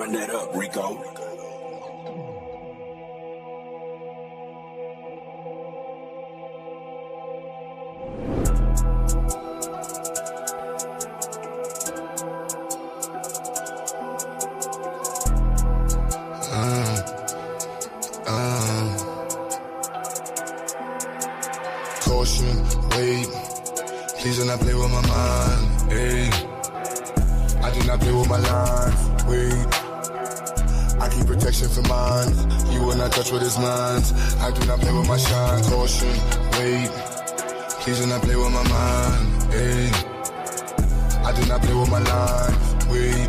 Run that up, Rico. Caution, wait, please do not play with my mind, hey. I do not play with my lines, wait. I keep protection for mine, you will not touch what is mine. I do not play with my shine, caution, wait, please do not play with my mind, hey. I do not play with my lines, wait.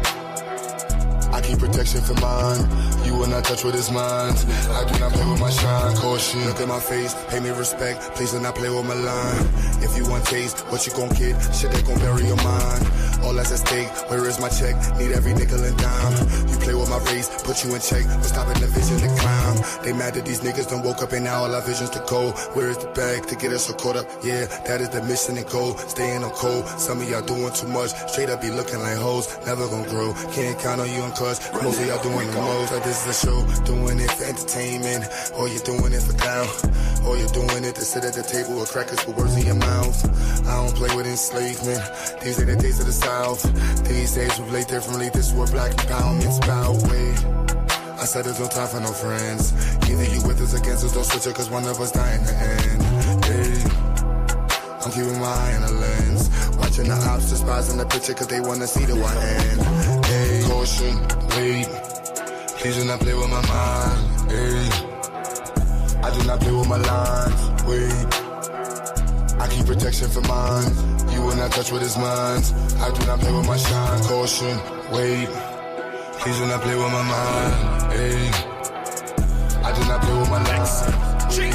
I keep protection for mine, you will not touch what is mine. I do not play with my shine, caution. Look at my face, pay me respect, please do not play with my line. If you want taste, what you gon' get? Shit that gon' bury your mind. All that's at stake, where is my check? Need every nickel and dime. You play with my race, put you in check, but stopping the vision to climb. They mad that these niggas done woke up and now all our visions to go. Where is the bag to get us so caught up? Yeah, that is the mission and goal. Staying on cold, some of y'all doing too much. Straight up be looking like hoes, never gon' grow. Can't count on you and cuz most of y'all doing the most. Like this is a show, doing it for entertainment, or you're doing it for clown, or you're doing it to sit at the table with crackers with words in your mouth. I don't play with enslavement, these ain't the days of the South. These days we play differently, this is what black empowerment's about. Wait, I said there's no time for no friends. Either you with us against us, don't switch it, cause one of us die in the end. Hey, I'm keeping my eye on the lens, watching the ops despising the picture cause they wanna see the one end. Hey, caution, wait, please do not play with my mind, hey. I do not play with my lines, wait. I keep protection for mine, you will not touch what is mine. I do not play with my shine, caution, wait. Please do not play with my mind, hey. I do not play with my lines, wait.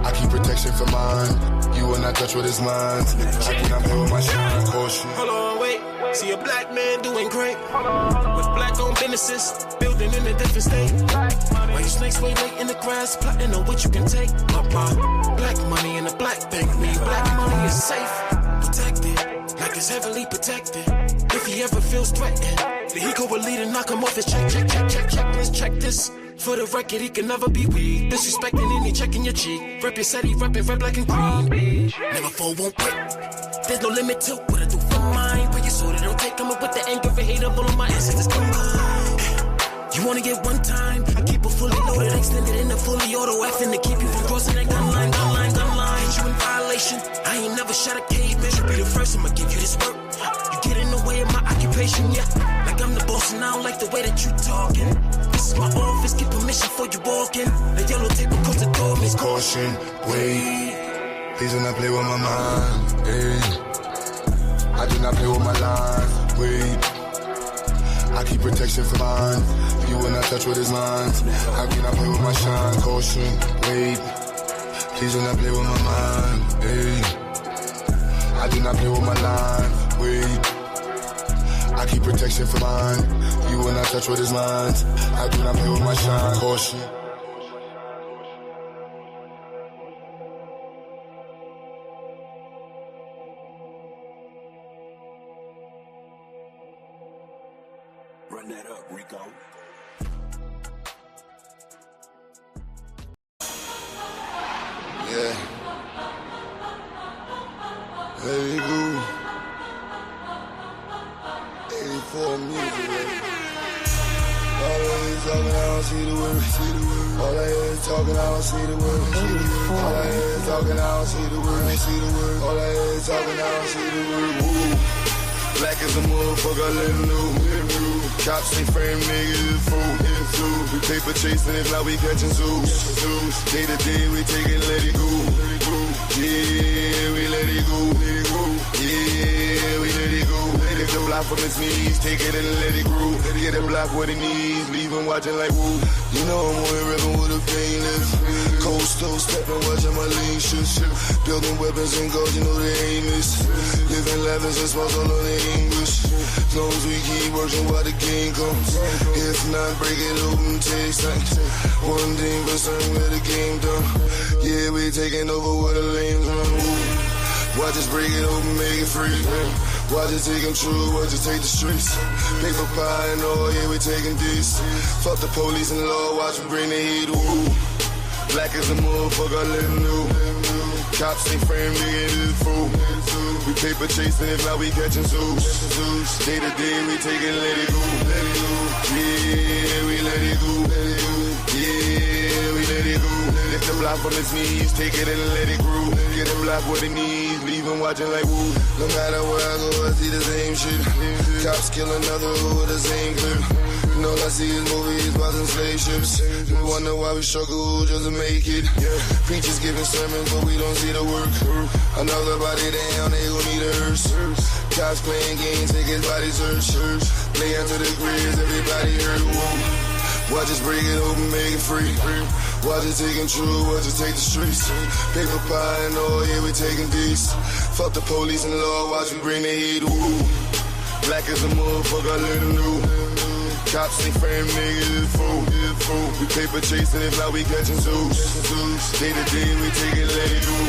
I keep protection for mine, you will not touch what is mine. I do not play with my shine, caution. Hold on, wait. See a black man doing great with black-owned businesses, building in a different state. Why you snakes way late in the grass, plotting on what you can take? Black money in a black bank, me black money is safe, protected, like it's heavily protected. If he ever feels threatened, then he go with lead and knock him off his check. Let's check this. For the record, he can never be weak. Disrespecting any checking your cheek. Rep your said he reppin' red, black, and green. Never fall, won't quit. There's no limit to what I do for mine. But you so they don't take coming with the anger and hate up all of my ancestors combined. You wanna get one time? I keep it fully loaded, extended in the fully auto effing to keep you from crossing that gun line. Hit you in violation. I ain't never shot a caveman. Should be the first, I'ma give you this work. You get in the way of my occupation, yeah. Like I'm the boss and I don't like the way that you talking. This is my office, get permission before you walk in. The yellow tape across the door, Miss Caution, wait. Please do not play with my mind, hey. I do not play with my life, wait. I keep protection for mine, you will not touch what is mine. I do not play with my shine, caution, wait. Please do not play with my mind, hey. I do not play with my life, wait. I keep protection for mine, you will not touch what is mine. I do not play with my shine, caution. Run that up, Rico. Yeah. Let it go. 84 music, baby. All I hear is talking, I don't see the word. All I hear is talking, I don't see the word. All I hear is talking, I don't see the word. All I hear is talking, I don't see the word. Woo. Black as a motherfucker, let him know. Cops ain't frame niggas, fool. We paper chasing it like we catching zoos. Day to day, we take it, let it go. Yeah, we let it go. Yeah, we let it go. Lift the block from its knees, take it and let it grow. Get the block where it needs, leave him watching like woo. You know I'm on ribbon with a painless. Cold stove stepping, watching my lean shit. Building weapons and goals, you know they aim is. Living levels and smalls, all of the English. As long as we keep working while the game comes. If not, break it open, taste like 1% where the game done. Yeah, we taking over where the lanes run. Watch us break it open, make it free. Watch it take them true, watch it take the streets. Paper pie and all, yeah, we taking this. Fuck the police and law, watch me bring the heat, ooh. Black as a motherfucker, let them know. Cops ain't frame, nigga, it is fool. We paper chasing, if not we catching zoos. Day to day, we take it, let it go. Yeah, we let it go. Yeah, we let it go. Lift the block from his knees, take it and let it grow. Get him block what he needs, leave him watching like woo. No matter where I go, I see the same shit. Cops kill another with the same clip. And all I see is movies, about some slave ships. We wonder why we struggle just to make it. Preachers giving sermons, but we don't see the work. Another body down, they gon' need a hearse. Cops playing games, take his body search. Play after the grizz, everybody hurt. Whoa. Watch us break it open, make it free. Watch it take them true, watch it take the streets. Paper pie and all, yeah, we taking these. Fuck the police and law, watch me bring the heat. Ooh. Black as a motherfucker, let them know. Cops ain't frame, niggas is fool. We paper chasing, if not we catching zoos. Day to day, we take it, let it go.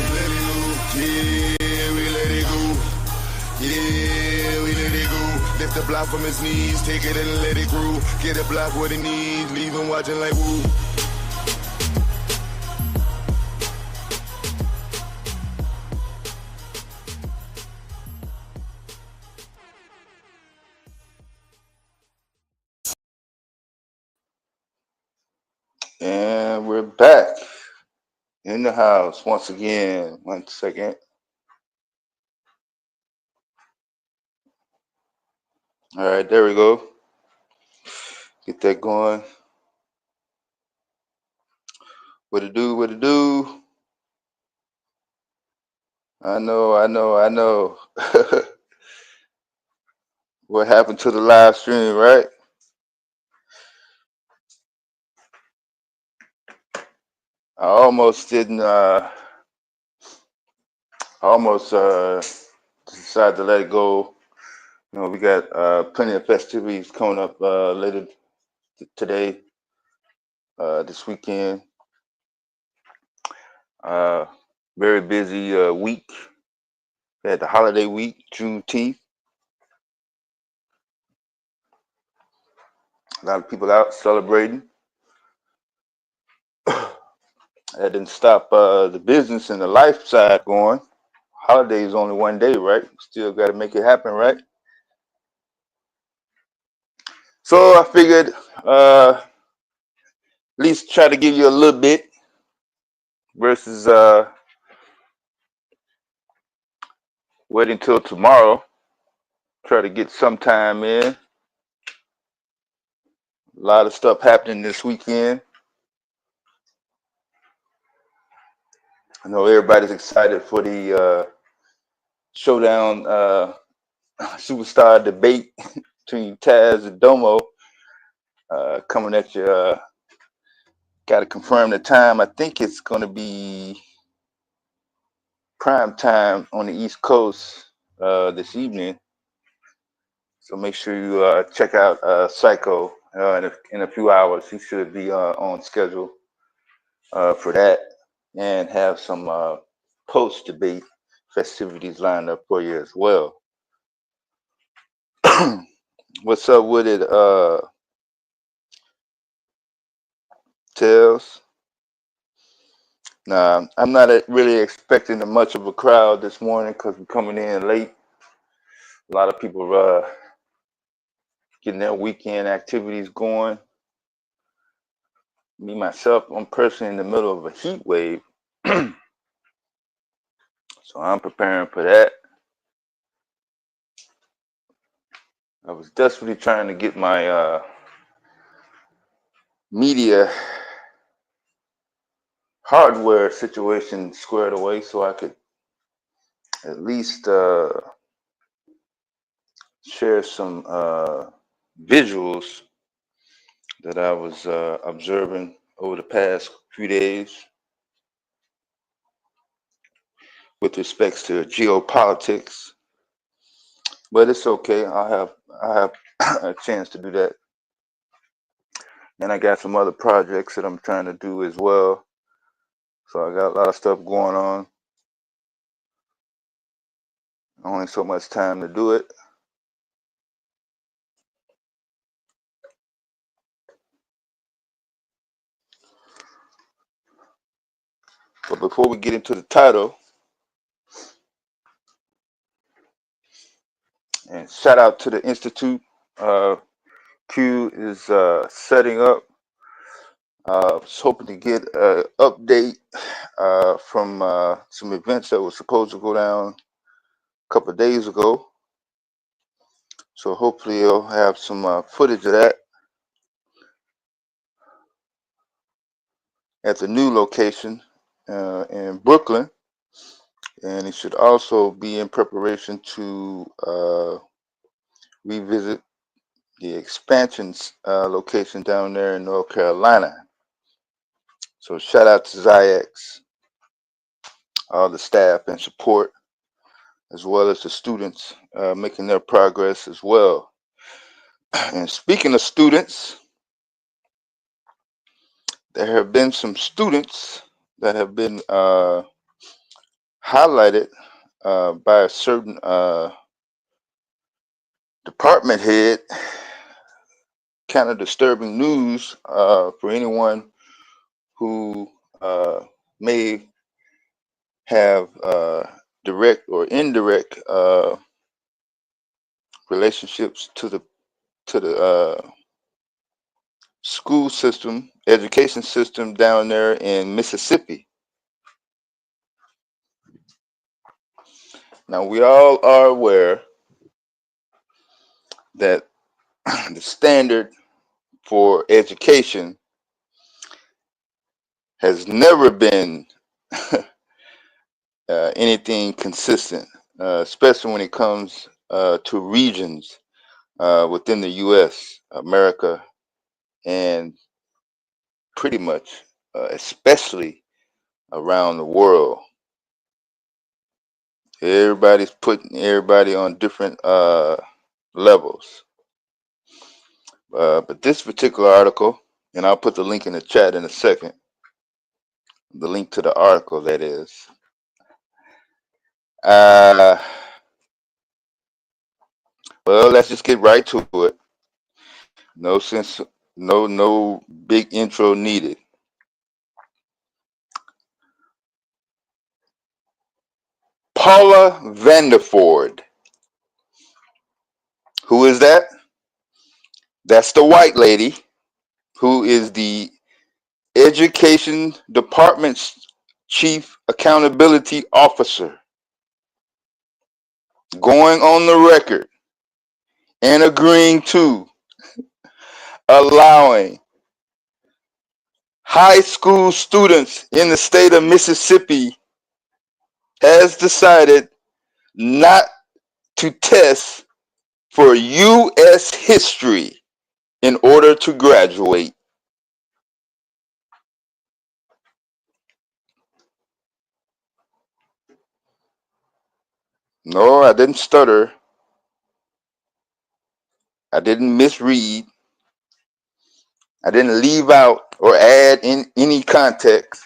Yeah, we let it go. Yeah, we let it go. Lift the block from his knees, take it and let it grow. Get a block what he needs, leave him watching like woo. And we're back in the house once again. 1 second. All right, there we go. Get that going. What it do? What it do? I know. What happened to the live stream, right? I almost didn't. Decided to let it go. You know, we got plenty of festivities coming up later today, this weekend. Very busy week. We had the holiday week, Juneteenth. A lot of people out celebrating. That didn't stop the business and the life side going. Holiday is only one day, right? Still got to make it happen, right? So I figured at least try to give you a little bit versus waiting till tomorrow. Try to get some time in. A lot of stuff happening this weekend. I know everybody's excited for the showdown superstar debate between Taz and Domo coming at you. Got to confirm the time. I think it's going to be prime time on the East Coast this evening. So make sure you check out Psycho in a few hours. He should be on schedule for that and have some post-debate festivities lined up for you as well. What's up with it, Tails? Nah, I'm not really expecting much of a crowd this morning because we're coming in late. A lot of people getting their weekend activities going. Me, myself, I'm personally in the middle of a heat wave. So I'm preparing for that. I was desperately trying to get my media hardware situation squared away so I could at least share some visuals that I was observing over the past few days with respects to geopolitics. But it's okay. I have a chance to do that. And I got some other projects that I'm trying to do as well. So I got a lot of stuff going on. Only so much time to do it. But before we get into the title, and shout out to the Institute. Q is setting up. Was hoping to get an update from some events that were supposed to go down a couple of days ago. So hopefully you'll have some footage of that at the new location in Brooklyn. And it should also be in preparation to revisit the expansions location down there in North Carolina. So shout out to Zyx, all the staff and support, as well as the students making their progress as well. And speaking of students, there have been some students that have been highlighted by a certain department head. Kind of disturbing news for anyone who may have direct or indirect relationships to the school system, education system down there in Mississippi. Now, we all are aware that the standard for education has never been anything consistent, especially when it comes to regions within the U.S., America, and pretty much, especially around the world. Everybody's putting everybody on different levels. But this particular article, and I'll put the link in the chat in a second, the link to the article, that is. Well, let's just get right to it. No big intro needed. Paula Vanderford. Who is that? That's the white lady who is the Education Department's Chief Accountability Officer, going on the record and agreeing to allowing high school students in the state of Mississippi has decided not to test for U.S. history in order to graduate. No, I didn't stutter. I didn't misread. I didn't leave out or add in any context.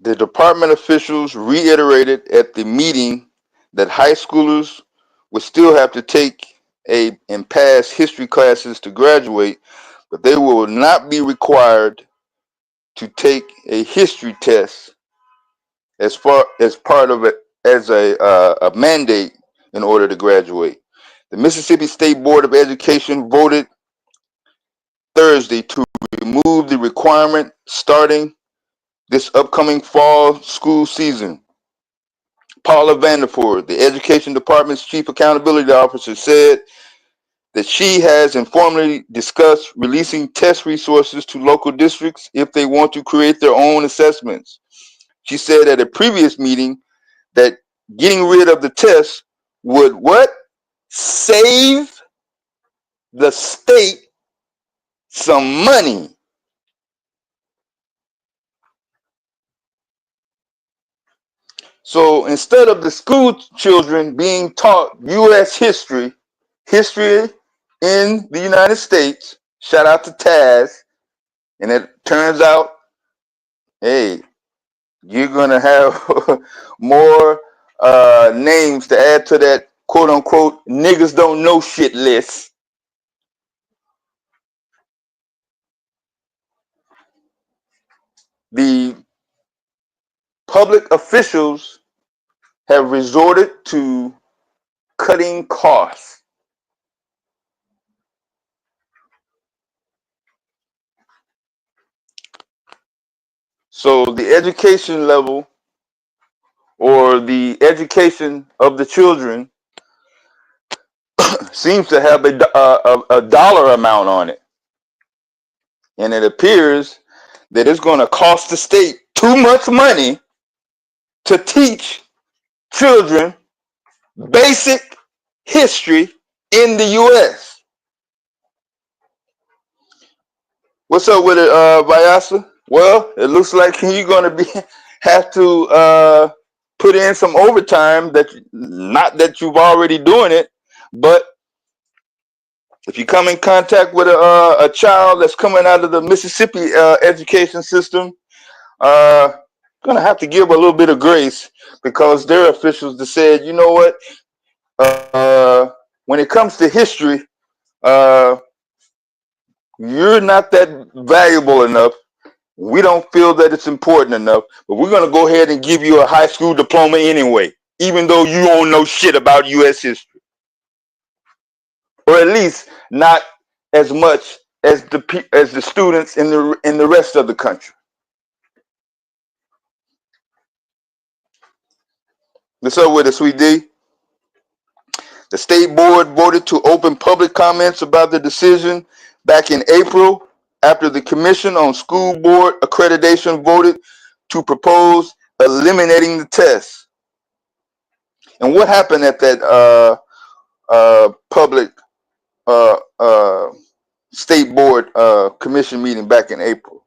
The department officials reiterated at the meeting that high schoolers would still have to take and pass history classes to graduate, but they will not be required to take a history test as part of it as a mandate in order to graduate. The Mississippi State Board of Education voted Thursday to remove the requirement starting this upcoming fall school season. Paula Vanderford, the Education Department's Chief Accountability Officer, said that she has informally discussed releasing test resources to local districts if they want to create their own assessments. She said at a previous meeting that getting rid of the test would what? Save the state some money. So instead of the school children being taught U.S. history in the United States, Shout out to Taz. And it turns out, hey, you're gonna have more names to add to that quote unquote niggas don't know shit list. The public officials have resorted to cutting costs. So the education level or the education of the children seems to have a dollar amount on it. And it appears that it's going to cost the state too much money to teach children basic history in the U.S. What's up with it, Vyasa? Well, it looks like you're going to have to put in some overtime. That not that you've already doing it, but if you come in contact with a child that's coming out of the Mississippi education system, gonna have to give a little bit of grace because their officials have said, you know what, when it comes to history, you're not that valuable enough. We don't feel that it's important enough, but we're gonna go ahead and give you a high school diploma anyway, even though you don't know shit about U.S. history, or at least not as much as the students in the rest of the country. What's up with it, Sweet D? The state board voted to open public comments about the decision back in April after the Commission on School Board Accreditation voted to propose eliminating the test. And what happened at that public state board commission meeting back in April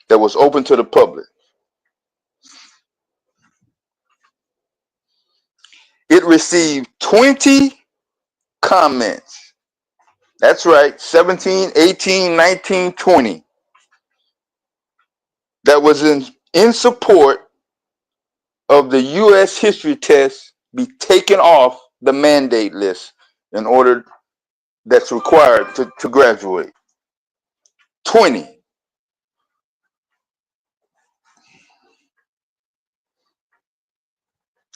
that was open to the public? It received 20 comments. That's right, 17, 18, 19, 20. That was in support of the U.S. history test be taken off the mandate list in order that's required to graduate. 20.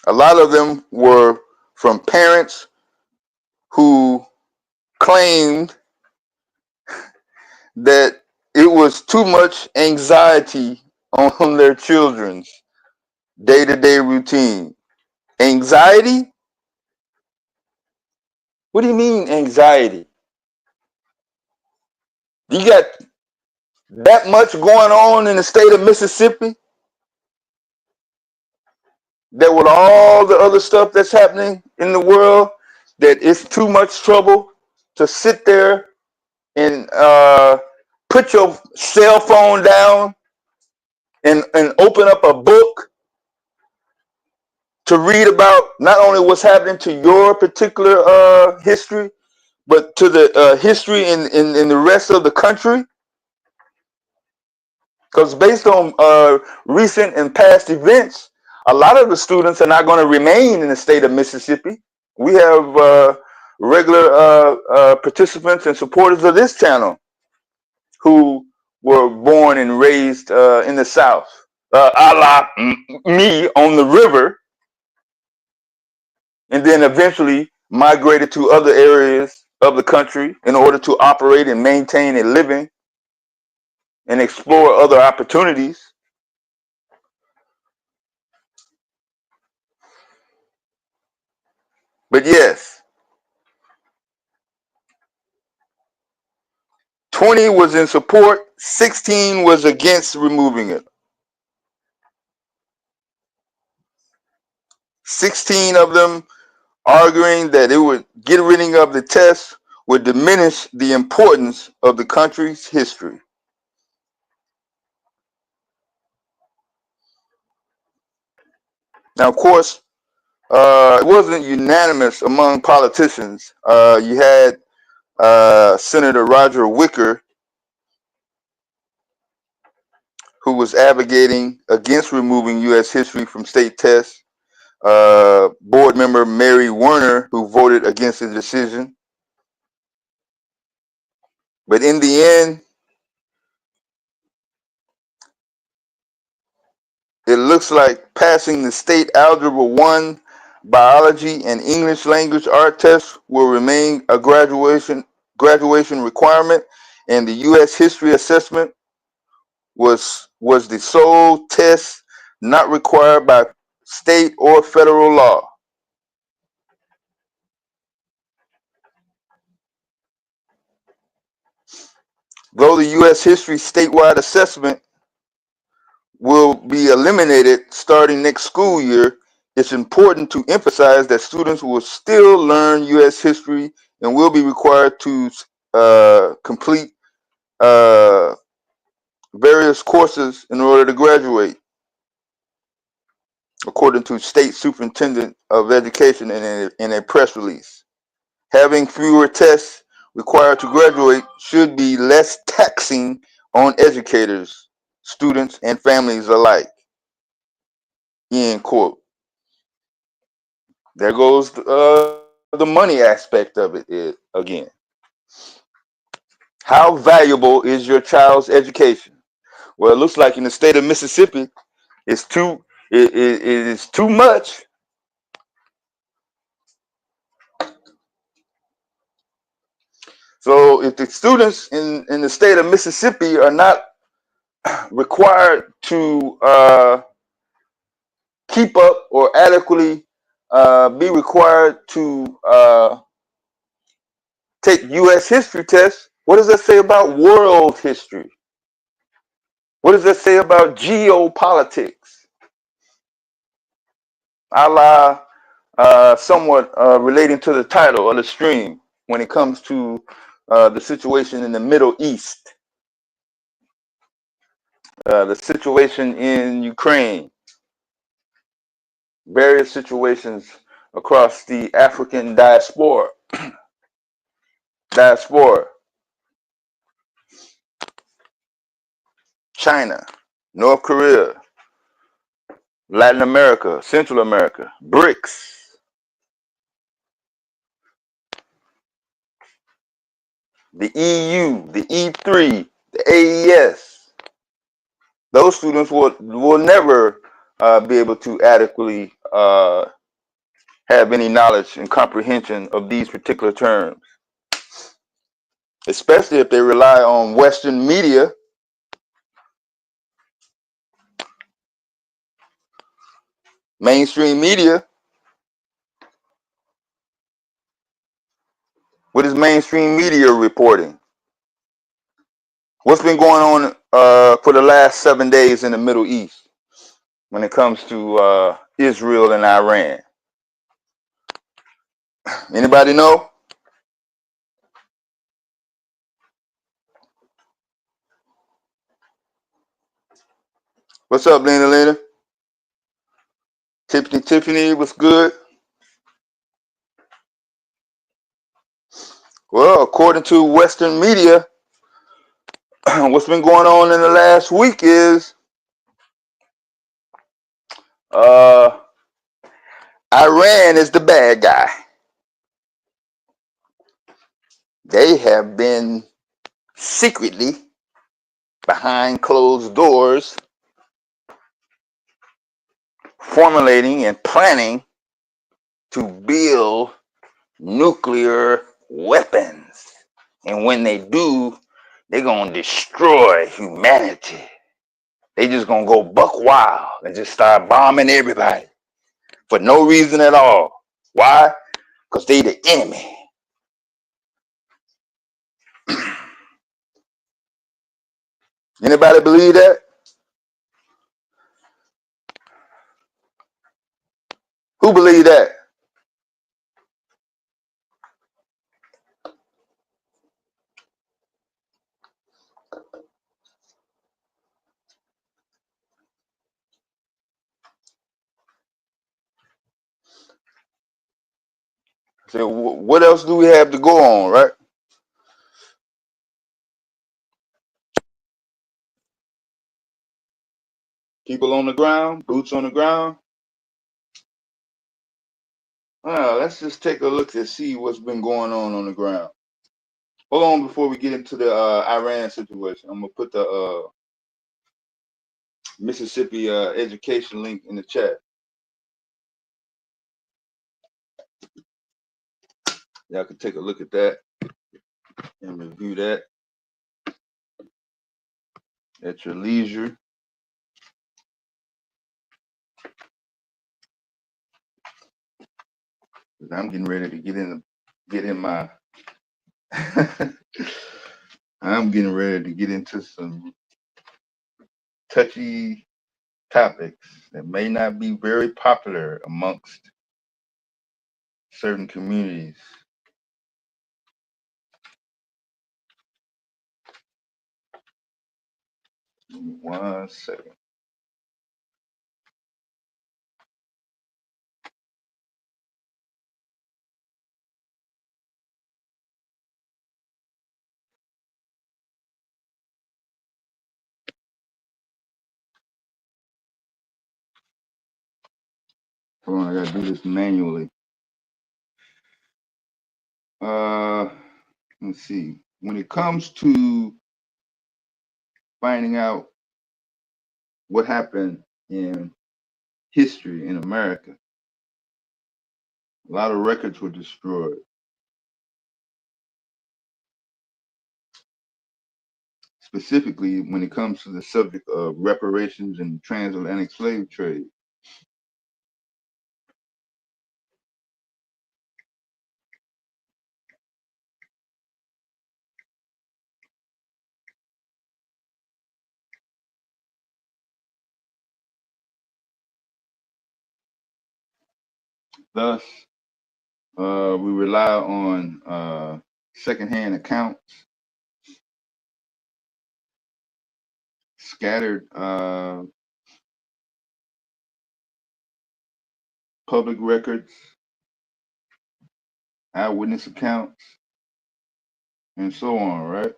A lot of them were from parents who claimed that it was too much anxiety on their children's day-to-day routine. Anxiety? What do you mean anxiety? You got that much going on in the state of Mississippi that with all the other stuff that's happening in the world, that it's too much trouble to sit there and put your cell phone down and open up a book to read about not only what's happening to your particular history, but to the history in the rest of the country. Because based on recent and past events, a lot of the students are not going to remain in the state of Mississippi. We have regular participants and supporters of this channel who were born and raised in the South, a la me on the river, and then eventually migrated to other areas of the country in order to operate and maintain a living and explore other opportunities. But yes, 20 was in support, 16 was against removing it. 16 of them arguing that it would get rid of the test would diminish the importance of the country's history. Now, of course, it wasn't unanimous among politicians. You had Senator Roger Wicker, who was advocating against removing U.S. history from state tests. Board member Mary Werner, who voted against the decision. But in the end, it looks like passing the state Algebra 1 biology and English language art tests will remain a graduation requirement, and the U.S. history assessment was the sole test not required by state or federal law. Though the U.S. history statewide assessment will be eliminated starting next school year, it's important to emphasize that students will still learn U.S. history and will be required to complete various courses in order to graduate, according to State Superintendent of Education in a press release. Having fewer tests required to graduate should be less taxing on educators, students, and families alike. End quote. There goes the money aspect of it again. How valuable is your child's education? Well, it looks like in the state of Mississippi, it is too much. So if the students in the state of Mississippi are not required to keep up or adequately be required to take U.S. history tests, what does that say about world history? What does that say about geopolitics? A la somewhat relating to the title of the stream when it comes to the situation in the Middle East, the situation in Ukraine, various situations across the African diaspora, China, North Korea, Latin America, Central America, BRICS, the EU, the E3, the AES. Those students will never be able to adequately have any knowledge and comprehension of these particular terms, especially if they rely on Western media. Mainstream media. What is mainstream media reporting? What's been going on for the last 7 days in the Middle East when it comes to Israel and Iran? Anybody know? What's up, Lena? Tiffany, what's good? Well, according to Western media, what's been going on in the last week is Iran is the bad guy. They have been secretly, behind closed doors, formulating and planning to build nuclear weapons. And when they do, they're going to destroy humanity. They just going to go buck wild and just start bombing everybody for no reason at all. Why? Because they the enemy. Anybody believe that? Who believe that? So what else do we have to go on, right? People on the ground, boots on the ground. Let's just take a look to see what's been going on the ground. Hold on before we get into the Iran situation. I'm gonna put the Mississippi education link in the chat. Y'all can take a look at that and review that at your leisure. I'm getting ready to get in my I'm getting ready to get into some touchy topics that may not be very popular amongst certain communities. Give me 1 second. Hold on, I gotta do this manually. Let's see. When it comes to finding out what happened in history in America, a lot of records were destroyed. Specifically, when it comes to the subject of reparations and transatlantic slave trade. Thus, we rely on secondhand accounts, scattered public records, eyewitness accounts, and so on, right?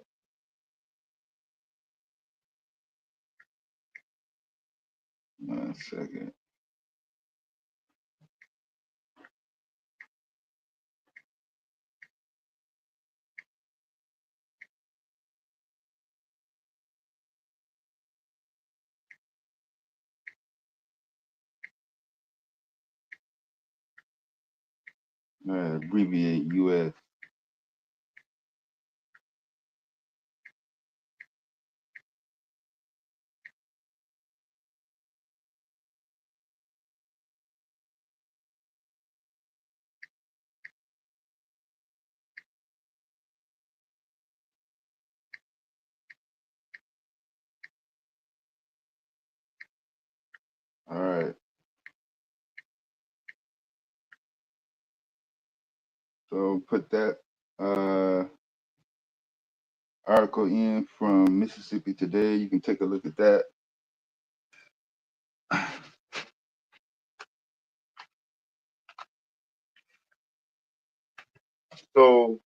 One second. Abbreviate US. All right. So put that article in from Mississippi Today. You can take a look at that. So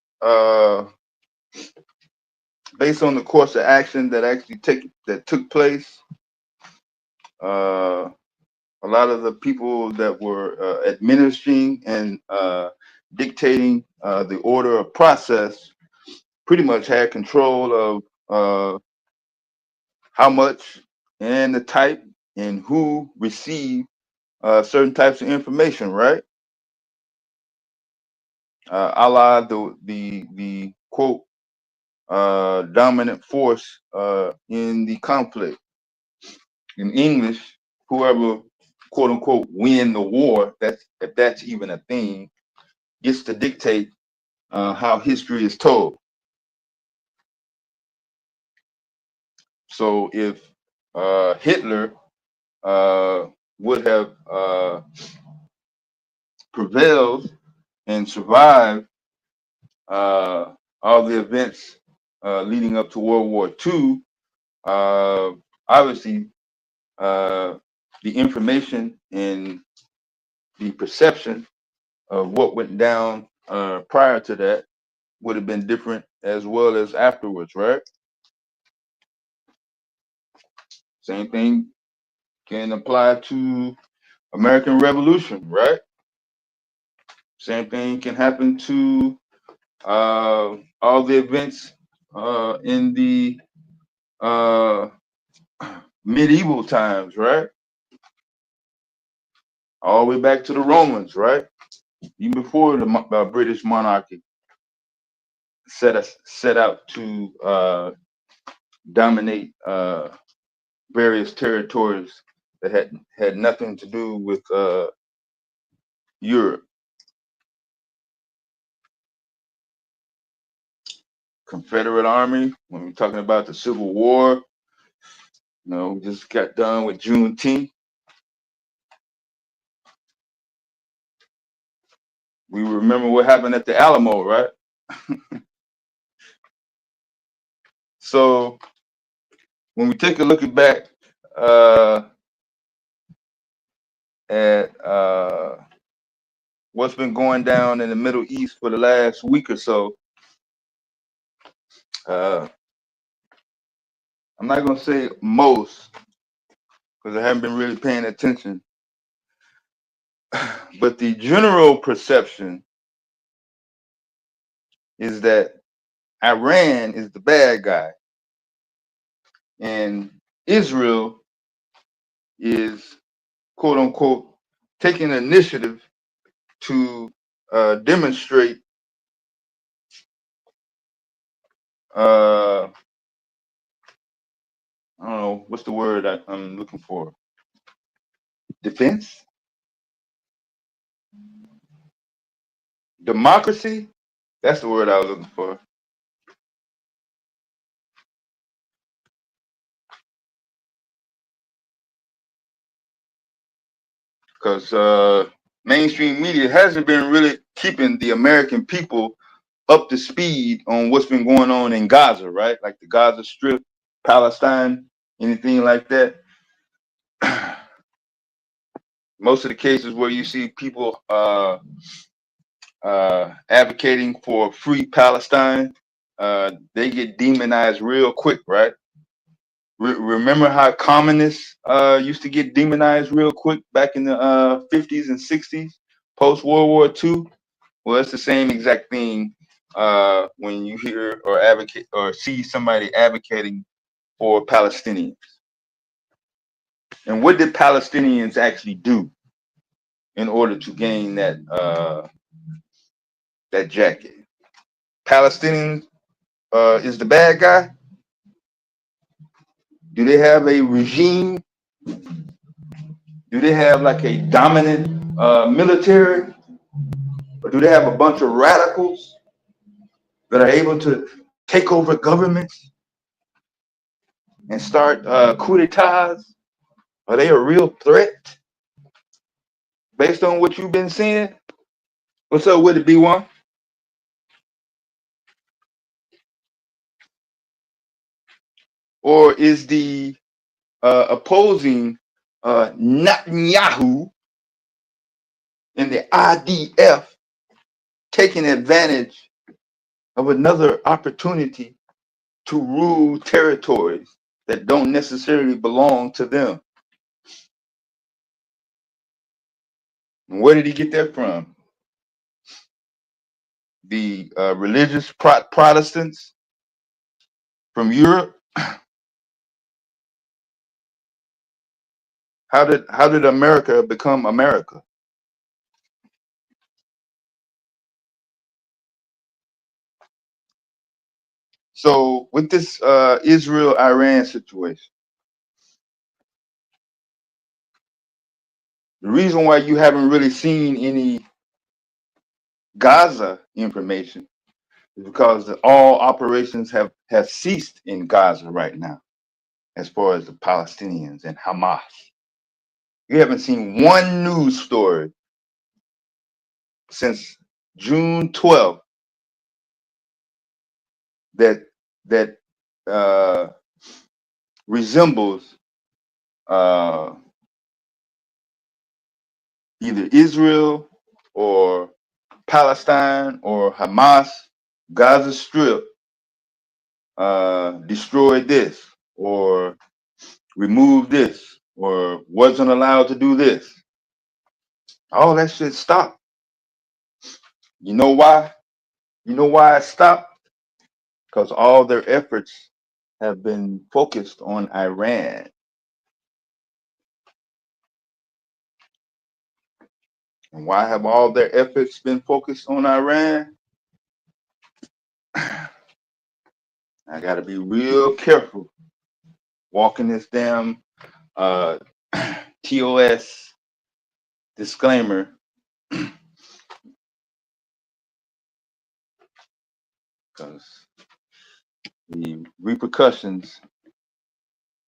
based on the course of action that actually took place, a lot of the people that were administering and dictating the order of process pretty much had control of how much and the type and who received certain types of information, right? A la the quote dominant force in the conflict. In English, whoever quote unquote win the war, if that's even a thing, gets to dictate how history is told. So if Hitler would have prevailed and survived all the events leading up to World War II, obviously the information and the perception of what went down prior to that would have been different as well as afterwards, right? Same thing can apply to American Revolution, right? Same thing can happen to all the events in the uh, medieval times, right? All the way back to the Romans, right? Even before the British monarchy set out to dominate various territories that had nothing to do with Europe. Confederate Army, when we're talking about the Civil War, we just got done with Juneteenth. We remember what happened at the Alamo, right? So when we take a look back at what's been going down in the Middle East for the last week or so, I'm not going to say most, because I haven't been really paying attention, but the general perception is that Iran is the bad guy and Israel is, quote unquote, taking initiative to demonstrate I don't know what's the word I'm looking for. Defense, democracy. That's the word I was looking for. Because mainstream media hasn't been really keeping the American people up to speed on what's been going on in Gaza, right? Like the Gaza Strip, Palestine, anything like that. Most of the cases where you see people advocating for free Palestine, they get demonized real quick, right? Remember how communists used to get demonized real quick back in the 50s and 60s, post World War II? Well, it's the same exact thing when you hear or advocate or see somebody advocating for Palestinians. And what did Palestinians actually do in order to gain that that jacket? Palestinians is the bad guy? Do they have a regime? Do they have like a dominant military? Or do they have a bunch of radicals that are able to take over governments and start coup d'etats? Are they a real threat based on what you've been seeing? What's up with it, B1? Or is the opposing Netanyahu and the IDF taking advantage of another opportunity to rule territories that don't necessarily belong to them? And where did he get that from? The religious Protestants from Europe? How did America become America? So with this Israel-Iran situation, the reason why you haven't really seen any Gaza information is because all operations have ceased in Gaza right now, as far as the Palestinians and Hamas. You haven't seen one news story since June 12th that resembles either Israel or Palestine or Hamas. Gaza Strip destroyed this or removed this or wasn't allowed to do this. All that shit stopped. You know why? You know why it stopped? Because all their efforts have been focused on Iran. And why have all their efforts been focused on Iran? I got to be real careful walking this damn TOS disclaimer because the repercussions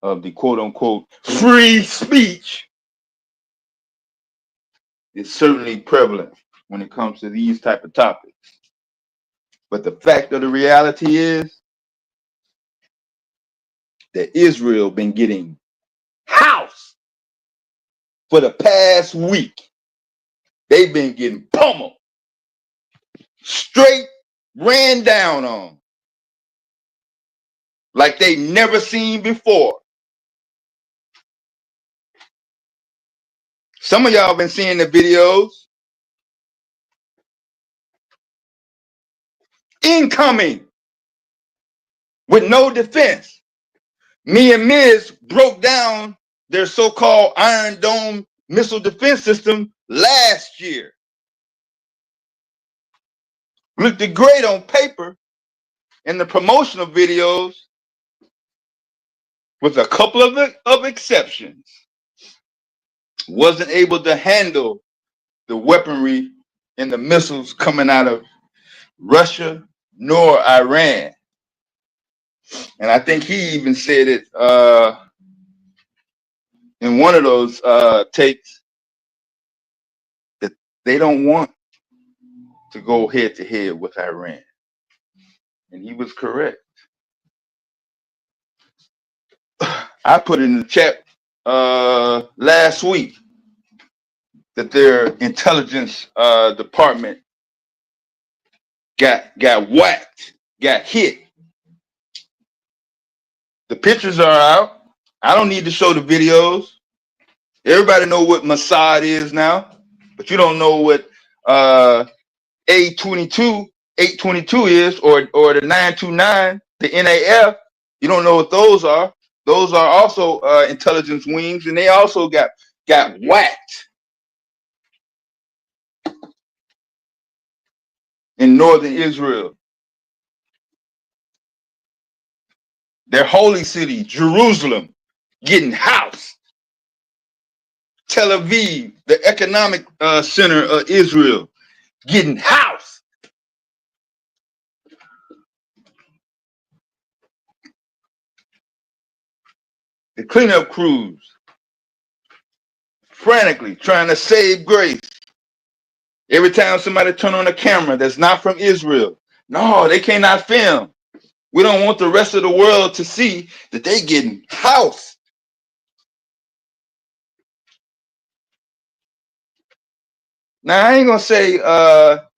of the quote unquote free speech is certainly prevalent when it comes to these type of topics. But the fact of the reality is that Israel been getting housed for the past week. They've been getting pummeled, straight ran down on, like they never seen before. Some of y'all been seeing the videos. Incoming with no defense. Me and Miz broke down their so-called Iron Dome missile defense system last year. Looked great on paper in the promotional videos with a couple of exceptions. Wasn't able to handle the weaponry and the missiles coming out of Russia nor Iran. And I think he even said it in one of those takes that they don't want to go head to head with Iran. And he was correct. I put in the chat last week that their intelligence department got whacked, got hit. The pictures are out. I don't need to show the videos. Everybody know what Mossad is now, but you don't know what A22, 822 is, or the 929, the NAF. You don't know what those are. Those are also intelligence wings, and they also got whacked in northern Israel. Their holy city, Jerusalem, getting housed. Tel Aviv, the economic center of Israel, getting housed. The cleanup crews frantically trying to save grace. Every time somebody turn on a camera that's not from Israel, no, they cannot film. We don't want the rest of the world to see that they getting housed. Now, I ain't going to say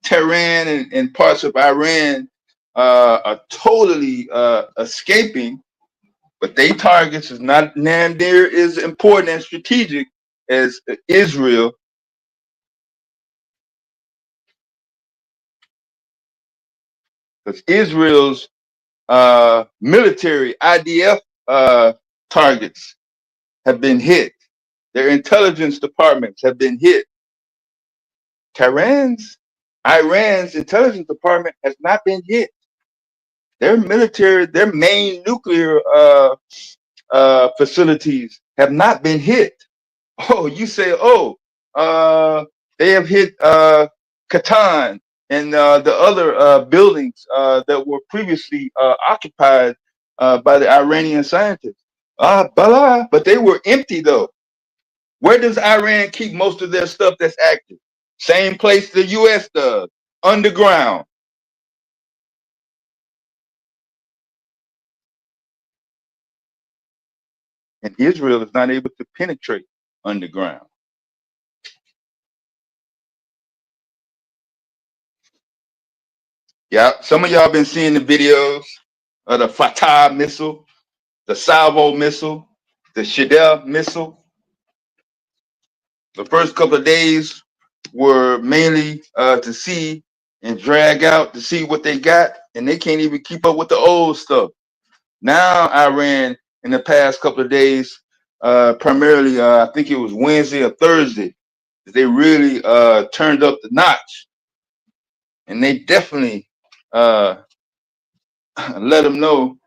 Tehran and parts of Iran are totally escaping, but they targets is not near as important and strategic as Israel. Because Israel's military IDF targets have been hit. Their intelligence departments have been hit. Iran's intelligence department has not been hit. Their military, their main nuclear facilities have not been hit. Oh, you say, they have hit Katan and the other buildings that were previously occupied by the Iranian scientists. But they were empty though. Where does Iran keep most of their stuff that's active? Same place the U.S. does, underground. And Israel is not able to penetrate underground. Yeah, some of y'all been seeing the videos of the Fatah missile, the Salvo missile, the Shidel missile. The first couple of days were mainly to see and drag out to see what they got, and they can't even keep up with the old stuff. Now Iran in the past couple of days, primarily I think it was Wednesday or Thursday, they really turned up the notch, and they definitely uh, let them know.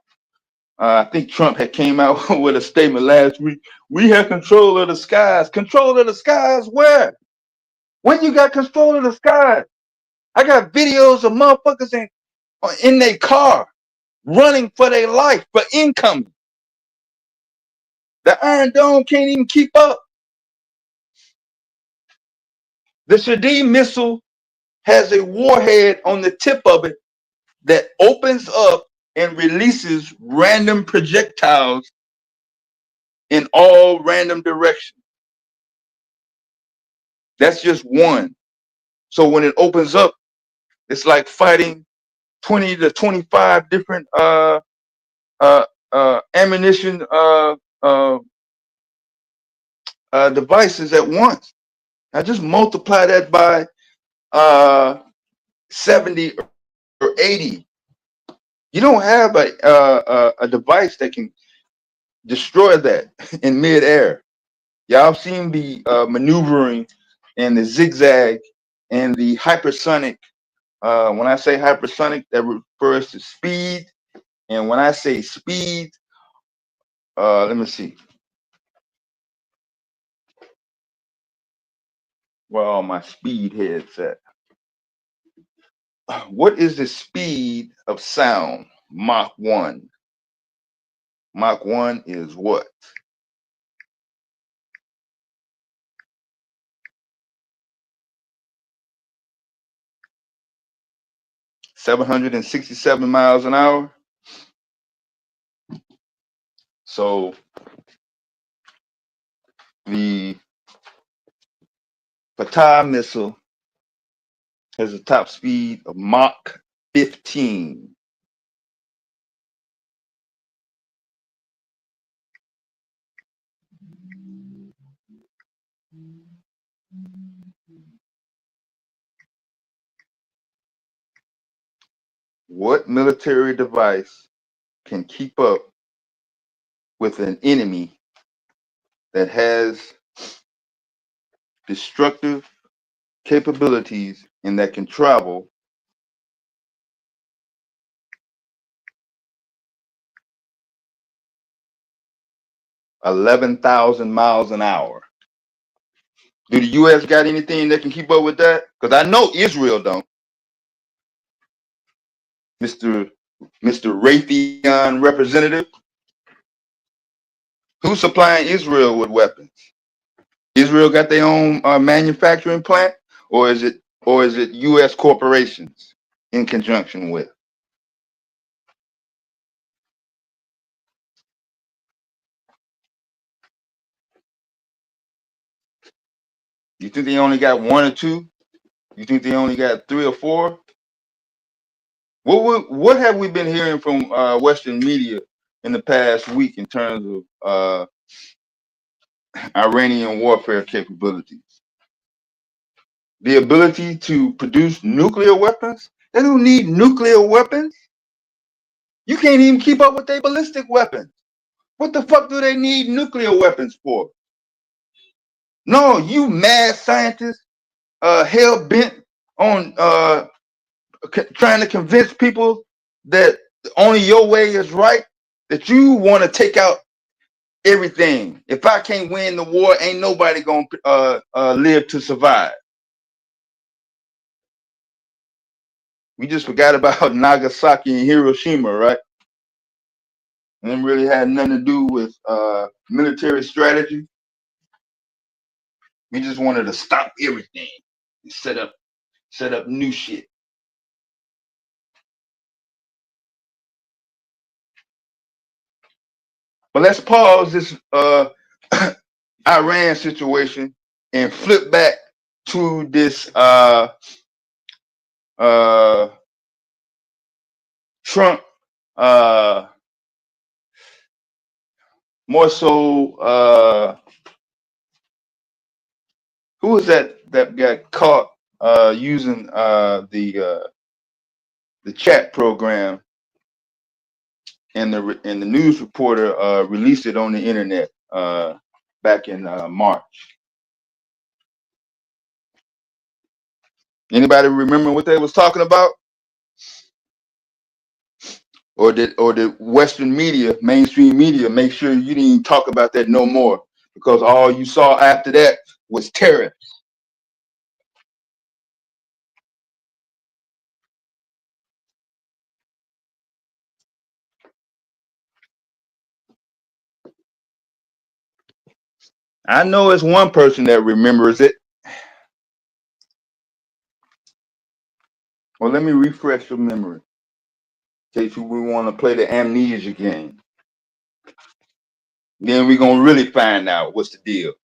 I think Trump had came out with a statement last week. We have control of the skies. Control of the skies where? When you got control of the skies? I got videos of motherfuckers in their car running for their life for income. The Iron Dome can't even keep up. The Shaheed missile has a warhead on the tip of it that opens up and releases random projectiles in all random directions. That's just one. So when it opens up, it's like fighting 20 to 25 different ammunition devices at once. Now just multiply that by 70 or 80. You don't have a device that can destroy that in midair. Y'all seen the maneuvering and the zigzag and the hypersonic. When I say hypersonic, that refers to speed. And when I say speed, let me see. Where are my speed heads at? What is the speed of sound? Mach 1. Mach 1 is what? $767 miles an hour. So the Fatah missile has a top speed of Mach 15. What military device can keep up with an enemy that has destructive capabilities and that can travel 11,000 miles an hour? Do the U.S. got anything that can keep up with that? Because I know Israel don't. Mr. Raytheon representative, who's supplying Israel with weapons? Israel got their own manufacturing plant, or is it U.S. corporations in conjunction with? You think they only got one or two? You think they only got three or four? What have we been hearing from Western media in the past week in terms of Iranian warfare capabilities? The ability to produce nuclear weapons? They don't need nuclear weapons. You can't even keep up with their ballistic weapons. What the fuck do they need nuclear weapons for? No, you mad scientists, hell bent on trying to convince people that only your way is right, that you want to take out everything. If I can't win the war, ain't nobody gonna live to survive. We just forgot about Nagasaki and Hiroshima, right? And it really had nothing to do with military strategy. We just wanted to stop everything and set up new shit. But let's pause this Iran situation and flip back to this Trump, more so Who was that got caught using the chat program, and the news reporter released it on the internet back in March? Anybody remember what they was talking about? Or did Western media, mainstream media, make sure you didn't even talk about that no more, because all you saw after that was terror? I know it's one person that remembers it. Well, let me refresh your memory in case we want to play the amnesia game. Then we're gonna really find out what's the deal.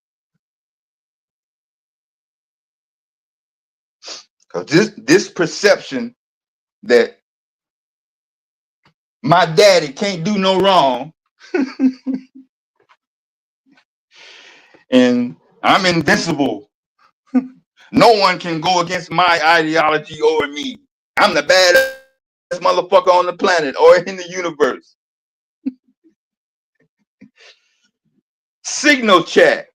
Because this perception that my daddy can't do no wrong and I'm invincible. No one can go against my ideology over me. I'm the baddest motherfucker on the planet or in the universe. Signal chat.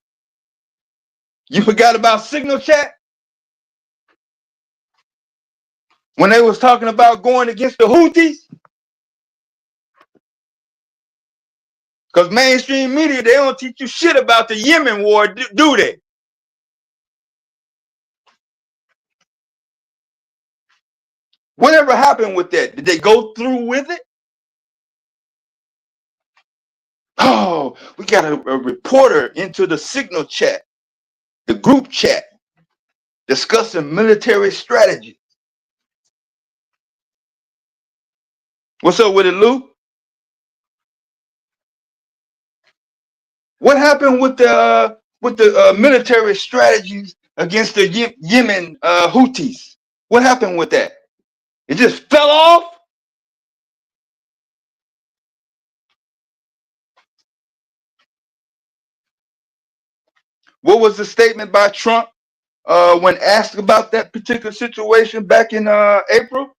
You forgot about Signal chat? When they was talking about going against the Houthis? Because mainstream media, they don't teach you shit about the Yemen war, do they? Whatever happened with that? Did they go through with it? Oh, we got a reporter into the Signal chat, the group chat, discussing military strategy. What's up with it, Lou? What happened with the military strategies against the Yemen Houthis? What happened with that? It just fell off? What was the statement by Trump when asked about that particular situation back in April?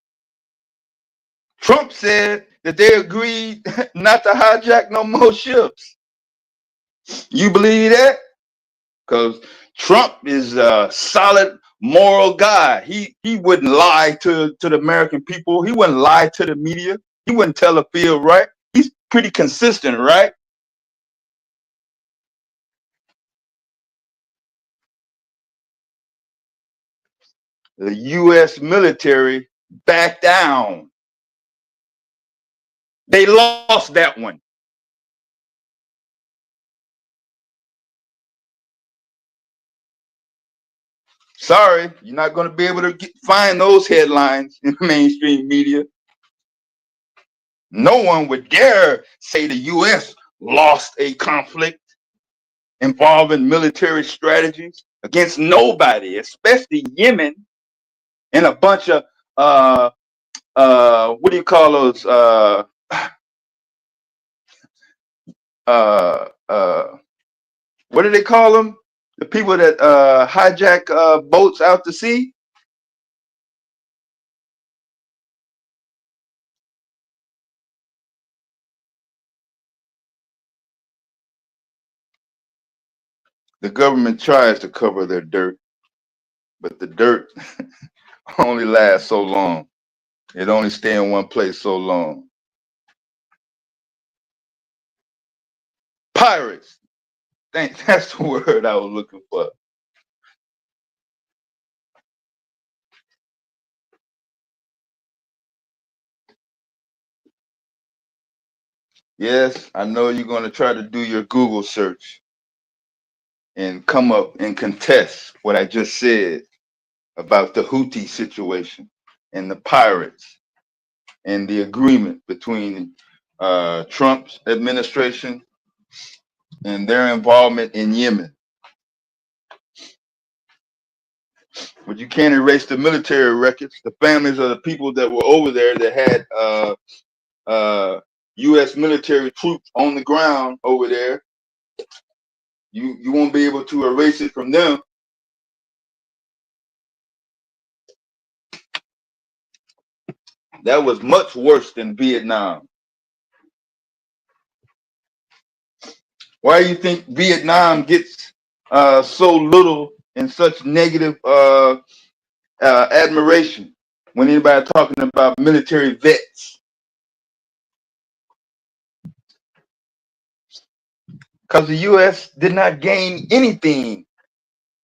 Trump said that they agreed not to hijack no more ships. You believe that? Because Trump is a solid moral guy. He wouldn't lie to the American people. He wouldn't lie to the media. He wouldn't tell a field, right? He's pretty consistent, right? The U.S. military backed down. They lost that one. Sorry, you're not going to be able to find those headlines in the mainstream media. No one would dare say the U.S. lost a conflict involving military strategies against nobody, especially Yemen and a bunch of what do you call those what do they call them? The people that hijack boats out to sea? The government tries to cover their dirt, but the dirt only lasts so long. It only stays in one place so long. Pirates. That's the word I was looking for. Yes, I know you're going to try to do your Google search and come up and contest what I just said about the Houthi situation and the pirates and the agreement between Trump's administration and their involvement in Yemen. But you can't erase the military records. The families of the people that were over there that had U.S. military troops on the ground over there. You won't be able to erase it from them. That was much worse than Vietnam. Why do you think Vietnam gets so little and such negative admiration when anybody talking about military vets? Because the U.S. did not gain anything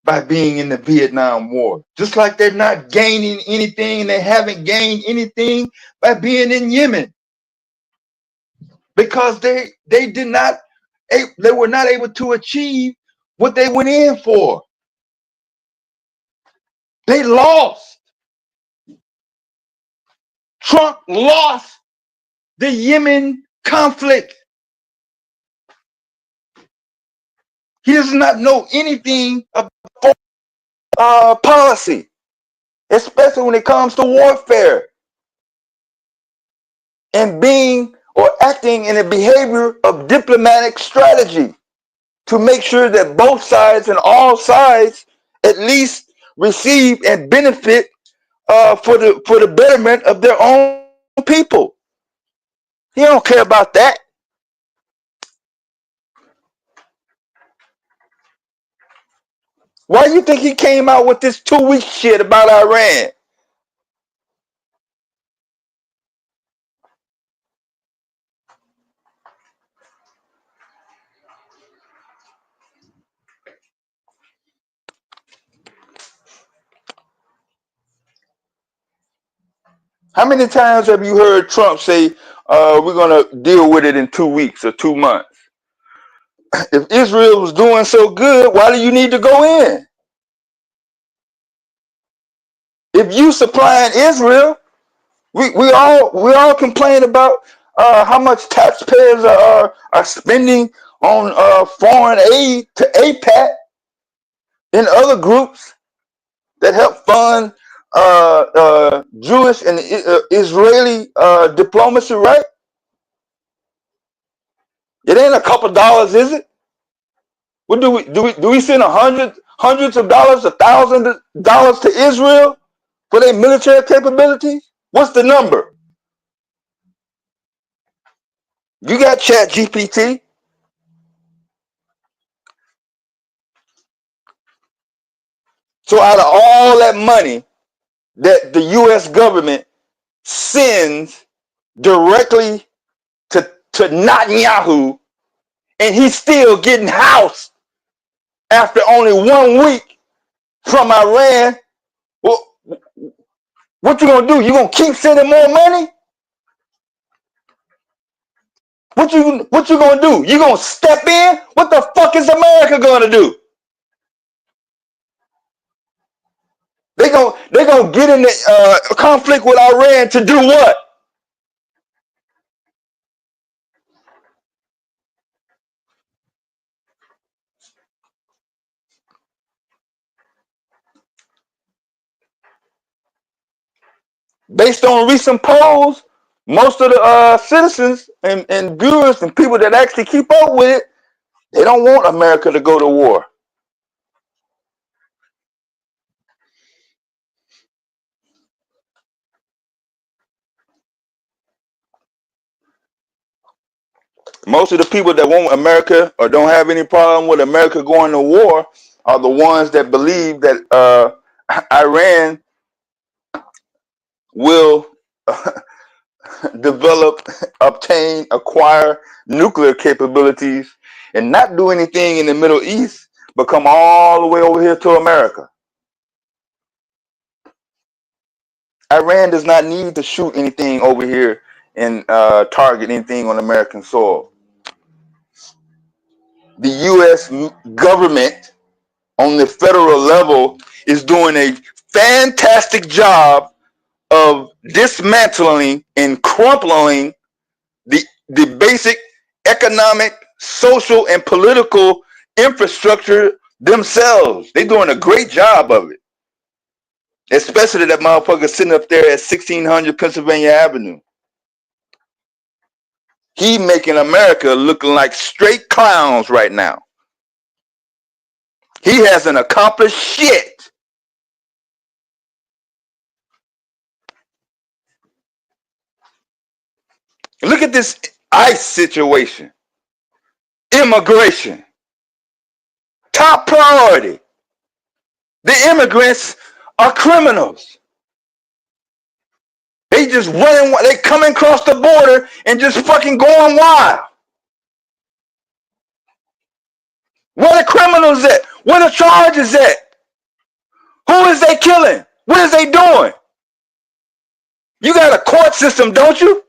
by being in the Vietnam War. Just like they're not gaining anything, and they haven't gained anything by being in Yemen. Because they were not able to achieve what they went in for. They lost. Trump lost the Yemen conflict. He does not know anything about policy, especially when it comes to warfare and being or acting in a behavior of diplomatic strategy to make sure that both sides and all sides at least receive and benefit for the betterment of their own people. He don't care about that. Why do you think he came out with this 2-week shit about Iran? How many times have you heard Trump say, we're going to deal with it in 2 weeks or 2 months? If Israel was doing so good, why do you need to go in? If you supplying Israel, we all complain about how much taxpayers are spending on foreign aid to AIPAC and other groups that help fund Jewish and Israeli diplomacy, right? It ain't a couple dollars, is it? What do we send hundreds of dollars, $1,000 to Israel for their military capabilities? What's the number? You got Chat GPT. So out of all that money that the U.S. government sends directly to Netanyahu, and he's still getting housed after only 1 week from Iran, well, what you gonna do? You gonna keep sending more money? What you gonna do? You gonna step in? What the fuck is America gonna do? They gonna get in the conflict with Iran to do what? Based on recent polls, most of the citizens and viewers and people that actually keep up with it, they don't want America to go to war. Most of the people that want America or don't have any problem with America going to war are the ones that believe that Iran will develop, obtain, acquire nuclear capabilities and not do anything in the Middle East, but come all the way over here to America. Iran does not need to shoot anything over here and target anything on American soil. The U.S. government on the federal level is doing a fantastic job of dismantling and crumpling the basic economic, social, and political infrastructure themselves. They're doing a great job of it. Especially that motherfucker sitting up there at 1600 Pennsylvania Avenue. He making America looking like straight clowns right now. He hasn't accomplished shit. Look at this ICE situation. Immigration. Top priority. The immigrants are criminals. They just running, they coming across the border and just fucking going wild. Where the criminals at? Where the charges at? Who is they killing? What is they doing? You got a court system, don't you?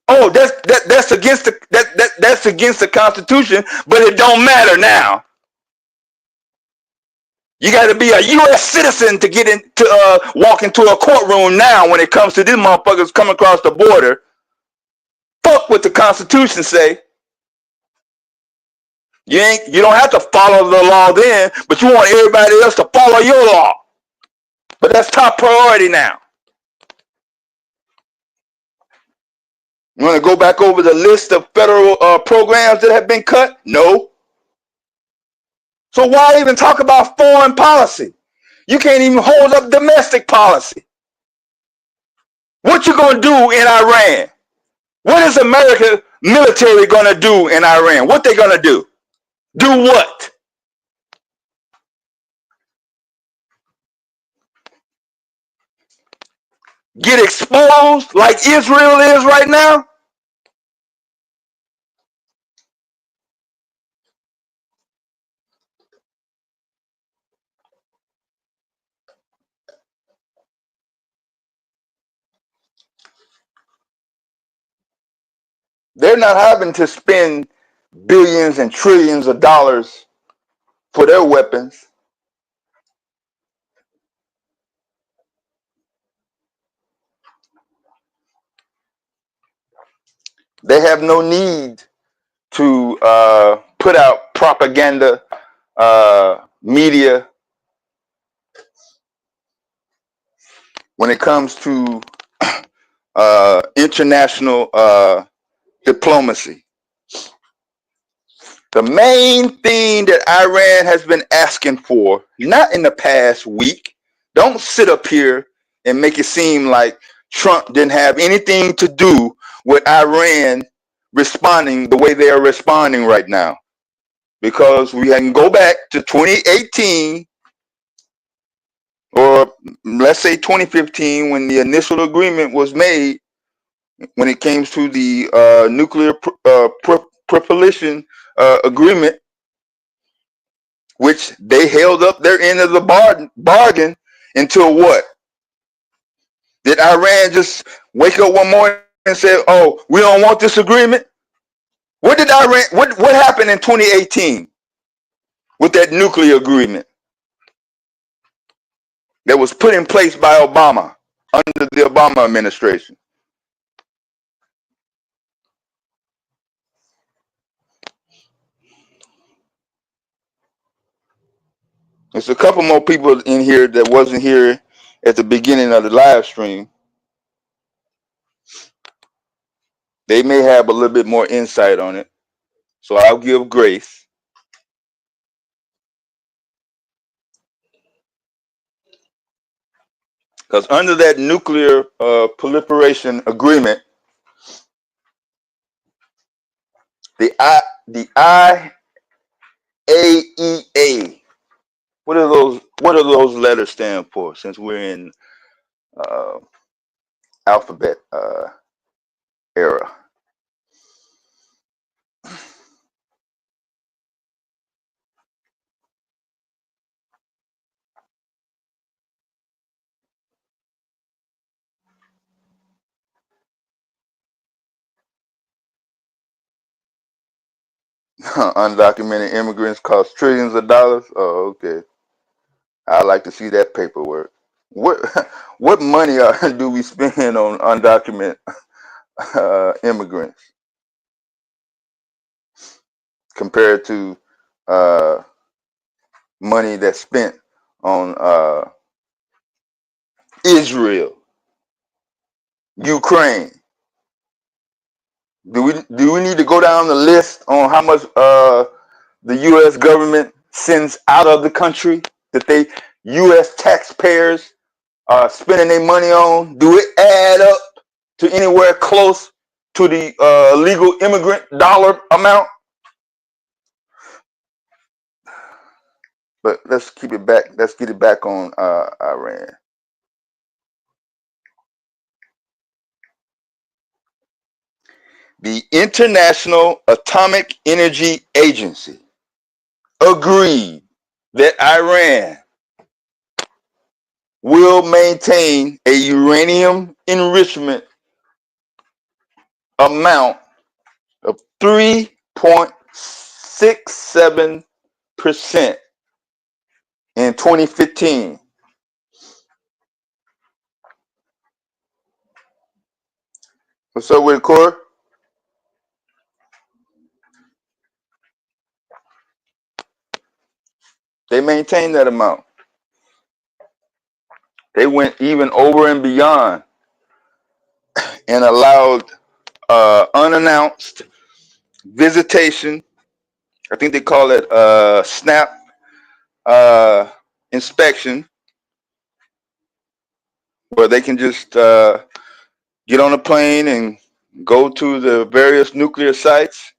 That's against that's against the Constitution, but it don't matter now. You got to be a U.S. citizen to get in to walk into a courtroom now. When it comes to these motherfuckers coming across the border, fuck what the Constitution say. You don't have to follow the law then, but you want everybody else to follow your law. But that's top priority now. You want to go back over the list of federal programs that have been cut? No. So why even talk about foreign policy? You can't even hold up domestic policy. What you gonna do in Iran? What is American military gonna do in Iran? What they gonna do? Do what? Get exposed like Israel is right now? They're not having to spend billions and trillions of dollars for their weapons. They have no need to put out propaganda, media when it comes to international diplomacy. The main thing that Iran has been asking for, not in the past week, don't sit up here and make it seem like Trump didn't have anything to do with Iran responding the way they are responding right now. Because we can go back to 2018 or let's say 2015 when the initial agreement was made when it came to the nuclear proliferation agreement, which they held up their end of the bargain until what? Did Iran just wake up one morning and say, "Oh, we don't want this agreement"? What did Iran? What happened in 2018 with that nuclear agreement that was put in place by Obama under the Obama administration? There's a couple more people in here that wasn't here at the beginning of the live stream. They may have a little bit more insight on it, so I'll give grace. Because under that nuclear proliferation agreement, the IAEA. What do those letters stand for? Since we're in alphabet era. Undocumented immigrants cost trillions of dollars. Oh, okay. I'd like to see that paperwork. What money do we spend on undocumented immigrants compared to money that's spent on Israel, Ukraine? Do we need to go down the list on how much the U.S. government sends out of the country that U.S. taxpayers spending their money on, do it add up to anywhere close to the legal immigrant dollar amount? But let's keep it back. Let's get it back on Iran. The International Atomic Energy Agency agreed that Iran will maintain a uranium enrichment amount of 3.67% in 2015. What's up with it, Corey? They maintained that amount. They went even over and beyond and allowed unannounced visitation. I think they call it SNAP inspection, where they can just get on a plane and go to the various nuclear sites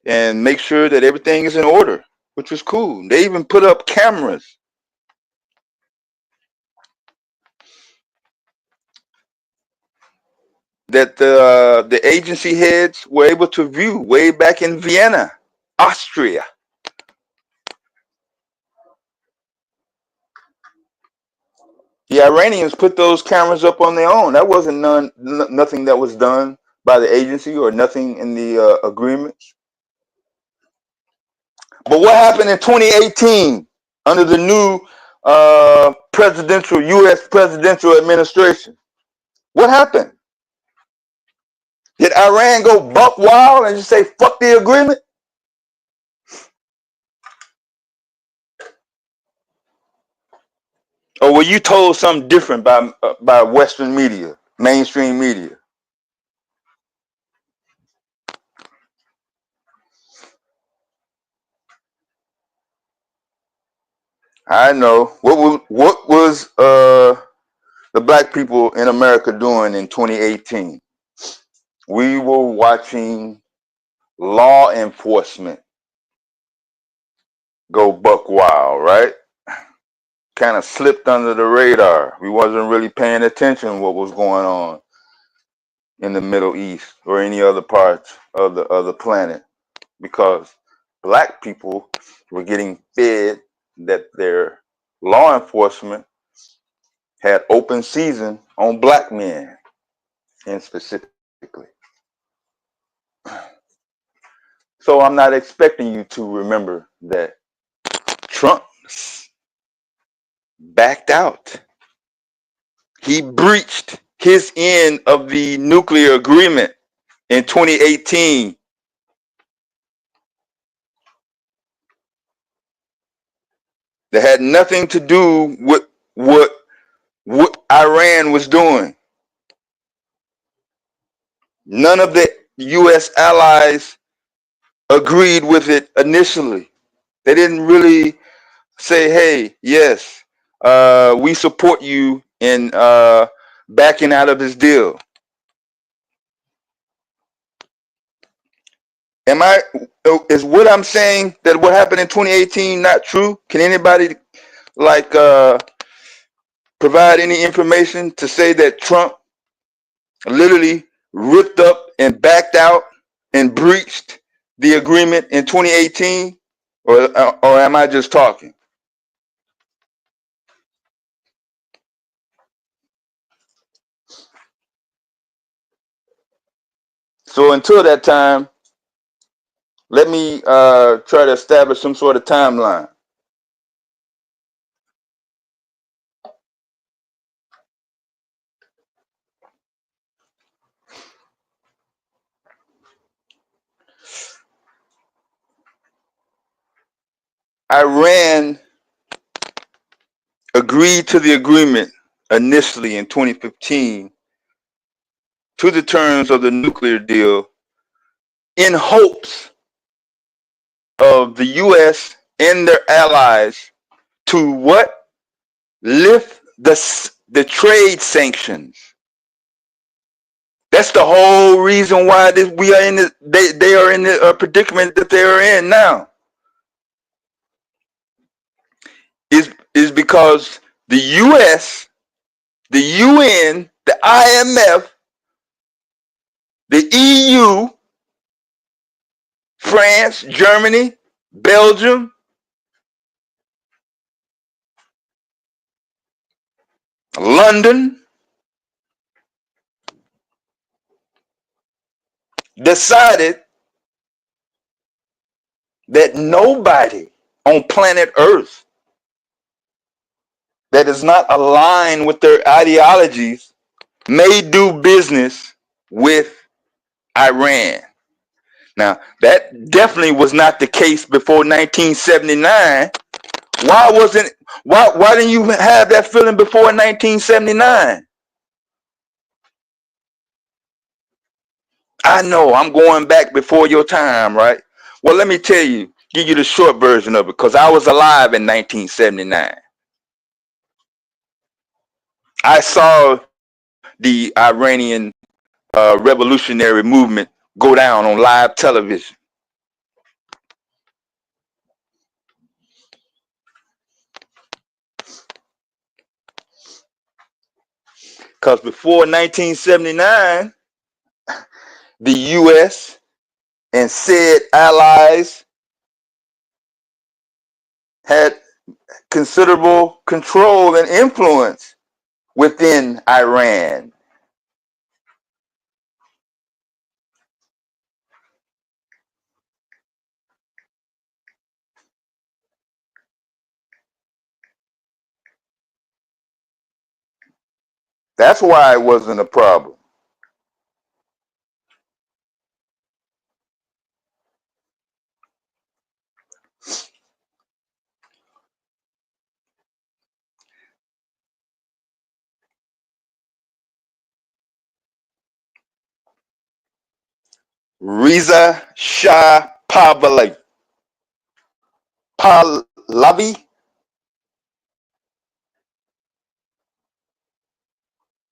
and make sure that everything is in order, which was cool. They even put up cameras. That the agency heads were able to view way back in Vienna, Austria. The Iranians put those cameras up on their own. That wasn't nothing that was done by the agency or nothing in the agreements. But what happened in 2018 under the new U.S. presidential administration? What happened? Did Iran go buck wild and just say, fuck the agreement? Or were you told something different by Western media, mainstream media? I know. What was the black people in America doing in 2018? We were watching law enforcement go buck wild, right? Kind of slipped under the radar. We wasn't really paying attention to what was going on in the Middle East or any other parts of the planet, because black people were getting fed that their law enforcement had open season on black men, and specifically. So I'm not expecting you to remember that Trump backed out. He breached his end of the nuclear agreement in 2018. That had nothing to do with what Iran was doing. None of the U.S. allies agreed with it initially. They didn't really say, hey, yes, we support you in backing out of this deal. Is what I'm saying that what happened in 2018 not true? Can anybody provide any information to say that Trump literally ripped up and backed out and breached the agreement in 2018? Or am I just talking? So until that time, let me try to establish some sort of timeline. Iran agreed to the agreement initially in 2015 to the terms of the nuclear deal in hopes of the U.S. and their allies to what? Lift the trade sanctions. That's the whole reason why we are in this. They are in the predicament that they are in now. Is because the U.S., the UN, the IMF, the EU, France, Germany, Belgium, London decided that nobody on planet Earth that is not aligned with their ideologies may do business with Iran. Now, that definitely was not the case before 1979. Why didn't you have that feeling before 1979? I know I'm going back before your time, right? Well, let me tell you, give you the short version of it, because I was alive in 1979. I saw the Iranian revolutionary movement go down on live television. Because before 1979, the U.S. and said allies had considerable control and influence within Iran. That's why it wasn't a problem. Reza Shah Pahlavi,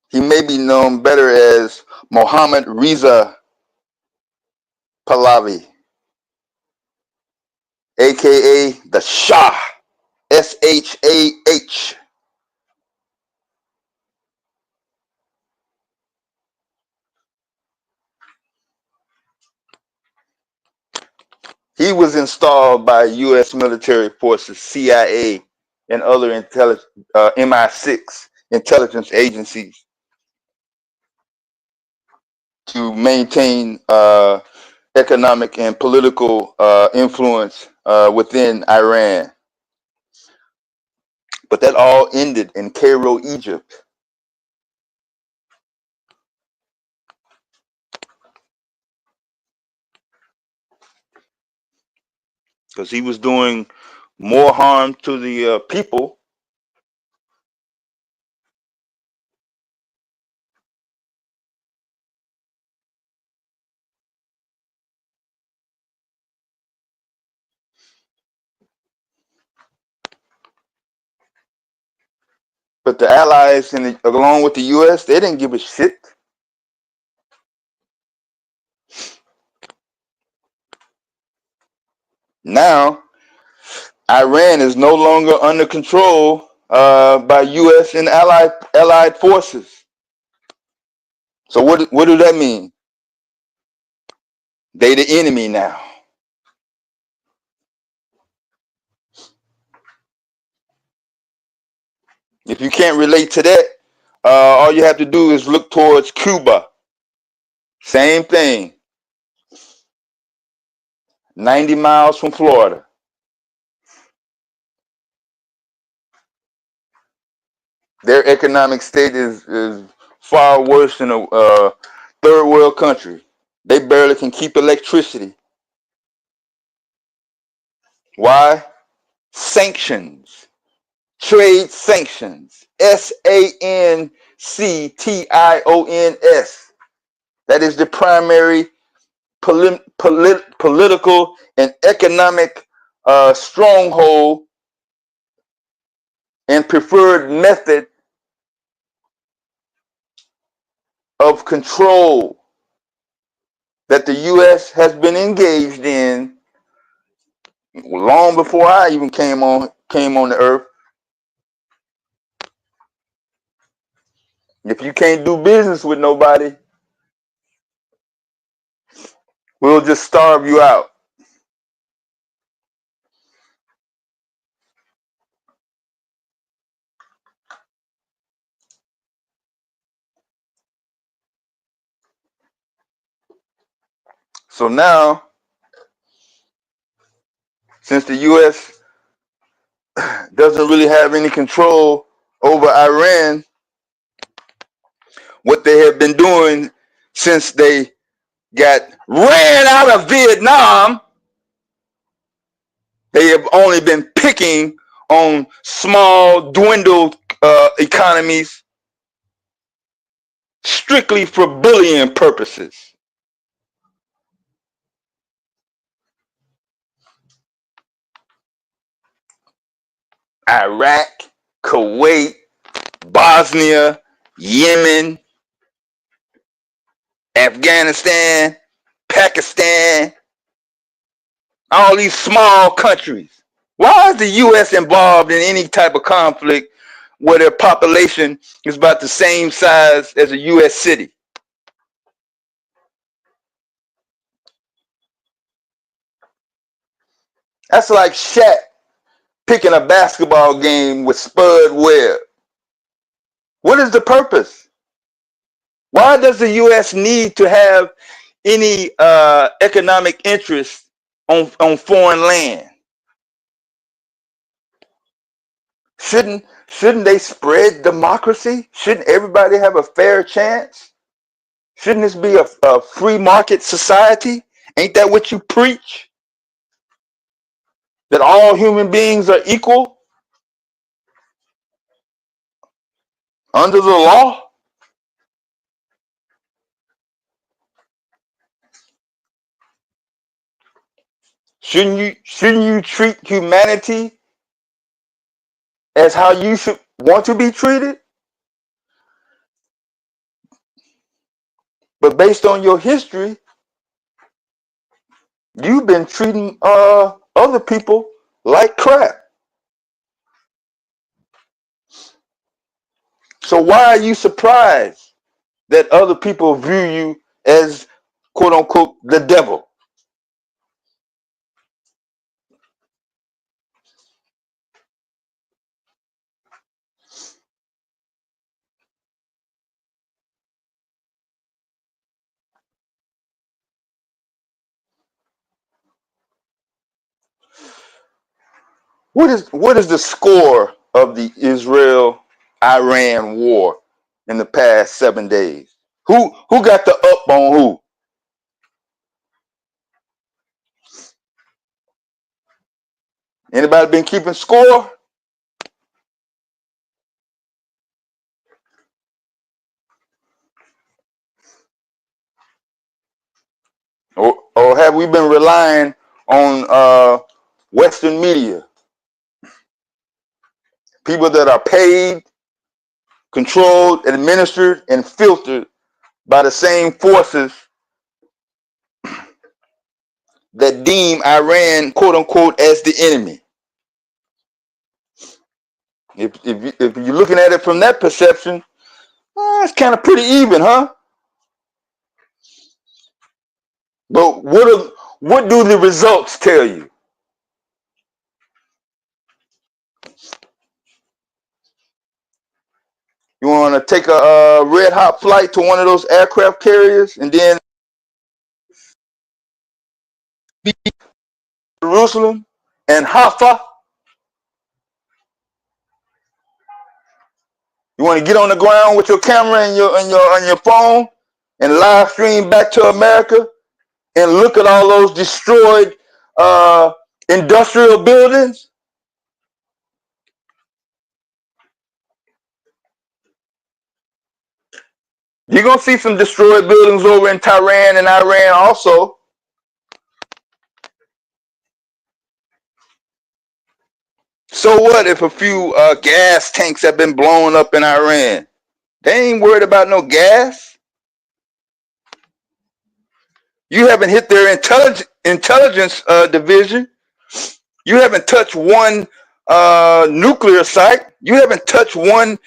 he may be known better as Mohammad Reza Pahlavi, aka the Shah, Shah. He was installed by U.S. military forces, CIA, and other MI6 intelligence agencies to maintain economic and political influence within Iran. But that all ended in Cairo, Egypt. Because he was doing more harm to the people but the allies and along with the U.S., they didn't give a shit. Now, Iran is no longer under control by U.S. and allied forces. So what do that mean? They the enemy now. If you can't relate to that, all you have to do is look towards Cuba. Same thing. 90 miles from Florida. Their economic state is far worse than a third world country. They barely can keep electricity. Why? Sanctions. Trade sanctions. SANCTIONS. That is the primary political and economic stronghold and preferred method of control that the U.S. has been engaged in long before I even came on the earth. If you can't do business with nobody, we'll just starve you out. So now, since the U.S. doesn't really have any control over Iran, what they have been doing since they got ran out of Vietnam, they have only been picking on small, dwindled economies strictly for bullying purposes. Iraq, Kuwait, Bosnia, Yemen, Afghanistan, Pakistan, all these small countries. Why is the U.S. involved in any type of conflict where their population is about the same size as a U.S. city? That's like Shaq picking a basketball game with Spud Webb. What is the purpose? Why does the U.S. need to have any economic interest on foreign land? Shouldn't they spread democracy? Shouldn't everybody have a fair chance? Shouldn't this be a free market society? Ain't that what you preach? That all human beings are equal under the law? Shouldn't you treat humanity as how you should want to be treated? But based on your history, you've been treating other people like crap. So why are you surprised that other people view you as, quote unquote, the devil? What is the score of the Israel-Iran war in the past 7 days? Who got the up on who? Anybody been keeping score? Or have we been relying on Western media? People that are paid, controlled, administered, and filtered by the same forces that deem Iran, quote unquote, as the enemy. If you're looking at it from that perception, it's kind of pretty even, huh? But what do the results tell you? You want to take a red hot flight to one of those aircraft carriers and then be Jerusalem and Haifa? You want to get on the ground with your camera and your phone and live stream back to America and look at all those destroyed industrial buildings? You're going to see some destroyed buildings over in Tehran and Iran also. So what if a few gas tanks have been blown up in Iran? They ain't worried about no gas. You haven't hit their intelligence division. You haven't touched one nuclear site. You haven't touched one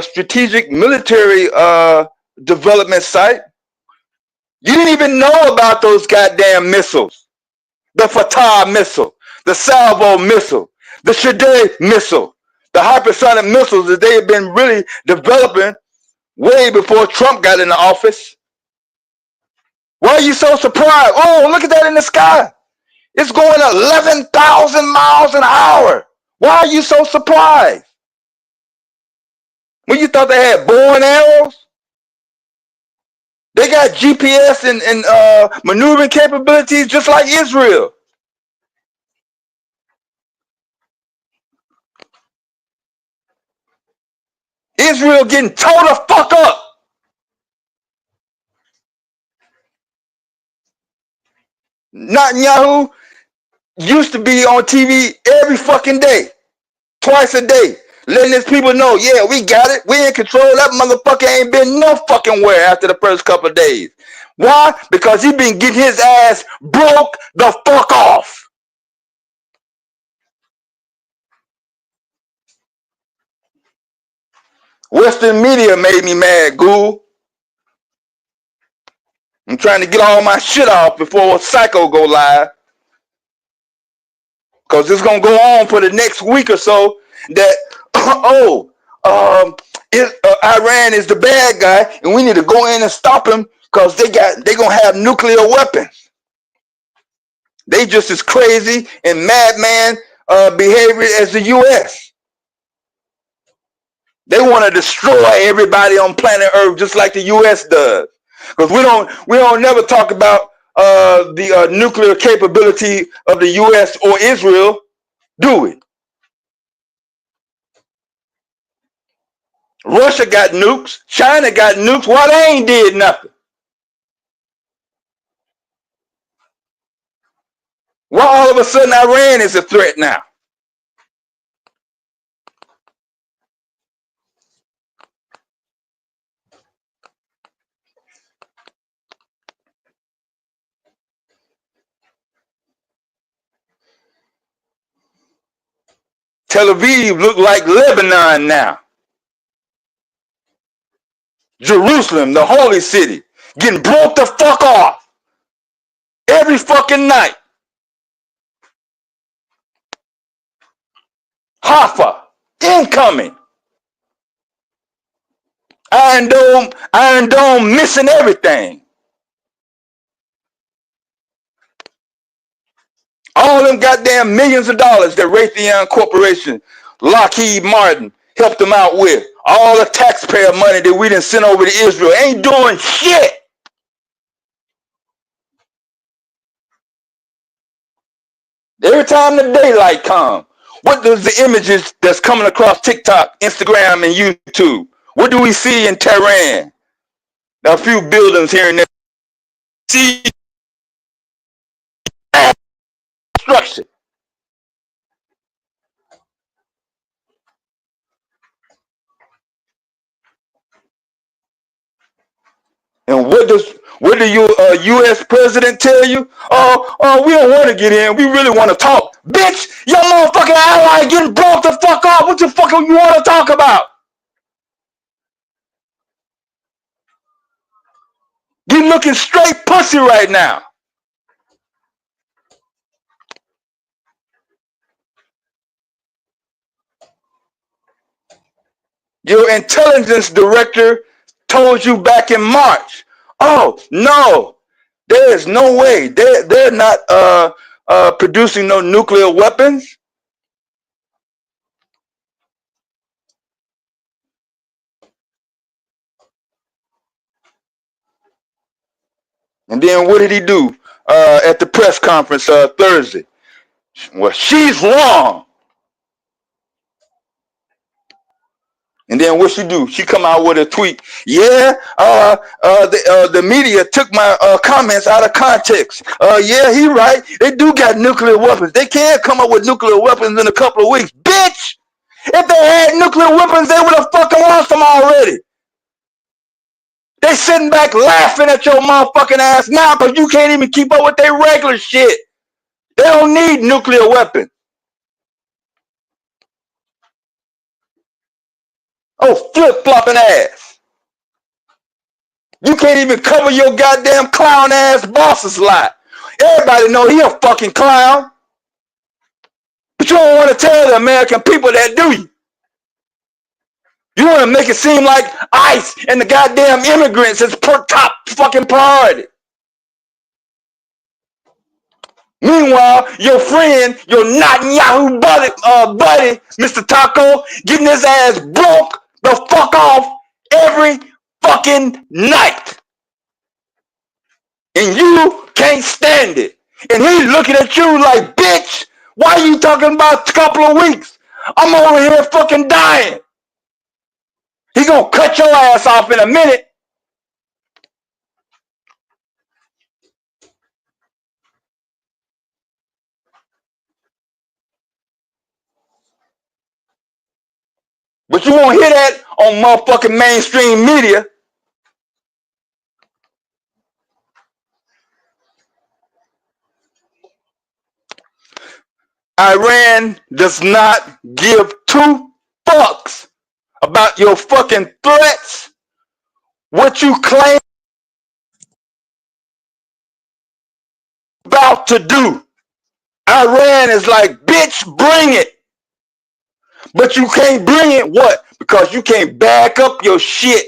strategic military development site. You didn't even know about those goddamn missiles. The Fatah missile, the Salvo missile, the Shade missile, the hypersonic missiles that they have been really developing way before Trump got into office. Why are you so surprised? Oh, look at that in the sky. It's going 11,000 miles an hour. Why are you so surprised? When you thought they had bow and arrows? They got GPS and maneuvering capabilities just like Israel. Israel getting tore the fuck up. Netanyahu used to be on TV every fucking day, twice a day, letting his people know, yeah, we got it. We in control. That motherfucker ain't been no fucking where after the first couple of days. Why? Because he been getting his ass broke the fuck off. Western media made me mad, ghoul. I'm trying to get all my shit off before Psycho go live. Because it's going to go on for the next week or so that, Iran is the bad guy and we need to go in and stop him because they going to have nuclear weapons. They just as crazy and madman behavior as the U.S. They want to destroy everybody on planet Earth just like the U.S. does. Because we don't never talk about the nuclear capability of the U.S. or Israel, do we? Russia got nukes. China got nukes. Why they ain't did nothing? Why all of a sudden Iran is a threat now? Tel Aviv look like Lebanon now. Jerusalem, the holy city, getting broke the fuck off every fucking night. Haifa, incoming. Iron Dome missing everything. All them goddamn millions of dollars that Raytheon Corporation, Lockheed Martin helped them out with. All the taxpayer money that we done sent over to Israel ain't doing shit. Every time the daylight comes, what does the images that's coming across TikTok, Instagram, and YouTube, what do we see in Tehran? A few buildings here and there. See destruction. And what do U.S. president tell you? Oh, we don't want to get in. We really want to talk. Bitch, your motherfucking ally getting broke the fuck off. What the fuck you want to talk about? You looking straight pussy right now. Your intelligence director told you back in March. Oh, no, there is no way. They're not producing no nuclear weapons. And then what did he do at the press conference Thursday? Well, she's wrong. And then what she do? She come out with a tweet. Yeah, the media took my comments out of context. Yeah, he right. They do got nuclear weapons. They can't come up with nuclear weapons in a couple of weeks. Bitch! If they had nuclear weapons, they would have fucking lost them already. They sitting back laughing at your motherfucking ass now because you can't even keep up with their regular shit. They don't need nuclear weapons. Oh, flip-flopping ass. You can't even cover your goddamn clown ass boss's lot. Everybody know he a fucking clown. But you don't want to tell the American people that, do you? You want to make it seem like ICE and the goddamn immigrants is top fucking priority. Meanwhile, your friend, your Netanyahu buddy, Mr. Taco, getting his ass broke the fuck off every fucking night. And you can't stand it. And he's looking at you like, bitch, why are you talking about a couple of weeks? I'm over here fucking dying. He gonna cut your ass off in a minute. But you won't hear that on motherfucking mainstream media. Iran does not give two fucks about your fucking threats, what you claim about to do. Iran is like, bitch, bring it. But you can't bring it, what? Because you can't back up your shit.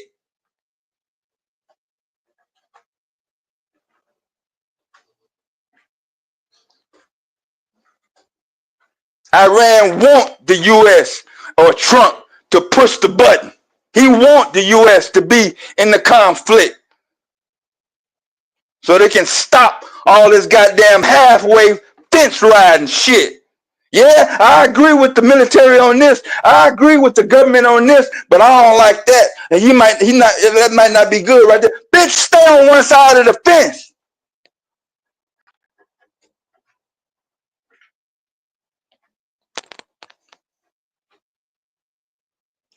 Iran want the U.S. or Trump to push the button. He want the U.S. to be in the conflict so they can stop all this goddamn halfway fence riding shit. Yeah, I agree with the military on this. I agree with the government on this, but I don't like that. And that might not be good right there. Bitch, stay on one side of the fence.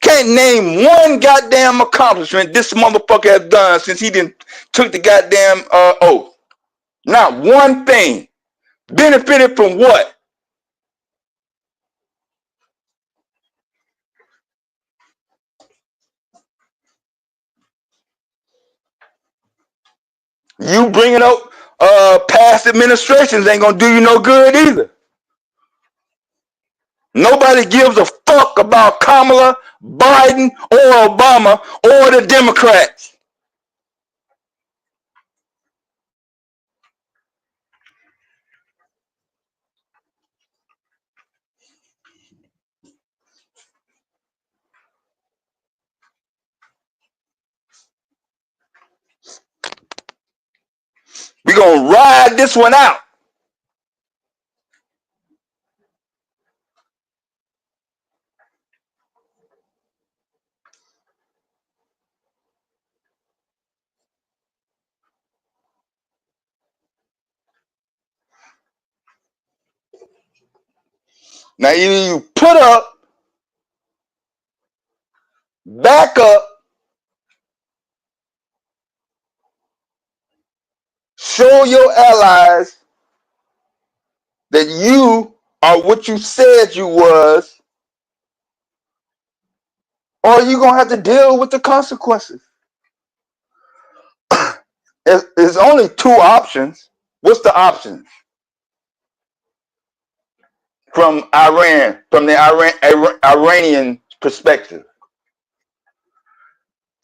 Can't name one goddamn accomplishment this motherfucker has done since he took the goddamn oath. Not one thing. Benefited from what? You bringing up past administrations ain't gonna do you no good either. Nobody gives a fuck about Kamala, Biden, or Obama, or the Democrats. We're gonna ride this one out. Now either you put up, back up, show your allies that you are what you said you was, or you're gonna have to deal with the consequences. There's only two options. What's the options? From Iran, from the Iranian perspective.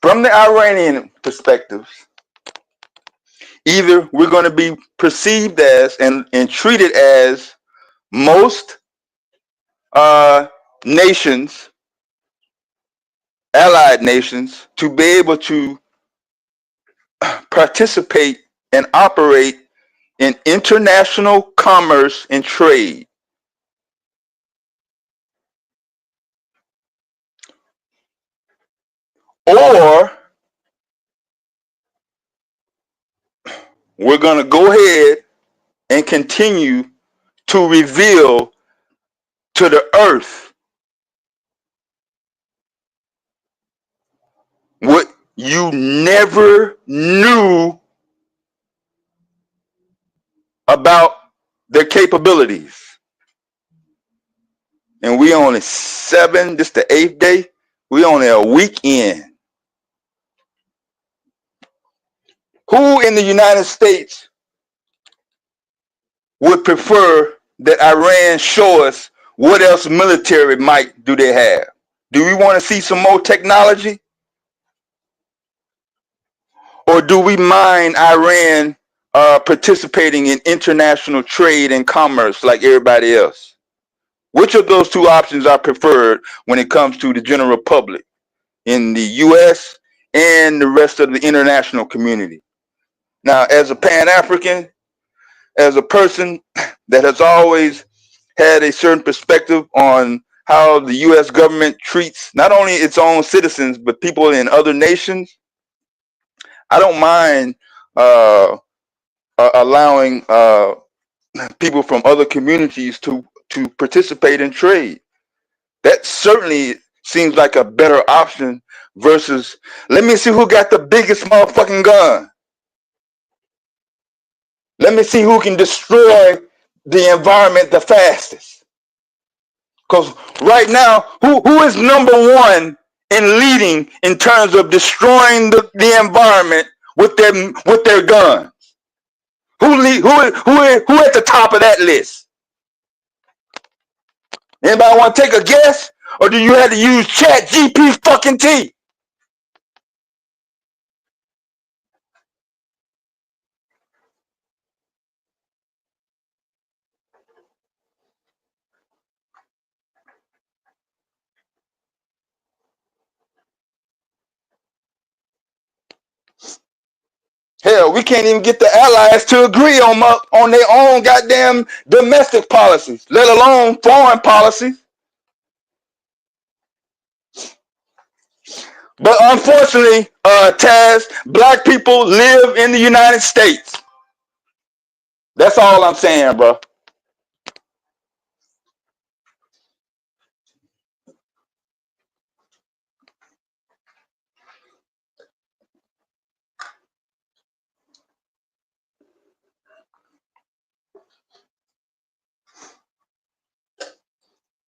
From the Iranian perspective, either we're going to be perceived as and treated as most nations, allied nations, to be able to participate and operate in international commerce and trade. Or we're going to go ahead and continue to reveal to the earth what you never knew about their capabilities. And we only 7, this the 8th day. We only a week in. Who in the United States would prefer that Iran show us what else military might do they have? Do we want to see some more technology? Or do we mind Iran participating in international trade and commerce like everybody else? Which of those two options are preferred when it comes to the general public in the U.S. and the rest of the international community? Now, as a Pan-African, as a person that has always had a certain perspective on how the U.S. government treats not only its own citizens, but people in other nations, I don't mind allowing people from other communities to participate in trade. That certainly seems like a better option versus let me see who got the biggest motherfucking gun. Let me see who can destroy the environment the fastest. Because right now, who is number one in leading in terms of destroying the environment with their guns? Who at the top of that list? Anybody want to take a guess? Or do you have to use Chat GP fucking T? Hell, we can't even get the allies to agree on their own goddamn domestic policies, let alone foreign policies. But unfortunately, Taz, black people live in the United States. That's all I'm saying, bro.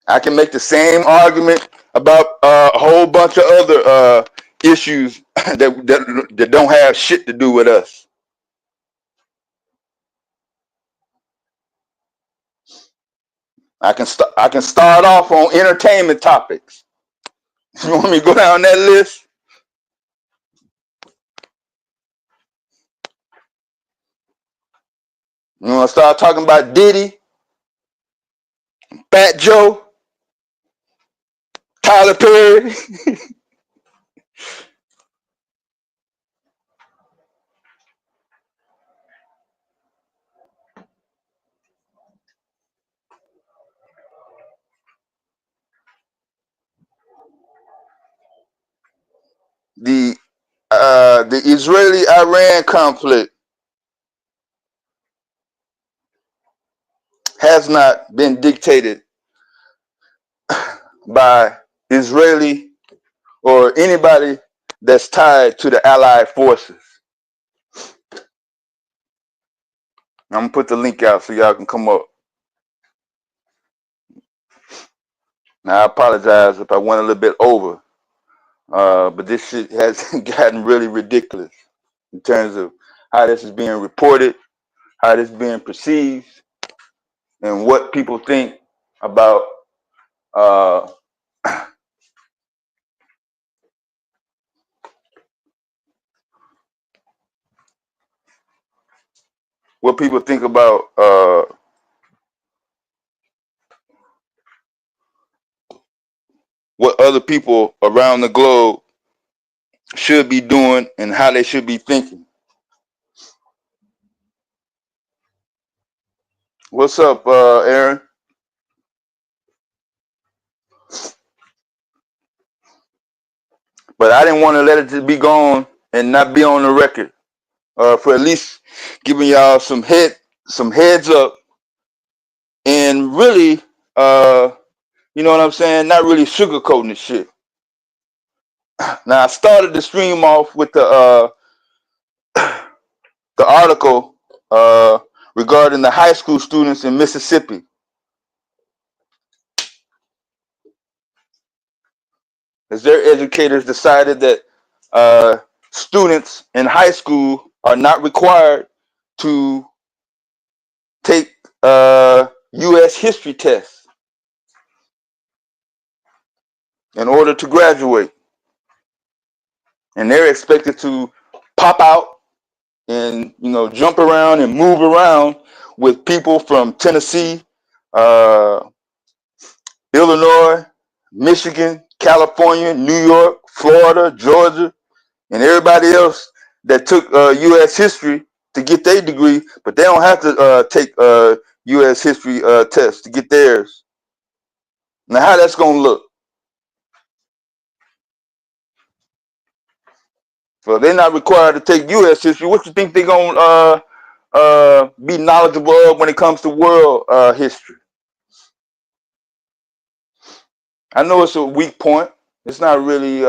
I can make the same argument about a whole bunch of other issues that don't have shit to do with us. I can start off on entertainment topics. You want me to go down that list? You want to start talking about Diddy, Fat Joe, Tyler Perry? The Israeli-Iran conflict has not been dictated by Israeli or anybody that's tied to the Allied forces. I'm gonna put the link out so y'all can come up. Now I apologize if I went a little bit over, but this shit has gotten really ridiculous in terms of how this is being reported, how this is being perceived, and what people think about what people think about what other people around the globe should be doing and how they should be thinking. What's up, Aaron? But I didn't want to let it just be gone and not be on the record, for at least giving y'all some heads up, and really, you know what I'm saying? Not really sugarcoating the shit. Now I started the stream off with the article regarding the high school students in Mississippi. As their educators decided that students in high school are not required to take U.S. history tests in order to graduate. And they're expected to pop out and, jump around and move around with people from Tennessee, Illinois, Michigan, California, New York, Florida, Georgia, and everybody else that took U.S. history to get their degree, but they don't have to take U.S. history tests to get theirs. Now, how that's going to look? So they're not required to take U.S. history. What you think they're going to be knowledgeable of when it comes to world history? I know it's a weak point. It's not really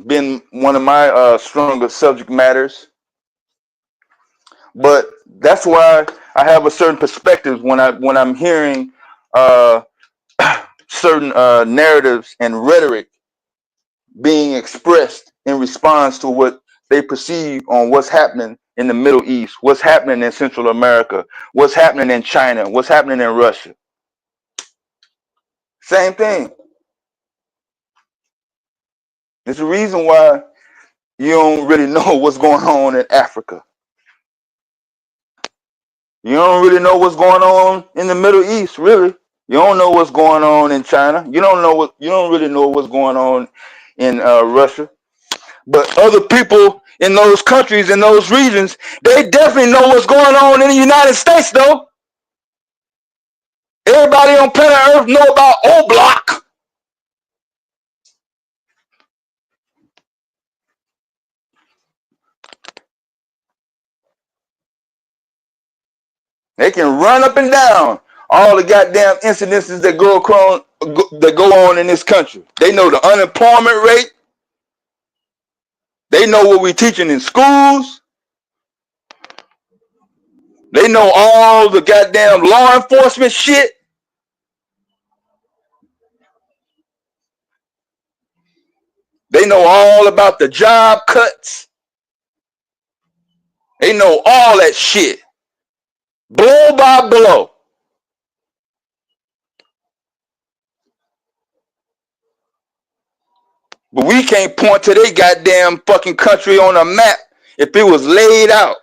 been one of my stronger subject matters. But that's why I have a certain perspective when I'm hearing certain narratives and rhetoric being expressed in response to what they perceive on what's happening in the Middle East, what's happening in Central America, what's happening in China, what's happening in Russia. Same thing. There's a reason why you don't really know what's going on in Africa. You don't really know what's going on in the Middle East, really. You don't know what's going on in China. You don't really know what's going on in Russia. But other people in those countries, in those regions, they definitely know what's going on in the United States, though. Everybody on planet Earth know about O-Block. They can run up and down all the goddamn incidences that go on in this country. They know the unemployment rate. They know what we're teaching in schools. They know all the goddamn law enforcement shit. They know all about the job cuts. They know all that shit. Blow by blow. But we can't point to their goddamn fucking country on a map if it was laid out.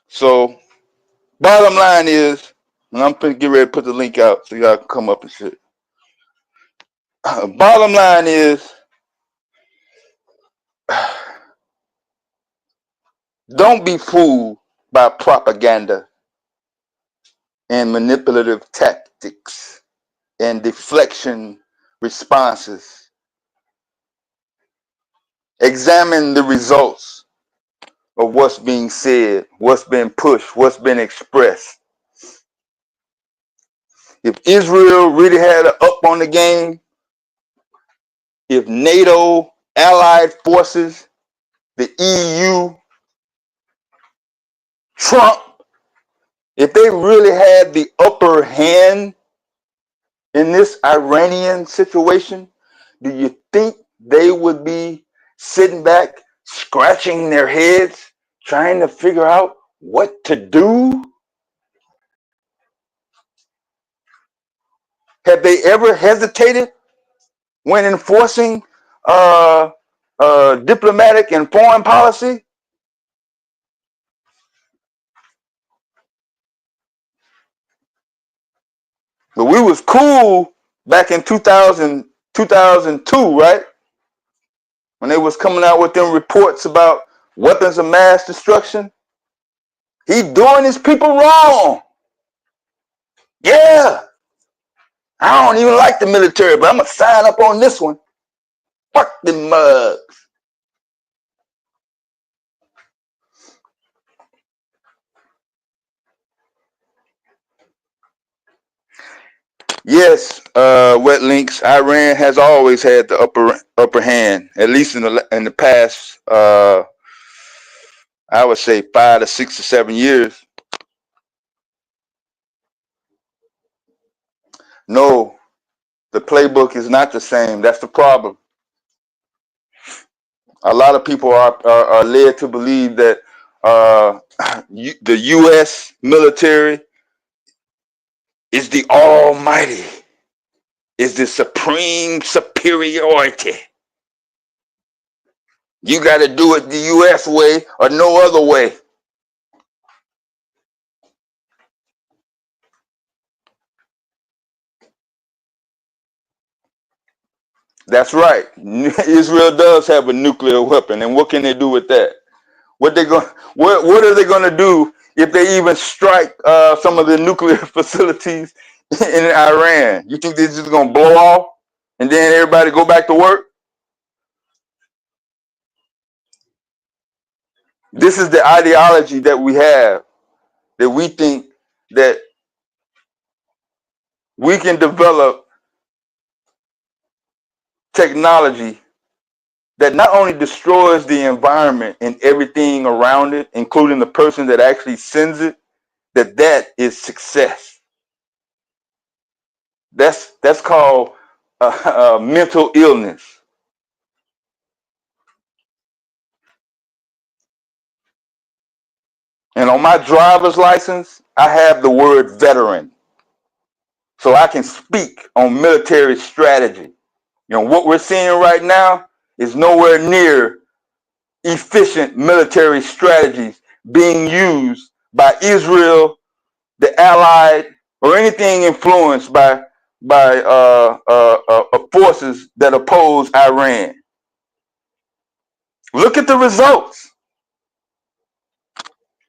So, bottom line is, and I'm gonna get ready to put the link out so y'all can come up and shit. Bottom line is, don't be fooled by propaganda and manipulative tactics and deflection responses. Examine the results of what's being said, what's been pushed, what's been expressed. If Israel really had an up on the game, if NATO, allied forces, the EU, Trump, if they really had the upper hand in this Iranian situation, do you think they would be sitting back, scratching their heads, trying to figure out what to do? Have they ever hesitated when enforcing diplomatic and foreign policy? But we was cool back in 2002, right? When they was coming out with them reports about weapons of mass destruction. He doing his people wrong. Yeah. I don't even like the military, but I'm going to sign up on this one. the mugs. Yes, wet links. Iran has always had the upper hand, at least in the past. I would say 5 to 6 to 7 years. No, the playbook is not the same. That's the problem. A lot of people are led to believe that the U.S. military is the almighty, is the supreme superiority. You got to do it the U.S. way or no other way. That's right. Israel does have a nuclear weapon, and what can they do with that? What are they going to do if they even strike some of the nuclear facilities in Iran? You think they're just going to blow off and then everybody go back to work? This is the ideology that we have, that we think that we can develop technology that not only destroys the environment and everything around it, including the person that actually sends it, that is success. That's called mental illness. And on my driver's license, I have the word veteran. So I can speak on military strategy. You know, what we're seeing right now is nowhere near efficient military strategies being used by Israel, the Allied, or anything influenced by forces that oppose Iran. Look at the results.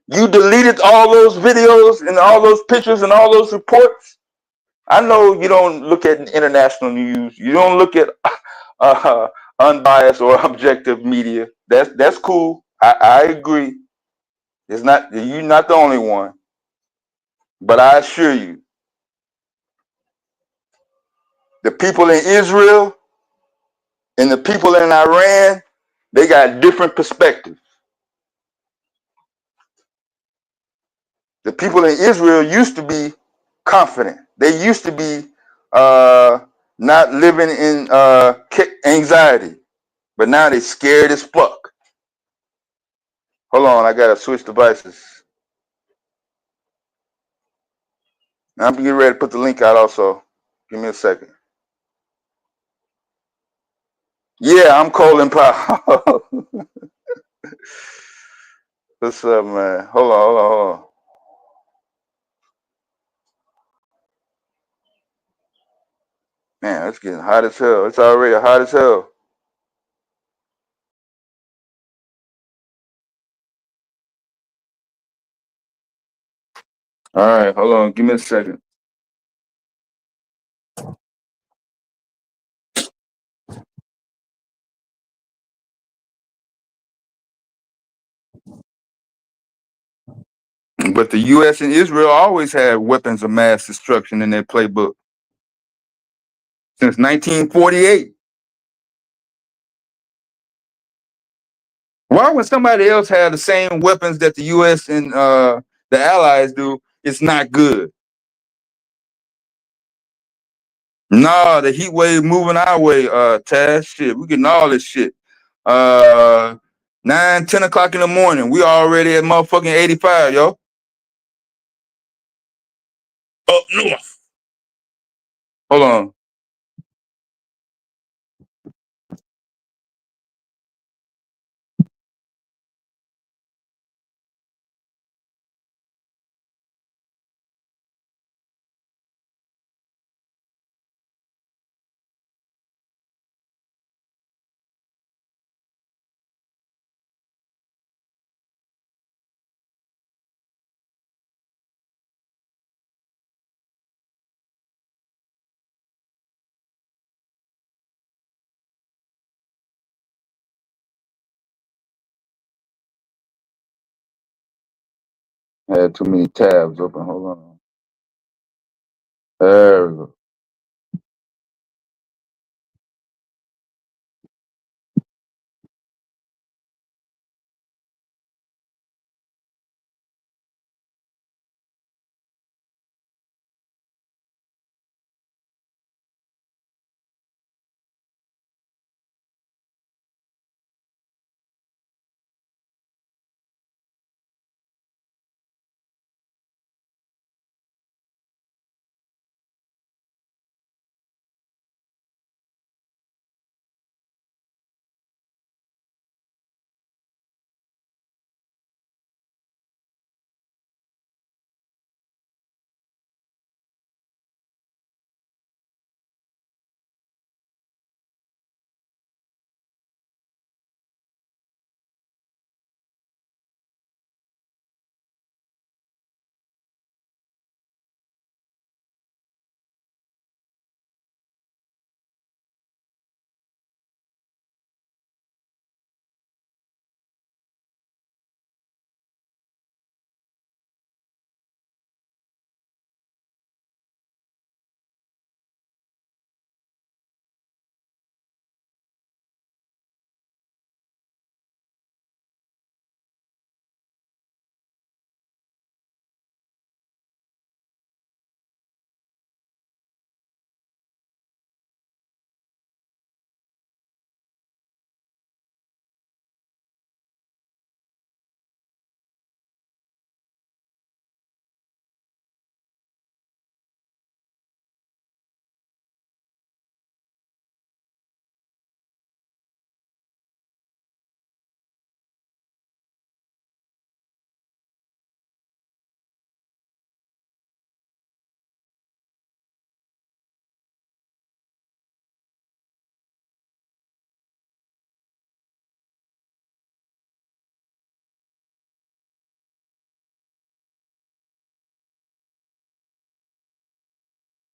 You deleted all those videos and all those pictures and all those reports. I know you don't look at international news. You don't look at unbiased or objective media. That's cool. I agree. You're not the only one. But I assure you, the people in Israel and the people in Iran, they got different perspectives. The people in Israel used to be confident. They used to be not living in anxiety, but now they scared as fuck. Hold on, I gotta switch devices. Now I'm getting ready to put the link out also. Give me a second. Yeah, I'm Colin Powell. What's up, man? Hold on. Man, it's getting hot as hell. It's already hot as hell. All right, hold on. Give me a second. But the U.S. and Israel always had weapons of mass destruction in their playbook since 1948. Why would somebody else have the same weapons that the U.S. and the Allies do? It's not good. Nah, the heat wave moving our way, Taz. Shit, we getting all this shit. 9, 10 o'clock in the morning. We already at motherfucking 85, yo. Up north. Hold on. I had too many tabs open. Hold on. There we go.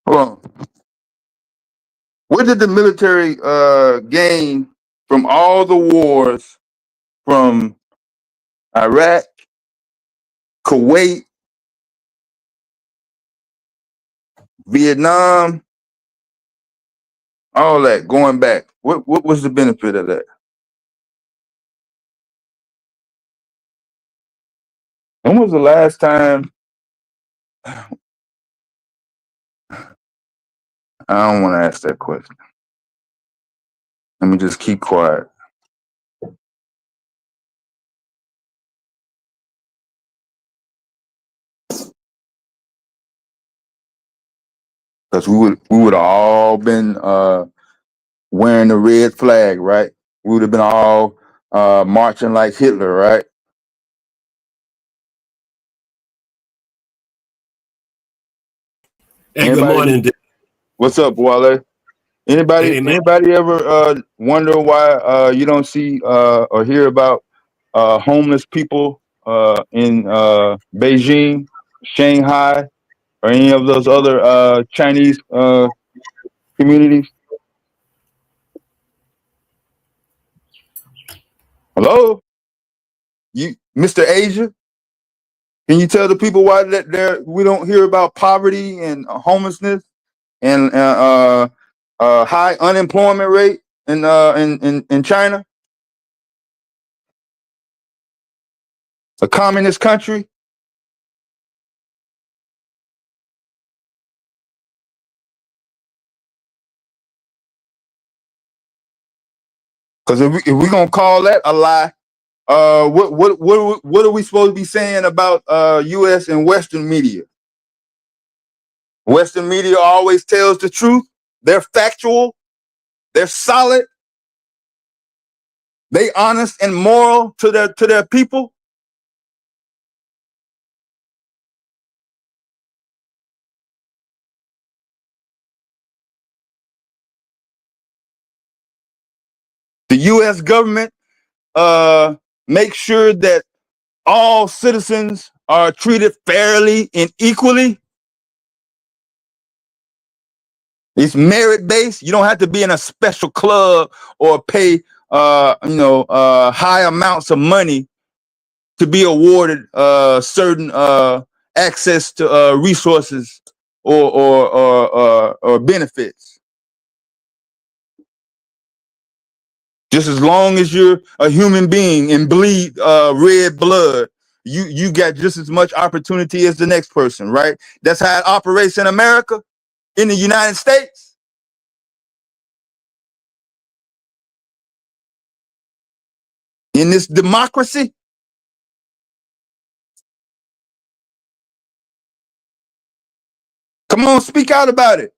Hold on. What did the military gain from all the wars from Iraq, Kuwait, Vietnam, all that going back? What was the benefit of that? When was the last time? I don't want to ask that question. Let me just keep quiet. Because we would have all been wearing the red flag, right? We would have been all marching like Hitler, right? Hey, good morning. What's up, Wale? Anybody Hey, man. anybody ever wonder why you don't see or hear about homeless people in Beijing, Shanghai, or any of those other Chinese communities? Hello, you, Mr. Asia. Can you tell the people why that we don't hear about poverty and homelessness and high unemployment rate in China, a communist country? Because if we gonna call that a lie, what are we supposed to be saying about U.S. and Western media? Western media always tells the truth. They're factual. They're solid. They honest and moral to their people. The U.S. government makes sure that all citizens are treated fairly and equally. It's merit based. You don't have to be in a special club or pay high amounts of money to be awarded certain access to resources or benefits. Just as long as you're a human being and bleed red blood, you got just as much opportunity as the next person, right? That's how it operates in America, in the United States. In this democracy. Come on, speak out about it.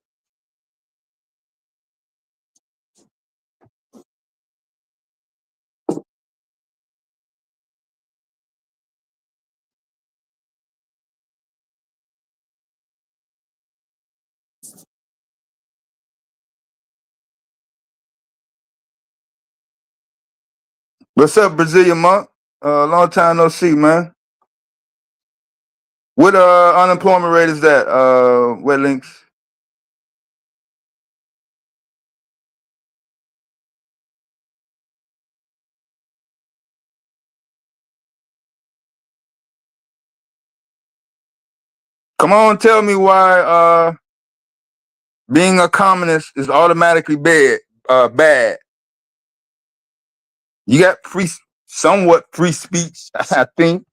What's up, Brazilian Monk? Long time no see, man. What unemployment rate is that? Wet links. Come on, tell me why being a communist is automatically bad. You got somewhat free speech, I think.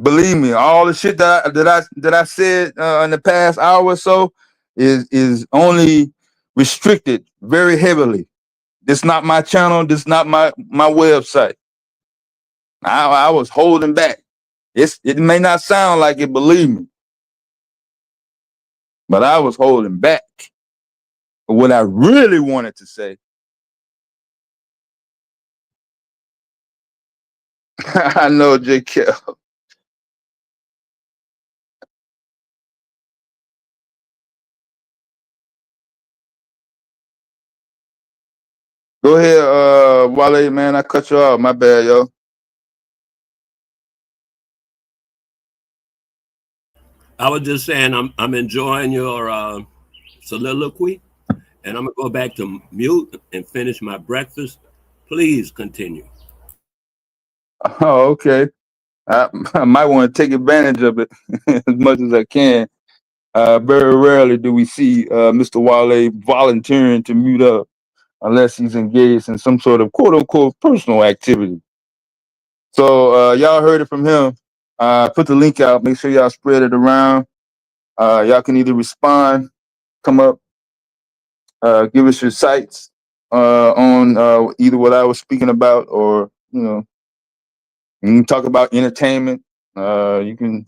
Believe me, all the shit that I said in the past hour or so is only restricted very heavily. This not my channel. This not my website. I was holding back. It may not sound like it, believe me, but I was holding back. But what I really wanted to say, I know, J. Kell. Go ahead, Wale, man. I cut you off. My bad, yo. I was just saying I'm enjoying your soliloquy, and I'm gonna go back to mute and finish my breakfast. Please continue. Oh, okay. I might want to take advantage of it as much as I can. Very rarely do we see Mr. Wale volunteering to mute up unless he's engaged in some sort of quote unquote personal activity. So y'all heard it from him. Put the link out. Make sure y'all spread it around. Y'all can either respond, come up, give us your sites on either what I was speaking about, or you can talk about entertainment. You can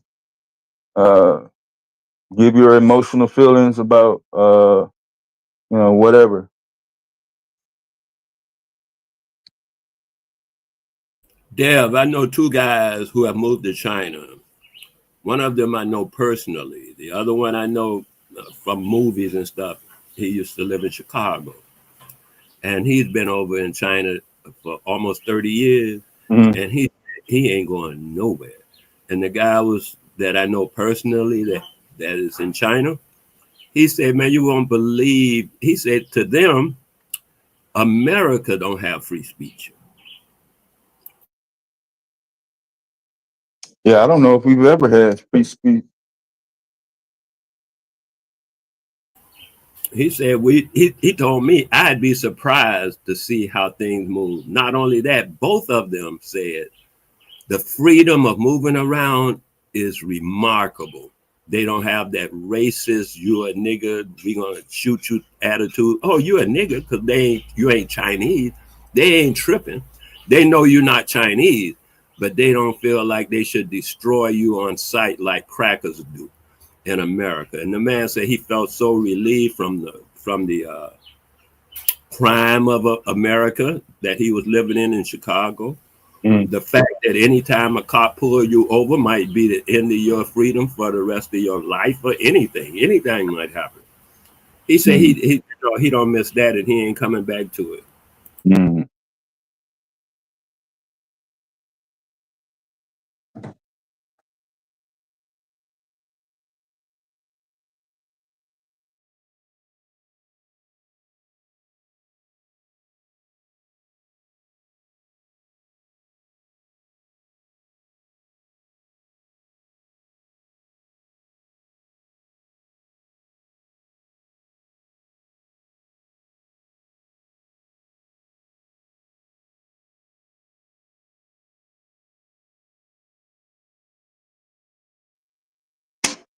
give your emotional feelings about whatever. Dev, I know two guys who have moved to China. One of them I know personally. The other one I know from movies and stuff. He used to live in Chicago. And he's been over in China for almost 30 years. Mm-hmm. And he ain't going nowhere. And the guy that I know personally that is in China, he said, man, you won't believe. He said to them, America don't have free speech. Yeah, I don't know if we've ever had free speech. He said he told me I'd be surprised to see how things move. Not only that, both of them said the freedom of moving around is remarkable. They don't have that racist, you a nigga, we gonna shoot you attitude. Oh, you a nigga because you ain't Chinese. They ain't tripping. They know you're not Chinese, but they don't feel like they should destroy you on sight like crackers do in America. And the man said he felt so relieved from the crime of America that he was living in Chicago. The fact that anytime a cop pull you over might be the end of your freedom for the rest of your life, or anything might happen. He said he don't miss that, and he ain't coming back to it. Mm.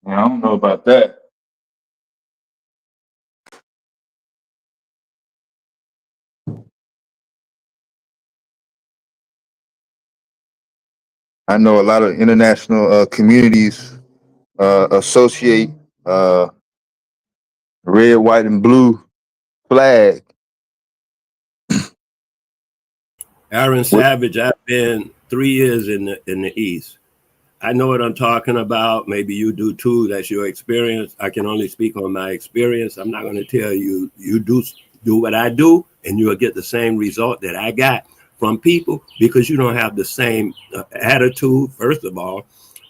Yeah, I don't know about that. I know a lot of international communities associate red, white, and blue flag Aaron with. Savage, I've been 3 years in the East. I know what I'm talking about. Maybe you do too. That's your experience. I can only speak on my experience. I'm not going to tell you do what I do and you'll get the same result that I got from people because you don't have the same attitude, first of all,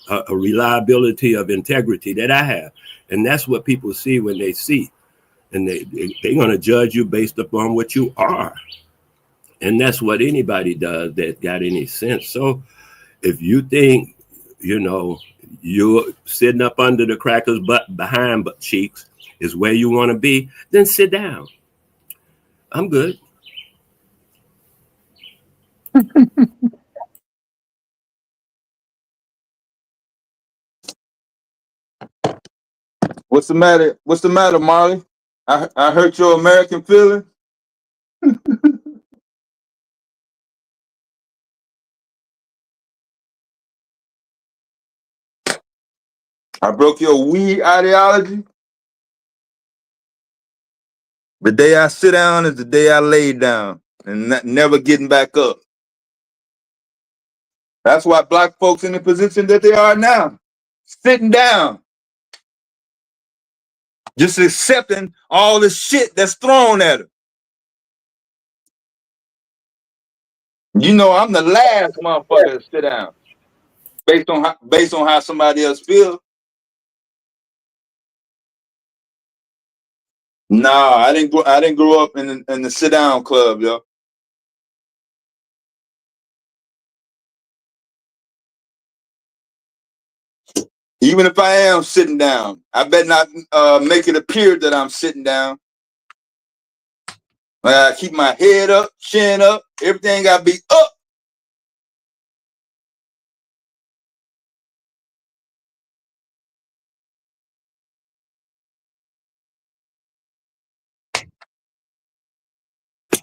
a reliability of integrity that I have. And that's what people see when they see. And they're going to judge you based upon what you are. And that's what anybody does that got any sense. So if you think, you're sitting up under the crackers but behind butt cheeks is where you want to be, then sit down. I'm good. What's the matter? What's the matter, Marley? I hurt your American feeling. I broke your weed ideology. The day I sit down is the day I lay down and never getting back up. That's why black folks in the position that they are now, sitting down, just accepting all the shit that's thrown at them. You know, I'm the last motherfucker to sit down, based on how somebody else feels. Nah, I didn't grow up in the sit down club, yo. Even if I am sitting down, I better not make it appear that I'm sitting down. I keep my head up, chin up, everything got to be up.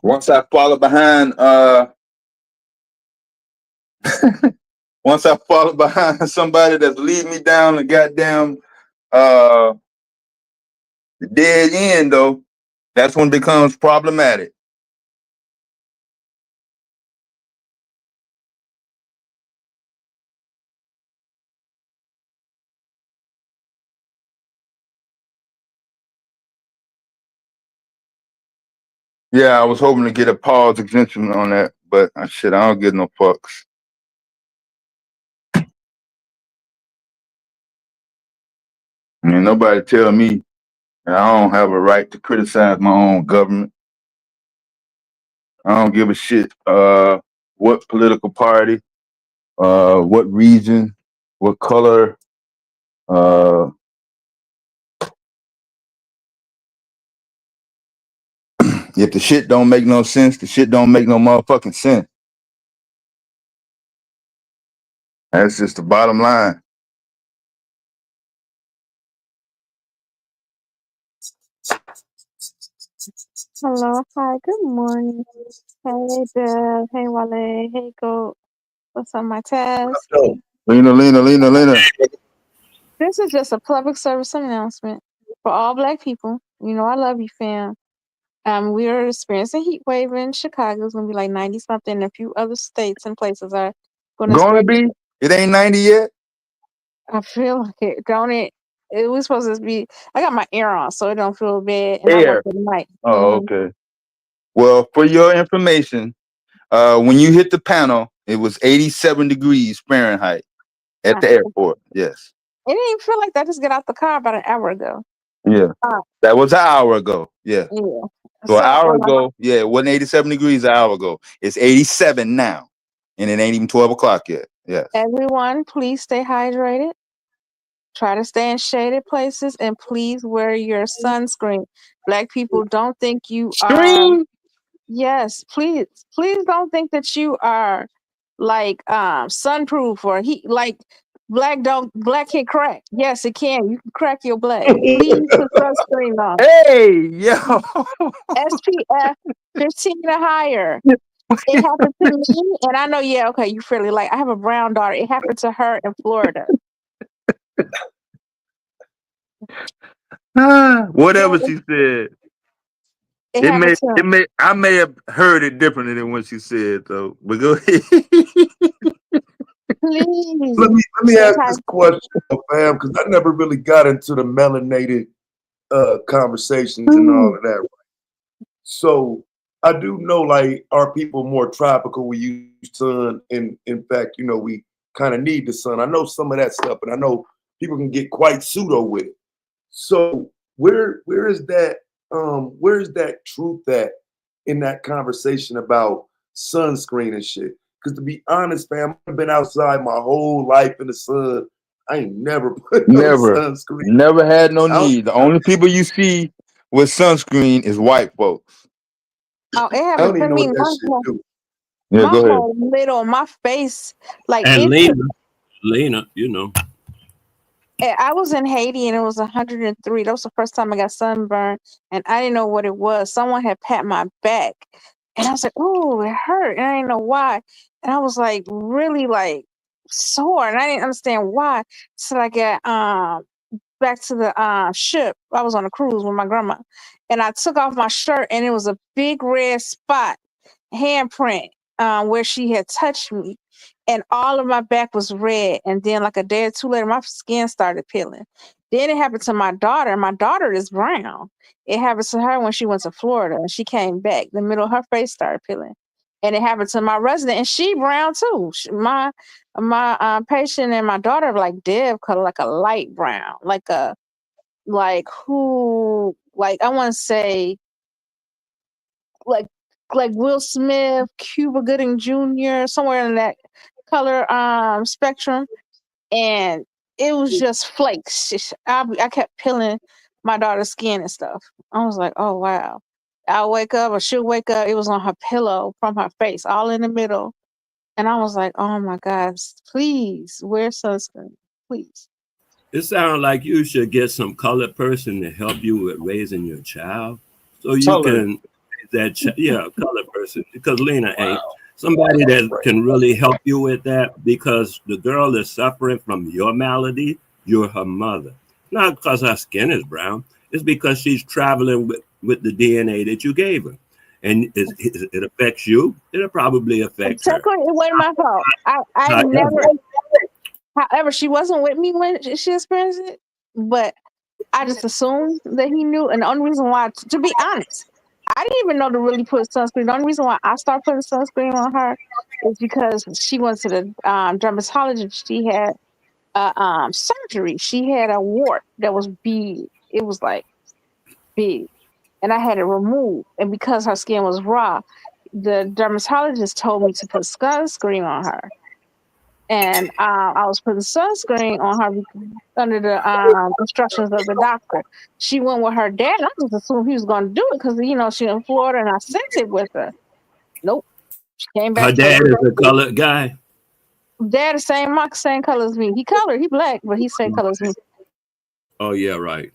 Once I follow behind, once I follow behind somebody that's leading me down the goddamn dead end, though, that's when it becomes problematic. Yeah, I was hoping to get a pause exemption on that, but shit, I don't get no fucks. I mean, nobody tell me that I don't have a right to criticize my own government. I don't give a shit what political party, what region, what color. If the shit don't make no sense, the shit don't make no motherfucking sense. That's just the bottom line. Hello, hi, good morning. Hey, Deb. Hey, Wale. Hey, Goat. What's up, my Taz? Lena. This is just a public service announcement for all Black people. You know, I love you, fam. We are experiencing a heat wave in Chicago. It's gonna be like 90 something. A few other states and places are gonna Gonna experience. be? It ain't 90 yet? I feel like it, don't it? It was supposed to be. I got my air on, so it don't feel bad. And I Air. work at night. Oh, okay. Well, for your information, when you hit the panel, it was 87 degrees Fahrenheit at the airport. Yes. It didn't even feel like that. I just got out the car about an hour ago. Yeah. That was an hour ago. Yeah. Yeah. So an hour ago, yeah, it wasn't 87 degrees an hour ago. It's 87 now. And it ain't even 12 o'clock yet. Yes. Everyone, please stay hydrated. Try to stay in shaded places and please wear your sunscreen. Black people, don't think you are. Yes, please don't think that you are like sunproof or heat. Like Black can't crack. Yes, it can. You can crack your black. Please put sunscreen on. Hey, yo. SPF 15 or higher. It happened to me, and I know, yeah, okay, you fairly like. I have a brown daughter. It happened to her in Florida. Whatever she said. It happened to I may have heard it differently than what she said though. But go ahead. please. Let me ask this question, fam, because I never really got into the melanated conversations and all of that. Right? So I do know, like, our people more tropical. We use sun, and in fact, you know, we kind of need the sun. I know some of that stuff, and I know people can get quite pseudo with it. So where is that truth at in that conversation about sunscreen and shit? Because to be honest, fam, I've been outside my whole life in the sun. I ain't never put no sunscreen. Never had no need. The only people you see with sunscreen is white folks. Oh, it happened to me. Yeah, my go ahead. whole middle, my face, like, And Lena, you know. I was in Haiti and it was 103. That was the first time I got sunburned, and I didn't know what it was. Someone had pat my back, and I was like, "Oh, it hurt," and I didn't know why. And I was like, really like sore, and I didn't understand why. So I got back to the ship. I was on a cruise with my grandma, and I took off my shirt, and it was a big red spot, handprint, where she had touched me. And all of my back was red. And then like a day or two later, my skin started peeling. Then it happened to my daughter. My daughter is brown. It happened to her when she went to Florida and she came back. The middle of her face started peeling. And it happened to my resident, and she brown too. My patient and my daughter are like Dev color, like a light brown, like I want to say like Will Smith, Cuba Gooding Jr., somewhere in that color spectrum. And it was just flakes. I kept peeling my daughter's skin and stuff. I was like, oh wow. I'll wake up, or she'll wake up, it was on her pillow from her face, all in the middle. And I was like, oh my God, please wear sunscreen, please. It sounds like you should get some colored person to help you with raising your child, so you can colored person, because Lena ain't somebody that can really help you with that, because the girl is suffering from your malady. You're her mother, not because her skin is brown. It's because she's traveling with the DNA that you gave her, and it affects you. It'll probably affect her. It wasn't my fault. I never. However, she wasn't with me when she experienced it, but I just assumed that he knew. And the only reason why, to be honest, I didn't even know to really put sunscreen. The only reason why I started putting sunscreen on her is because she went to the dermatologist. She had surgery. She had a wart that was big. It was like big, and I had it removed. And because her skin was raw, the dermatologist told me to put sunscreen on her. And I was putting sunscreen on her under the instructions of the doctor. She went with her dad. I just assumed he was going to do it because, you know, she's in Florida, and I sent it with her. Nope. She came back. Her dad is a colored guy. Dad is same color as me. He colored. He black, but he's same color as me. Oh yeah, right.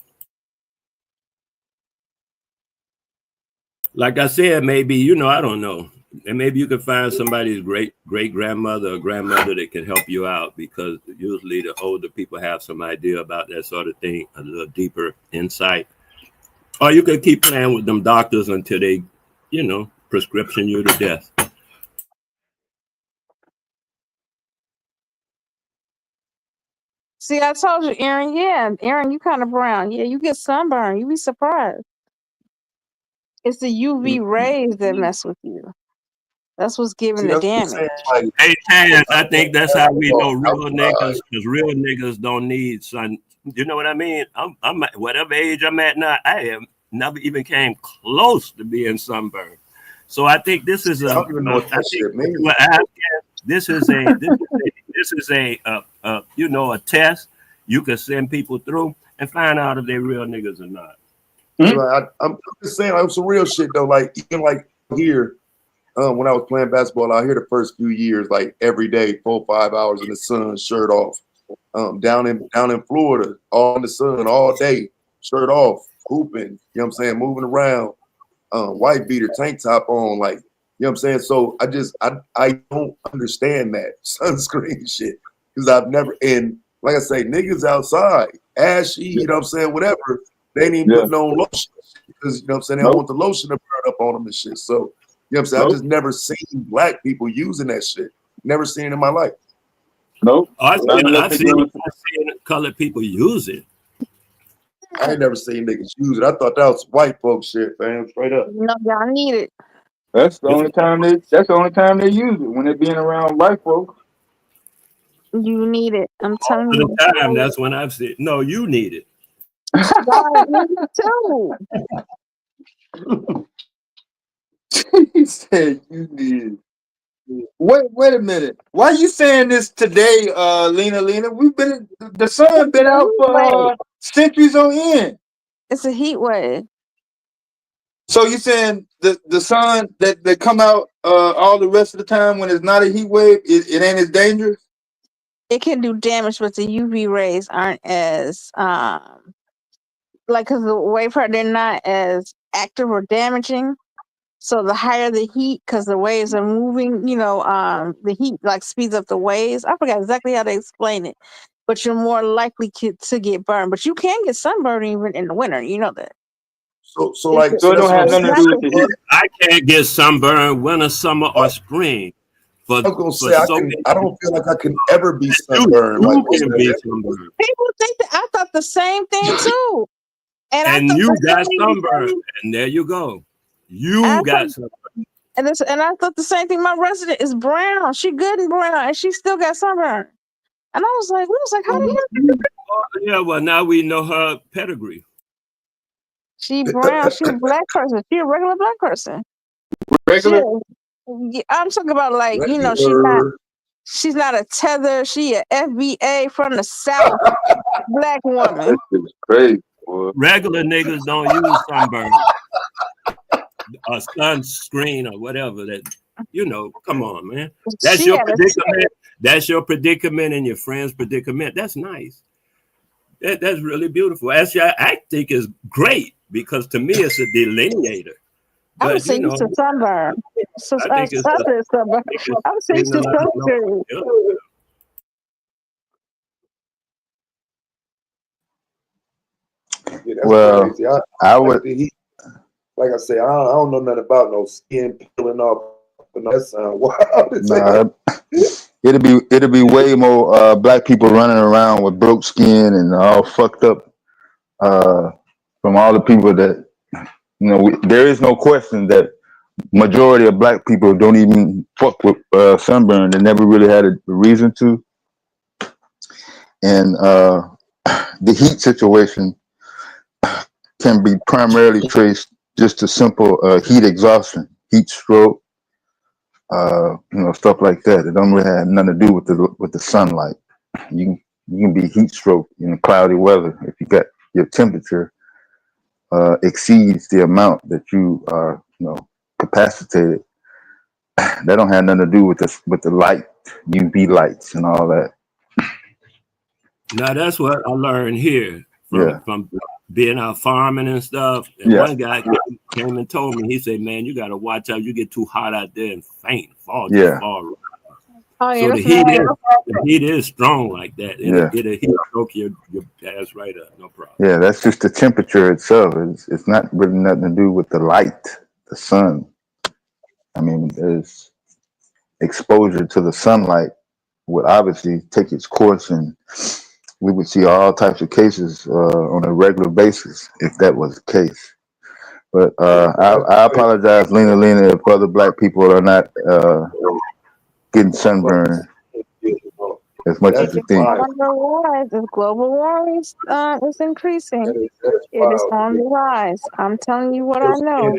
Like I said, maybe, you know, I don't know. And maybe you can find somebody's great grandmother or grandmother that can help you out, because usually the older people have some idea about that sort of thing, a little deeper insight. Or you could keep playing with them doctors until they, you know, prescription you to death. See, I told you, Aaron. Yeah, Aaron, you kind of brown. Yeah, you get sunburn. You be surprised. It's the UV rays that mess with you. That's what's giving the damage. Hey, Taz, I think that's how we know real niggas, because real niggas don't need sun. You know what I mean? I'm at whatever age I'm at now, I have never even came close to being sunburned. So I think this is a you know, a test you can send people through and find out if they real niggas or not. I'm just saying, like, some real shit though. Like, even like here, when I was playing basketball out here the first few years, like every day, 4 or 5 hours in the sun, shirt off. down in Florida, all in the sun, all day, shirt off, hooping, you know what I'm saying, moving around, white beater, tank top on, like, you know what I'm saying? So I don't understand that sunscreen shit, because I've never, and like I say, niggas outside, ashy, you know what I'm saying, whatever, they ain't even putting on lotion, because, you know what I'm saying, they don't want the lotion to burn up on them and shit. So, you know what I'm saying, I just never seen black people using that shit. Never seen it in my life. Nope. I've seen colored people use it. I ain't never seen niggas use it. I thought that was white folks shit, fam. Straight up. No, y'all need it. That's the only time they use it, when they're being around white folks. You need it. I'm telling For you. the time, that's when I've said, no, you need it. God, you too. He said you need it. Wait a minute. Why are you saying this today, Lena? The sun been out for centuries on end. It's a heat wave. So you saying the sun that come out all the rest of the time when it's not a heat wave, it ain't as dangerous? It can do damage, but the UV rays aren't as because the wave part, they're not as active or damaging. So the higher the heat, because the waves are moving, the heat like speeds up the waves. I forgot exactly how they explain it, but you're more likely to get burned. But you can get sunburned even in the winter. You know that. So it don't have nothing to do with the heat. I can't get sunburned winter, summer, or spring. I was gonna say I don't feel like I can ever be sunburned. People think that. I thought the same thing too. And you got sunburned, and there you go. You got sunburned. And I thought the same thing. My resident is brown. She good and brown, and she still got sunburned. And I was like, how do you? Yeah, well, now we know her pedigree. She brown. She's a black person. She a regular black person. Regular. I'm talking about she's not a tether. She a FBA from the South. Black woman. That's crazy. Boy. Regular niggas don't use sunburn. A sunscreen or whatever that, come on, man. That's your predicament. That's your predicament and your friend's predicament. That's nice. That's really beautiful. Actually, I think is great because to me it's a delineator. I would say it's a sunburn. I would say it's a sunscreen. Yeah, well, I would. Like I say, I don't know nothing about no skin peeling off. That sound wild. It'll be way more black people running around with broke skin and all fucked up from all the people that there is no question that majority of black people don't even fuck with sunburn. They never really had a reason to, and the heat situation can be primarily traced just to simple heat exhaustion, heat stroke, stuff like that. It don't really have nothing to do with the sunlight. You can be heat stroke in cloudy weather if you got your temperature exceeds the amount that you are, capacitated. That don't have nothing to do with the light, UV lights and all that. Now that's what I learned here from being out farming and stuff. And one guy came and told me, he said, "Man, you got to watch out. You get too hot out there and faint, fall." Oh, so the heat is strong like that. It'll get a heat stroke your ass right up, no problem. Yeah, that's just the temperature itself. It's not really nothing to do with the light, the sun. I mean, there's exposure to the sunlight would obviously take its course, and we would see all types of cases on a regular basis if that was the case. But I apologize, Lena, if other black people are not getting sunburned as much as you think. Global warming is increasing. It is on the rise. I'm telling you what I know.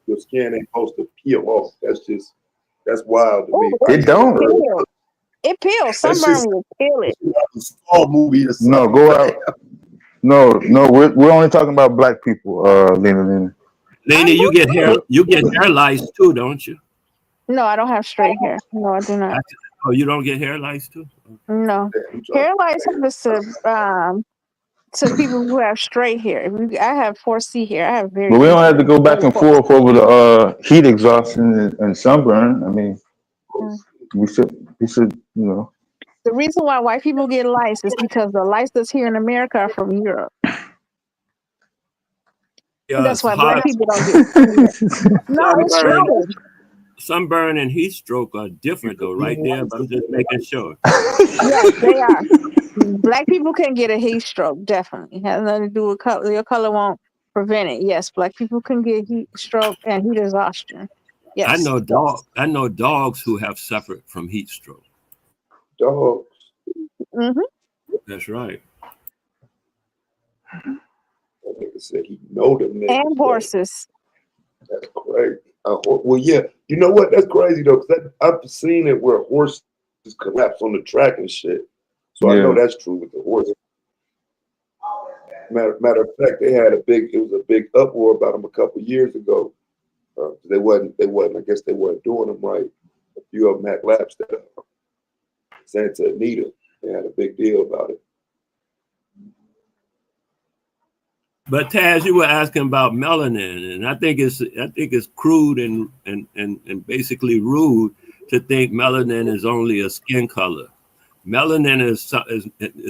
Your skin ain't supposed to peel off. That's wild to me. It don't. It peels. Sunburn will peel it. Small movie. No, go out. No. We're only talking about black people. Lena. Lena, you get hair lice too, don't you? No, I don't have straight hair. No, I do not. Oh, you don't get hair lice too? No. I'm Hair trying- lice happens to people who have straight hair. I have 4C hair. I have very But we good don't have to go back very and coarse. forth over the heat exhaustion and sunburn. I mean, Mm. we should, you know. The reason why white people get lice is because the lice that's here in America are from Europe. Yeah, That's it's why black hot. people don't get it. No, it's Sunburn, true. sunburn and heat stroke are different though, right there. But I'm just making sure. Yes, they are. Black people can get a heat stroke, definitely. It has nothing to do with color. Your color won't prevent it. Yes, black people can get heat stroke and heat exhaustion. Yes. I know dogs who have suffered from heat stroke. Dogs. Mm-hmm. That's right. That nigga said he know them niggas. And horses. That's crazy. Well, yeah. You know what? That's crazy though, because I've seen it where horses collapse on the track and shit. So I know that's true with the horses. Matter of fact, it was a big uproar about them a couple years ago. They wasn't. I guess they weren't doing them right. A few of them had lapsed at Santa Anita. They had a big deal about it. But Taz, you were asking about melanin, and I think it's crude and basically rude to think melanin is only a skin color. Melanin is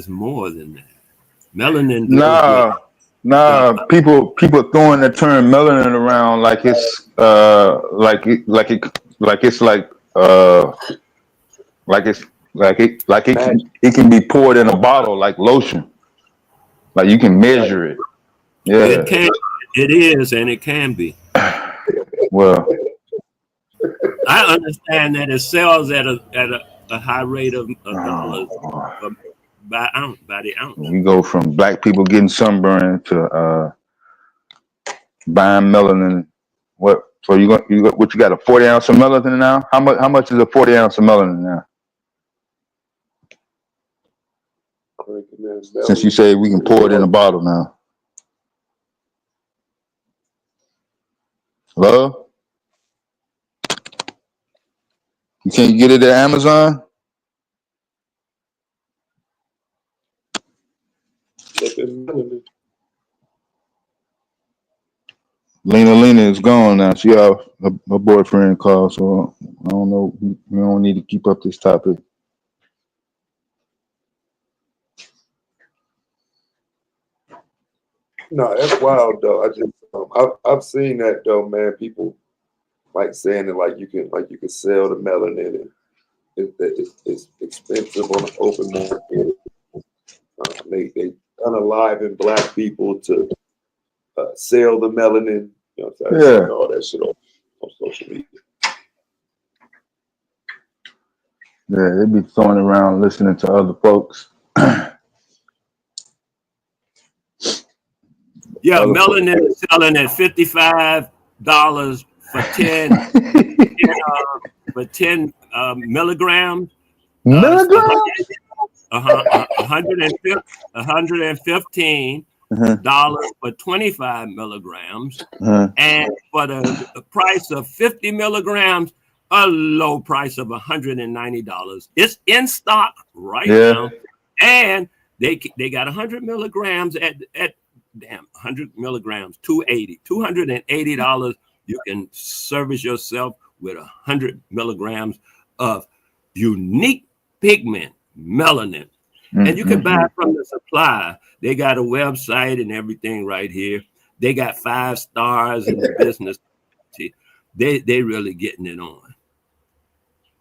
more than that. Melanin. Nah. People throwing the term melanin around like it's it can be poured in a bottle like lotion. Like you can measure it. Yeah. It is, and it can be. Well, I understand that it sells at a high rate of dollars by the ounce. we go from black people getting sunburn to buying melanin. What? So you got a 40 ounce of melanin now? How much is a 40 ounce of melanin now? Since you say we can pour it in a bottle now. Hello? You can't get it at Amazon? Lena is gone now. She have her boyfriend called, so I don't know. We don't need to keep up this topic. No, that's wild though. I've seen that though, man. People like saying that like you can sell the melanin and it's expensive on the open market. They unalive black people to sell the melanin. You know what I'm saying? All that shit on social media. Yeah, they be throwing around listening to other folks. Yeah, melanin is selling at $55 for 10 milligrams. Milligrams? $115 for 25 milligrams. And for the price of 50 milligrams, a low price of $190. It's in stock right now. And they got 100 milligrams at 100 milligrams, $280. You can service yourself with 100 milligrams of unique pigment, melanin. And you can buy it from the supplier. They got a website and everything right here. They got 5 stars in the business. They really getting it on.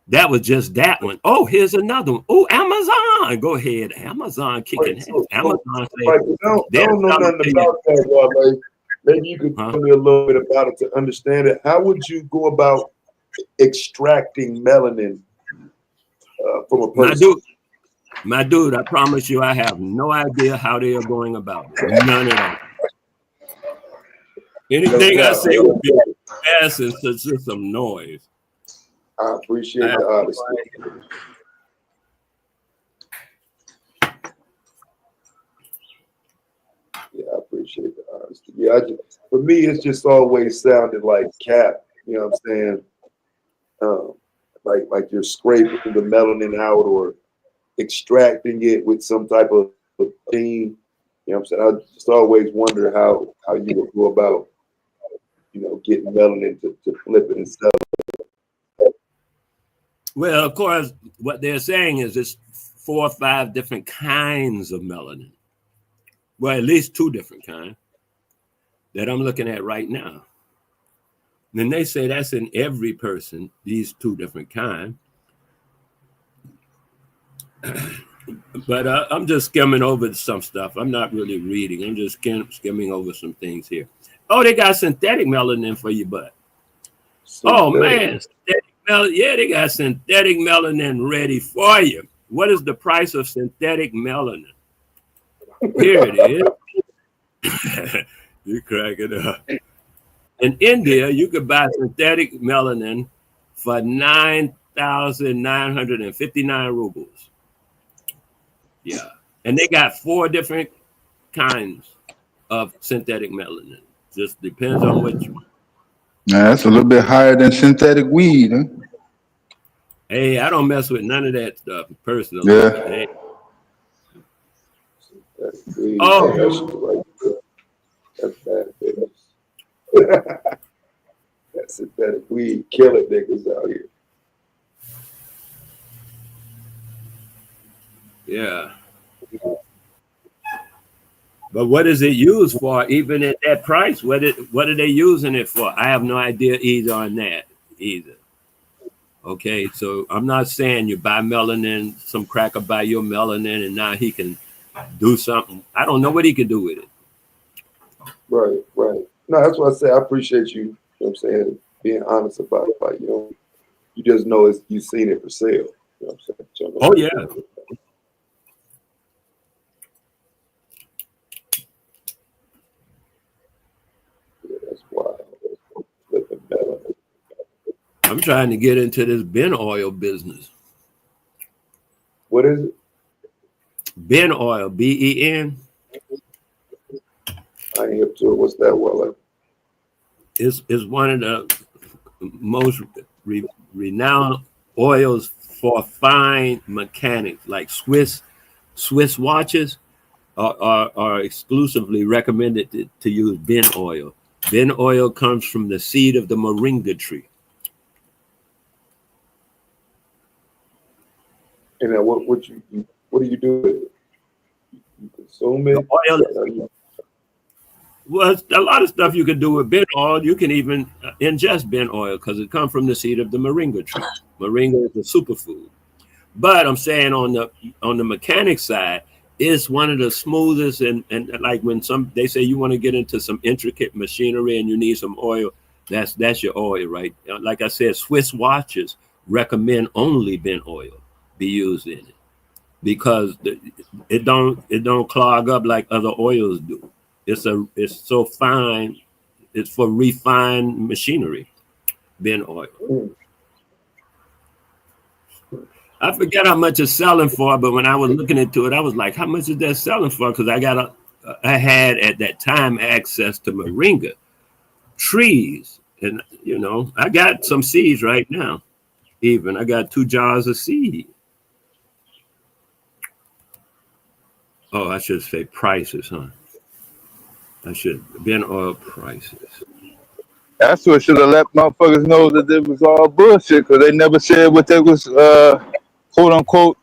That was just that one. Oh, here's another one. Oh, Amazon. Go ahead. Amazon kicking ass. Amazon say, I don't know nothing about that, Wale. Maybe you could tell me a little bit about it to understand it. How would you go about extracting melanin from a person? My dude, I promise you, I have no idea how they are going about it. None at all. Anything I say would be ass and just some noise. I appreciate the honesty. Yeah, I appreciate the honesty. Yeah, for me, it's just always sounded like cap. You know what I'm saying? like you're scraping the melanin out or extracting it with some type of thing. You know what I'm saying? I just always wonder how you would go about, getting melanin to flip it and sell it. Well, of course, what they're saying is it's 4 or 5 different kinds of melanin. Well, at least 2 different kinds that I'm looking at right now. Then they say that's in every person, these 2 different kinds. But I'm just skimming over some stuff. I'm not really reading. I'm just skimming over some things here. Oh, they got synthetic melanin for your butt. Oh, man. Yeah, they got synthetic melanin ready for you. What is the price of synthetic melanin? Here it is. You crack it up. In India, you could buy synthetic melanin for 9,959 rubles. Yeah. And they got 4 different kinds of synthetic melanin. Just depends on which one. Now, that's a little bit higher than synthetic weed, huh? Hey, I don't mess with none of that stuff personally. Yeah. Hey. Oh, that's bad business. That synthetic weed killing niggas out here. Yeah. But what is it used for, even at that price? What are they using it for? I have no idea either on that either. Okay, so I'm not saying you buy melanin, some cracker buy your melanin, and now he can do something. I don't know what he can do with it. Right. No, that's what I say. I appreciate you, you know what I'm saying, being honest about it. Like, you just know you've seen it for sale. You know what I'm saying? Oh, yeah. That's wild. I'm trying to get into this Ben oil business. What is it? Ben oil, Ben. I ain't up to it. What's that? Well, It's one of the most renowned oils for fine mechanics, like Swiss watches are exclusively recommended to use Ben oil. Ben oil comes from the seed of the moringa tree. And then what do you do with it? You consume it? Oil. Well, a lot of stuff you can do with Ben oil. You can even ingest Ben oil because it comes from the seed of the moringa tree. Moringa is a superfood. But I'm saying on the mechanic side, it's one of the smoothest and like when they say you want to get into some intricate machinery and you need some oil, that's your oil, right? Like I said, Swiss watches recommend only Ben oil be used in it because it don't clog up like other oils do. It's so fine. It's for refined machinery. Ben oil. I forget how much it's selling for, but when I was looking into it, I was like, how much is that selling for? Because I had at that time access to moringa trees. And, I got some seeds right now. Even I got 2 jars of seed. Oh, I should say prices, huh? I should Ben oil prices. That's what should have let motherfuckers know that it was all bullshit because they never said what they was quote unquote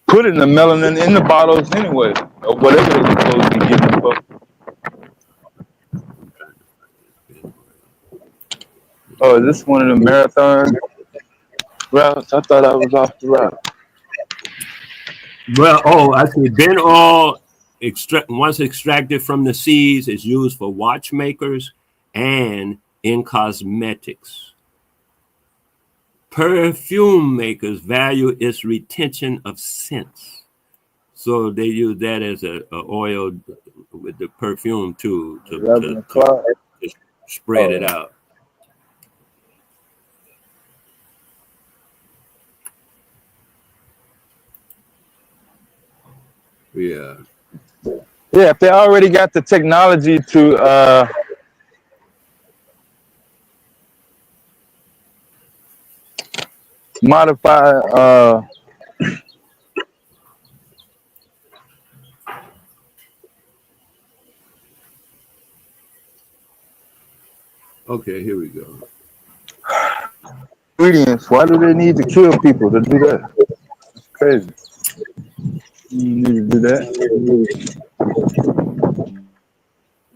putting the melanin in the bottles anyway, or whatever they were supposed to be giving them for. Oh, is this one of the marathon routes? I thought I was off the route. Well, I see Ben oil once extracted from the seeds is used for watchmakers and in cosmetics. Perfume makers value its retention of scents. So they use that as a oil with the perfume too to spread it out. Yeah. Yeah, if they already got the technology to modify Okay, here we go. ingredients. Why do they need to kill people to do that? It's crazy. You need to do that.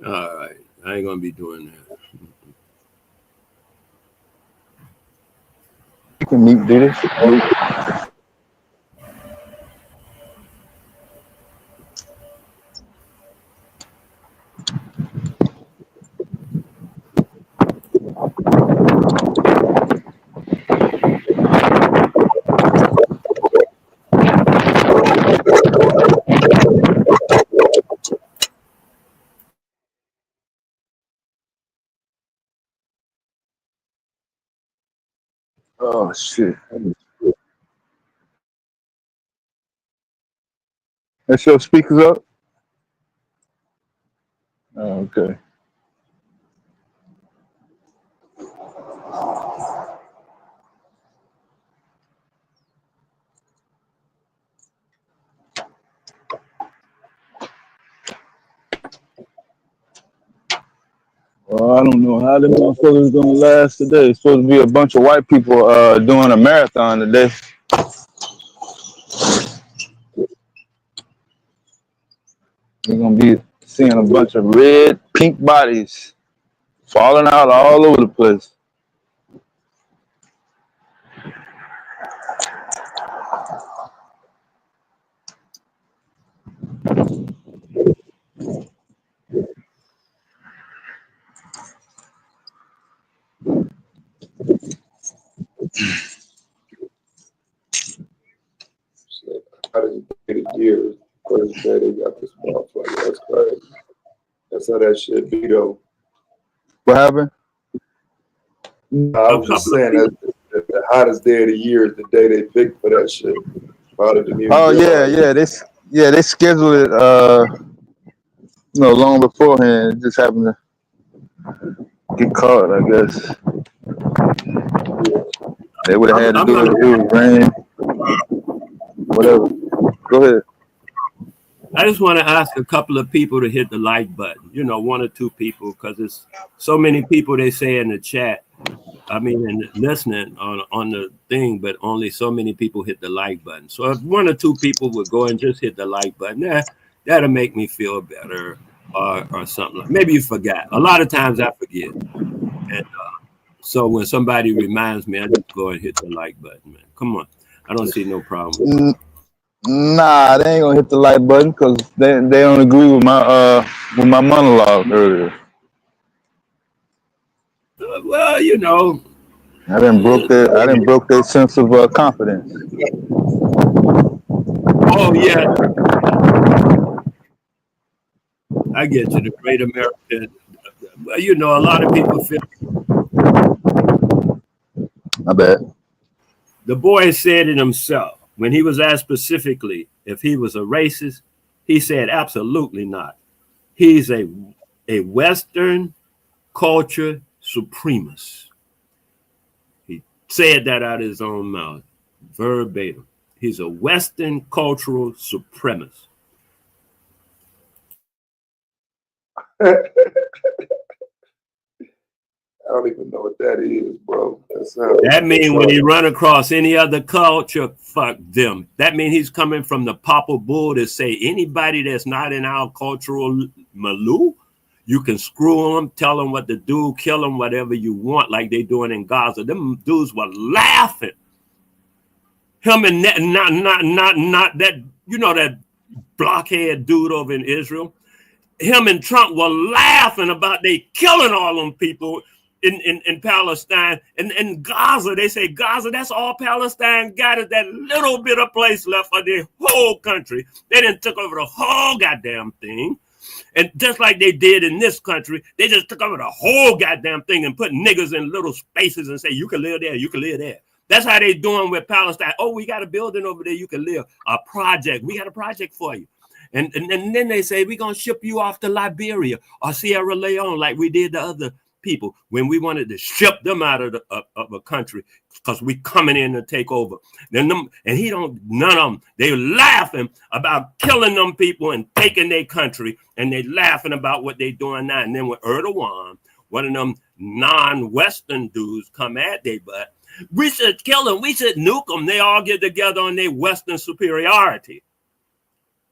All right, I ain't gonna be doing that. You can do this. Oh shit. That's your speakers up? Oh, okay. Well, I don't know how them motherfuckers gonna last today. It's supposed to be a bunch of white people doing a marathon today. We're gonna be seeing a bunch of red, pink bodies falling out all over the place. How did you get it years? First day they got this motherfucker. That's crazy. That's how that shit be though. What happened? I was just saying that the hottest day of the year is the day they picked for that shit. Oh yeah. They scheduled it long beforehand. It just happened to get caught, I guess. They would have had to do it if it was rain. Whatever. Go ahead. I just want to ask a couple of people to hit the like button, one or two people, because there's so many people they say in the chat. I mean, and listening on the thing, but only so many people hit the like button. So if one or two people would go and just hit the like button, that'll make me feel better or something. Maybe you forgot. A lot of times I forget. And so when somebody reminds me, I just go and hit the like button, man. Come on. I don't see no problem. Nah, they ain't gonna hit the like button because they don't agree with my monologue earlier. Well, I didn't broke their sense of confidence. Oh yeah, I get you. The great American. A lot of people feel. I bet. The boy said it himself when he was asked specifically if he was a racist. He said, "Absolutely not. He's a Western culture supremacist." He said that out of his own mouth, verbatim. He's a Western cultural supremacist. I don't even know what that is, bro. That means when he run across any other culture, fuck them. That means he's coming from the Papa Bull to say anybody that's not in our cultural milieu, you can screw them, tell them what to do, kill them, whatever you want, like they doing in Gaza. Them dudes were laughing. Him and that, not that, that blockhead dude over in Israel. Him and Trump were laughing about they killing all them people in Palestine and Gaza. They say Gaza, that's all Palestine got, is that little bit of place left for their whole country. They didn't took over the whole goddamn thing. And just like they did in this country, they just took over the whole goddamn thing and put niggas in little spaces and say, you can live there, you can live there. That's how they doing with Palestine. Oh, we got a building over there you can live. A project. We got a project for you. And then they say, we're going to ship you off to Liberia or Sierra Leone like we did the other people when we wanted to ship them out of a country because we coming in to take over. Then them, and he don't, none of them, they laughing about killing them people and taking their country, and they laughing about what they doing now. And then with Erdogan, one of them non-Western dudes come at they butt. We should kill them. We should nuke them. They all get together on their Western superiority.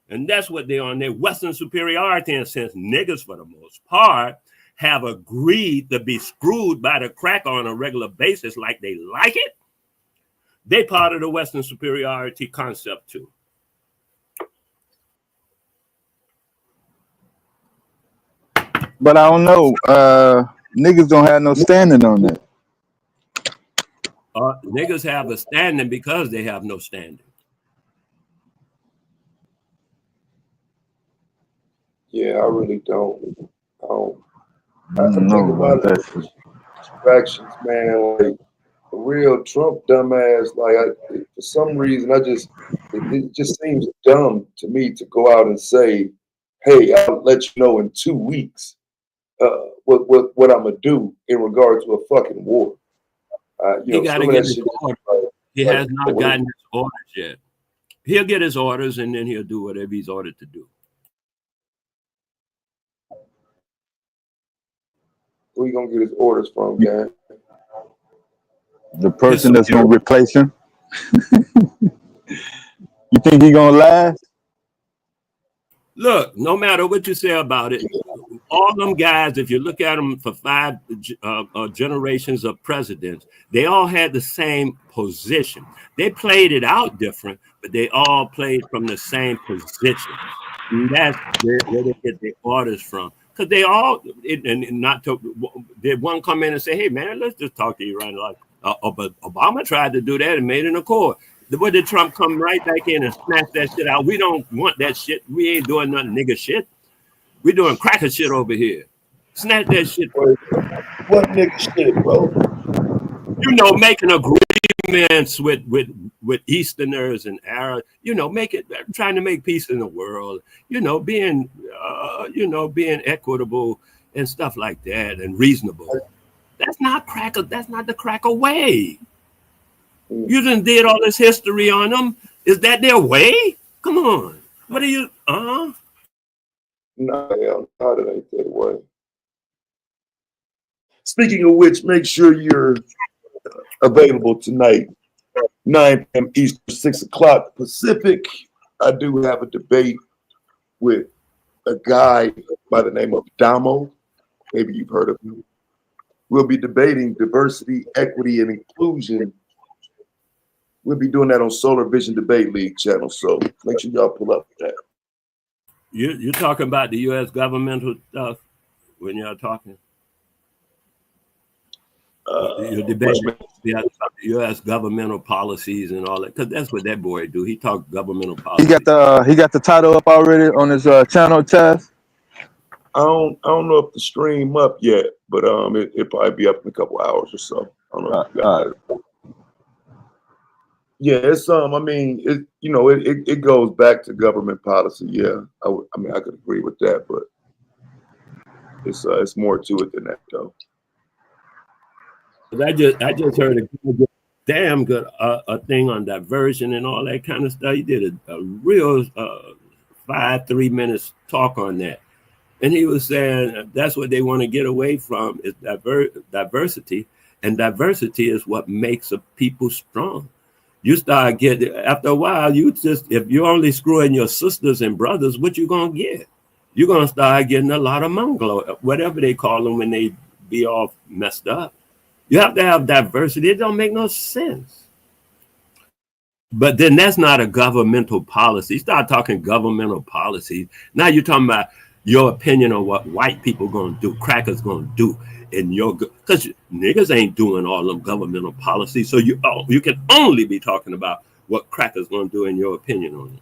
And that's what they're on, their Western superiority. And since niggas, for the most part, have agreed to be screwed by the cracker on a regular basis like they like it, they part of the Western superiority concept too. But I don't know. Niggas don't have no standing on that. Niggas have a standing because they have no standing. Yeah, I really don't. I think about it, distractions, man. Like a real Trump dumbass. Like for some reason, it just seems dumb to me to go out and say, "Hey, I'll let you know in 2 weeks what I'm gonna do in regard to a fucking war." He got to get his orders. He has not gotten his orders yet. He'll get his orders and then he'll do whatever he's ordered to do. Where you gonna get his orders from, gang? The person that's gonna replace him. You think he gonna last? Look, no matter what you say about it, all them guys, if you look at them for 5 generations of presidents, they all had the same position. They played it out different, but they all played from the same position. And that's where they get their orders from. Because they all, did one come in and say, "Hey, man, let's just talk to Iran." Like, but Obama tried to do that and made an accord. What did Trump come right back in and snatch that shit out? We don't want that shit. We ain't doing nothing nigga shit. We doing cracker shit over here. Snatch that shit. What nigga shit, bro? You know, making agreements with Easterners and Arabs. You know, trying to make peace in the world. You know, being equitable and stuff like that and reasonable. That's not cracker. That's not the cracker way. You done did all this history on them. Is that their way? Come on. What are you? No, that ain't their way. Speaking of which, make sure you're available tonight, 9 p.m. Eastern, 6 o'clock Pacific. I do have a debate with a guy by the name of Damo. Maybe you've heard of him. We'll be debating diversity, equity, and inclusion. We'll be doing that on Solar Vision Debate League channel, so make sure y'all pull up with that. You're talking about the U.S. governmental stuff when y'all talking? You're debating the U.S. governmental policies and all that, because that's what that boy do. He talk governmental policy. He got the title up already on his channel, Chaz. I don't know if the stream up yet, but it'll probably be up in a couple hours or so. I don't know if you got it. Yeah, it's I mean, it goes back to government policy. Yeah, I could agree with that, but it's more to it than that, though. I just heard a damn good thing on diversion and all that kind of stuff. He did a real 3 minutes talk on that, and he was saying that's what they want to get away from is diversity, and diversity is what makes a people strong. You start getting, after a while, if you're only screwing your sisters and brothers, what you gonna get? You're gonna start getting a lot of Mongolo, whatever they call them when they be all messed up. You have to have diversity. It don't make no sense. But then that's not a governmental policy. You start talking governmental policies. Now you're talking about your opinion on what white people gonna do, crackers gonna do. Because niggas ain't doing all them governmental policies, so you can only be talking about what crackers gonna do in your opinion on it.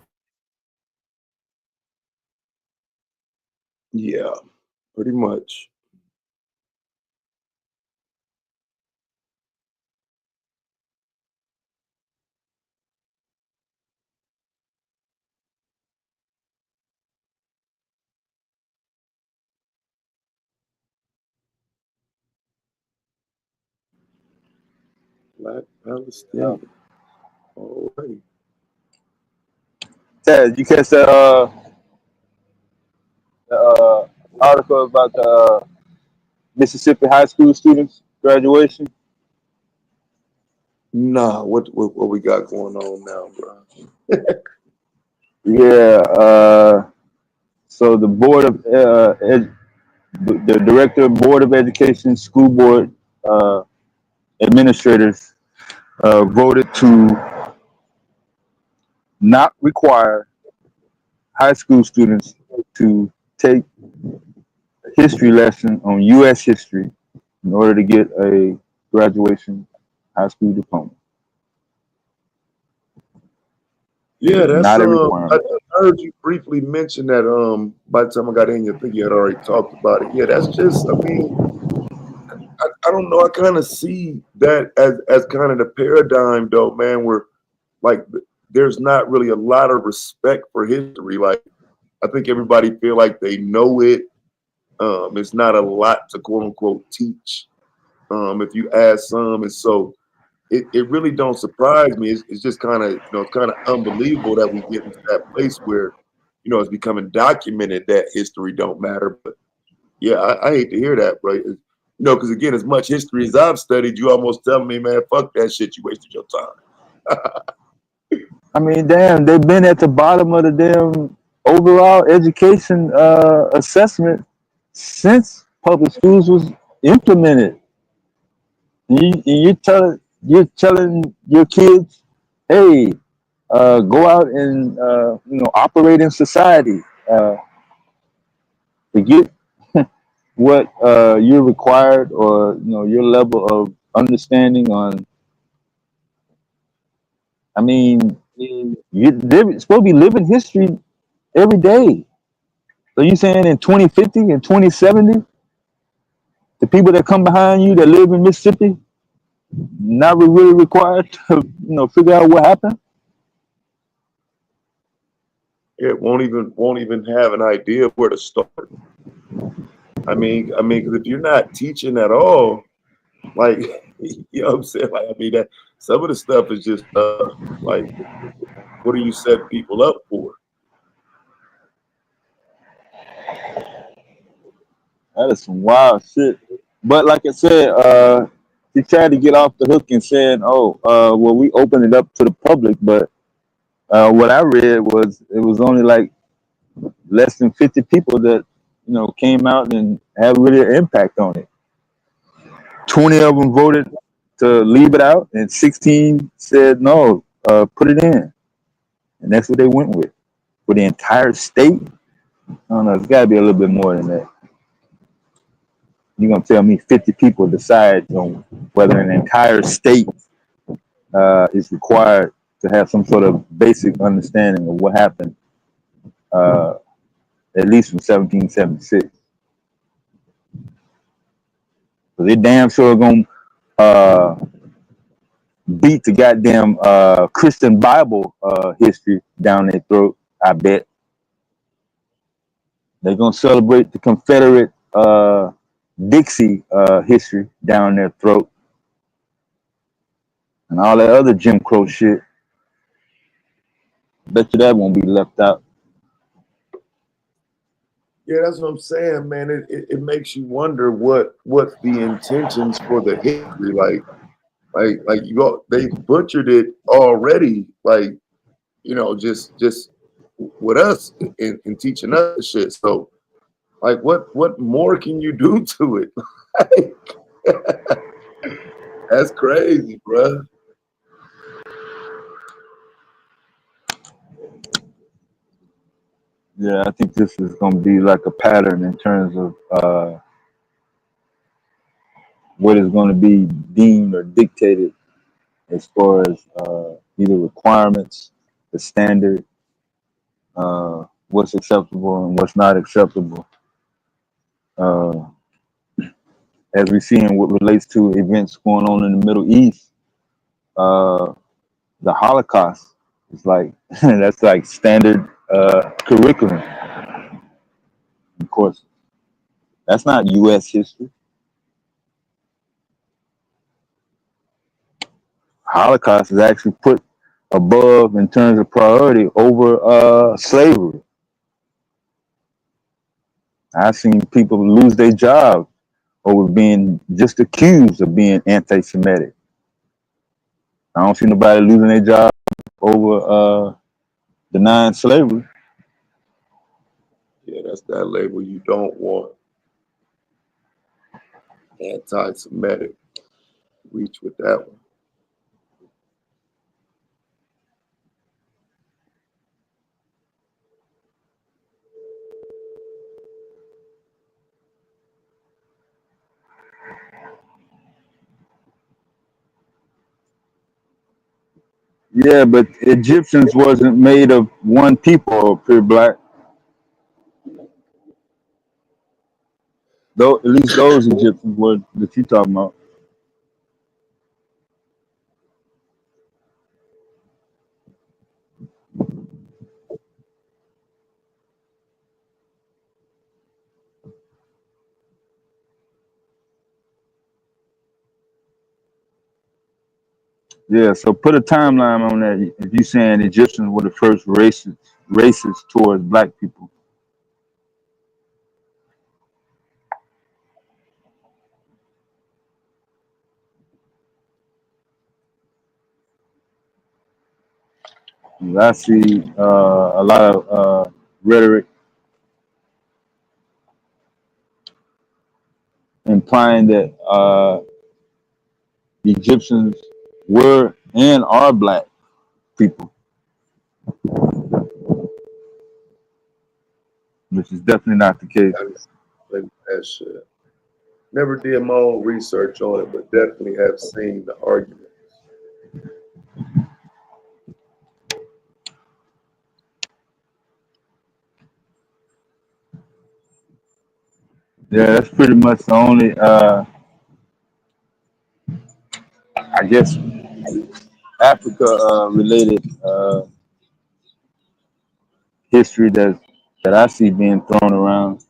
Yeah, pretty much. Black Palestinian. All right. Ted, you catch that article about the Mississippi high school students graduation? Nah, what we got going on now, bro? Yeah. So the board of the director of board of education, school board administrators voted to not require high school students to take a history lesson on U.S. history in order to get a graduation high school diploma. Yeah, that's Not a I requirement. heard you briefly mention that by the time I got in here, I think you had already talked about it. Yeah, that's just, I mean, I don't know, I kind of see that as kind of the paradigm though, man, where like there's not really a lot of respect for history. Like I think everybody feel like they know it. It's not a lot to quote unquote teach. If you ask some, and so it really don't surprise me. It's just kind of, it's kind of unbelievable that we get into that place where, it's becoming documented that history don't matter. But yeah, I hate to hear that, bro. Because again, as much history as I've studied, you almost telling me, man, fuck that shit, you wasted your time. I mean, damn, they've been at the bottom of the damn overall education assessment since public schools was implemented. You're telling your kids, hey, go out and operate in society. Forget what you're required, or your level of understanding on. I mean, you're supposed to be living history every day. So you saying in 2050 and 2070, the people that come behind you that live in Mississippi not really required to figure out what happened? It won't even have an idea of where to start. I mean, because if you're not teaching at all, like, you know what I'm saying? Like, I mean, that some of the stuff is just like, what do you set people up for? That is some wild shit. But like I said, he tried to get off the hook and saying, "Oh, well, we opened it up to the public," but what I read was it was only like less than 50 people that came out and had really an impact on it. 20 of them voted to leave it out, and 16 said no, put it in, and that's what they went with for the entire state. I don't know. It's got to be a little bit more than that. You're gonna tell me 50 people decide on whether an entire state is required to have some sort of basic understanding of what happened, at least from 1776. So they damn sure gonna beat the goddamn Christian Bible history down their throat. I bet they're gonna celebrate the Confederate Dixie history down their throat, and all that other Jim Crow shit. Bet you that won't be left out. Yeah, that's what I'm saying, man. It makes you wonder what's the intentions for the history. Like they butchered it already. Like, just with us in teaching us shit. So, like, what more can you do to it? That's crazy, bruh. Yeah, I think this is going to be like a pattern in terms of what is going to be deemed or dictated as far as either requirements, the standard, what's acceptable and what's not acceptable. As we see in what relates to events going on in the Middle East, the Holocaust is like that's like standard curriculum. Of course, that's not U.S. history. Holocaust is actually put above in terms of priority over slavery. I've seen people lose their jobs over being just accused of being anti-Semitic. I don't see nobody losing their job over denying slavery. Yeah, that's that label you don't want. Anti-Semitic. Reach with that one. Yeah, but Egyptians wasn't made of one people or pure black. Though at least those Egyptians were that you talking about. Yeah, so put a timeline on that. If you saying Egyptians were the first racist towards black people. I see a lot of rhetoric implying that Egyptians were and are black people, which is definitely not the case. That shit. Never did my own research on it, but definitely have seen the argument. Yeah, that's pretty much the only, I guess, Africa related history that I see being thrown around.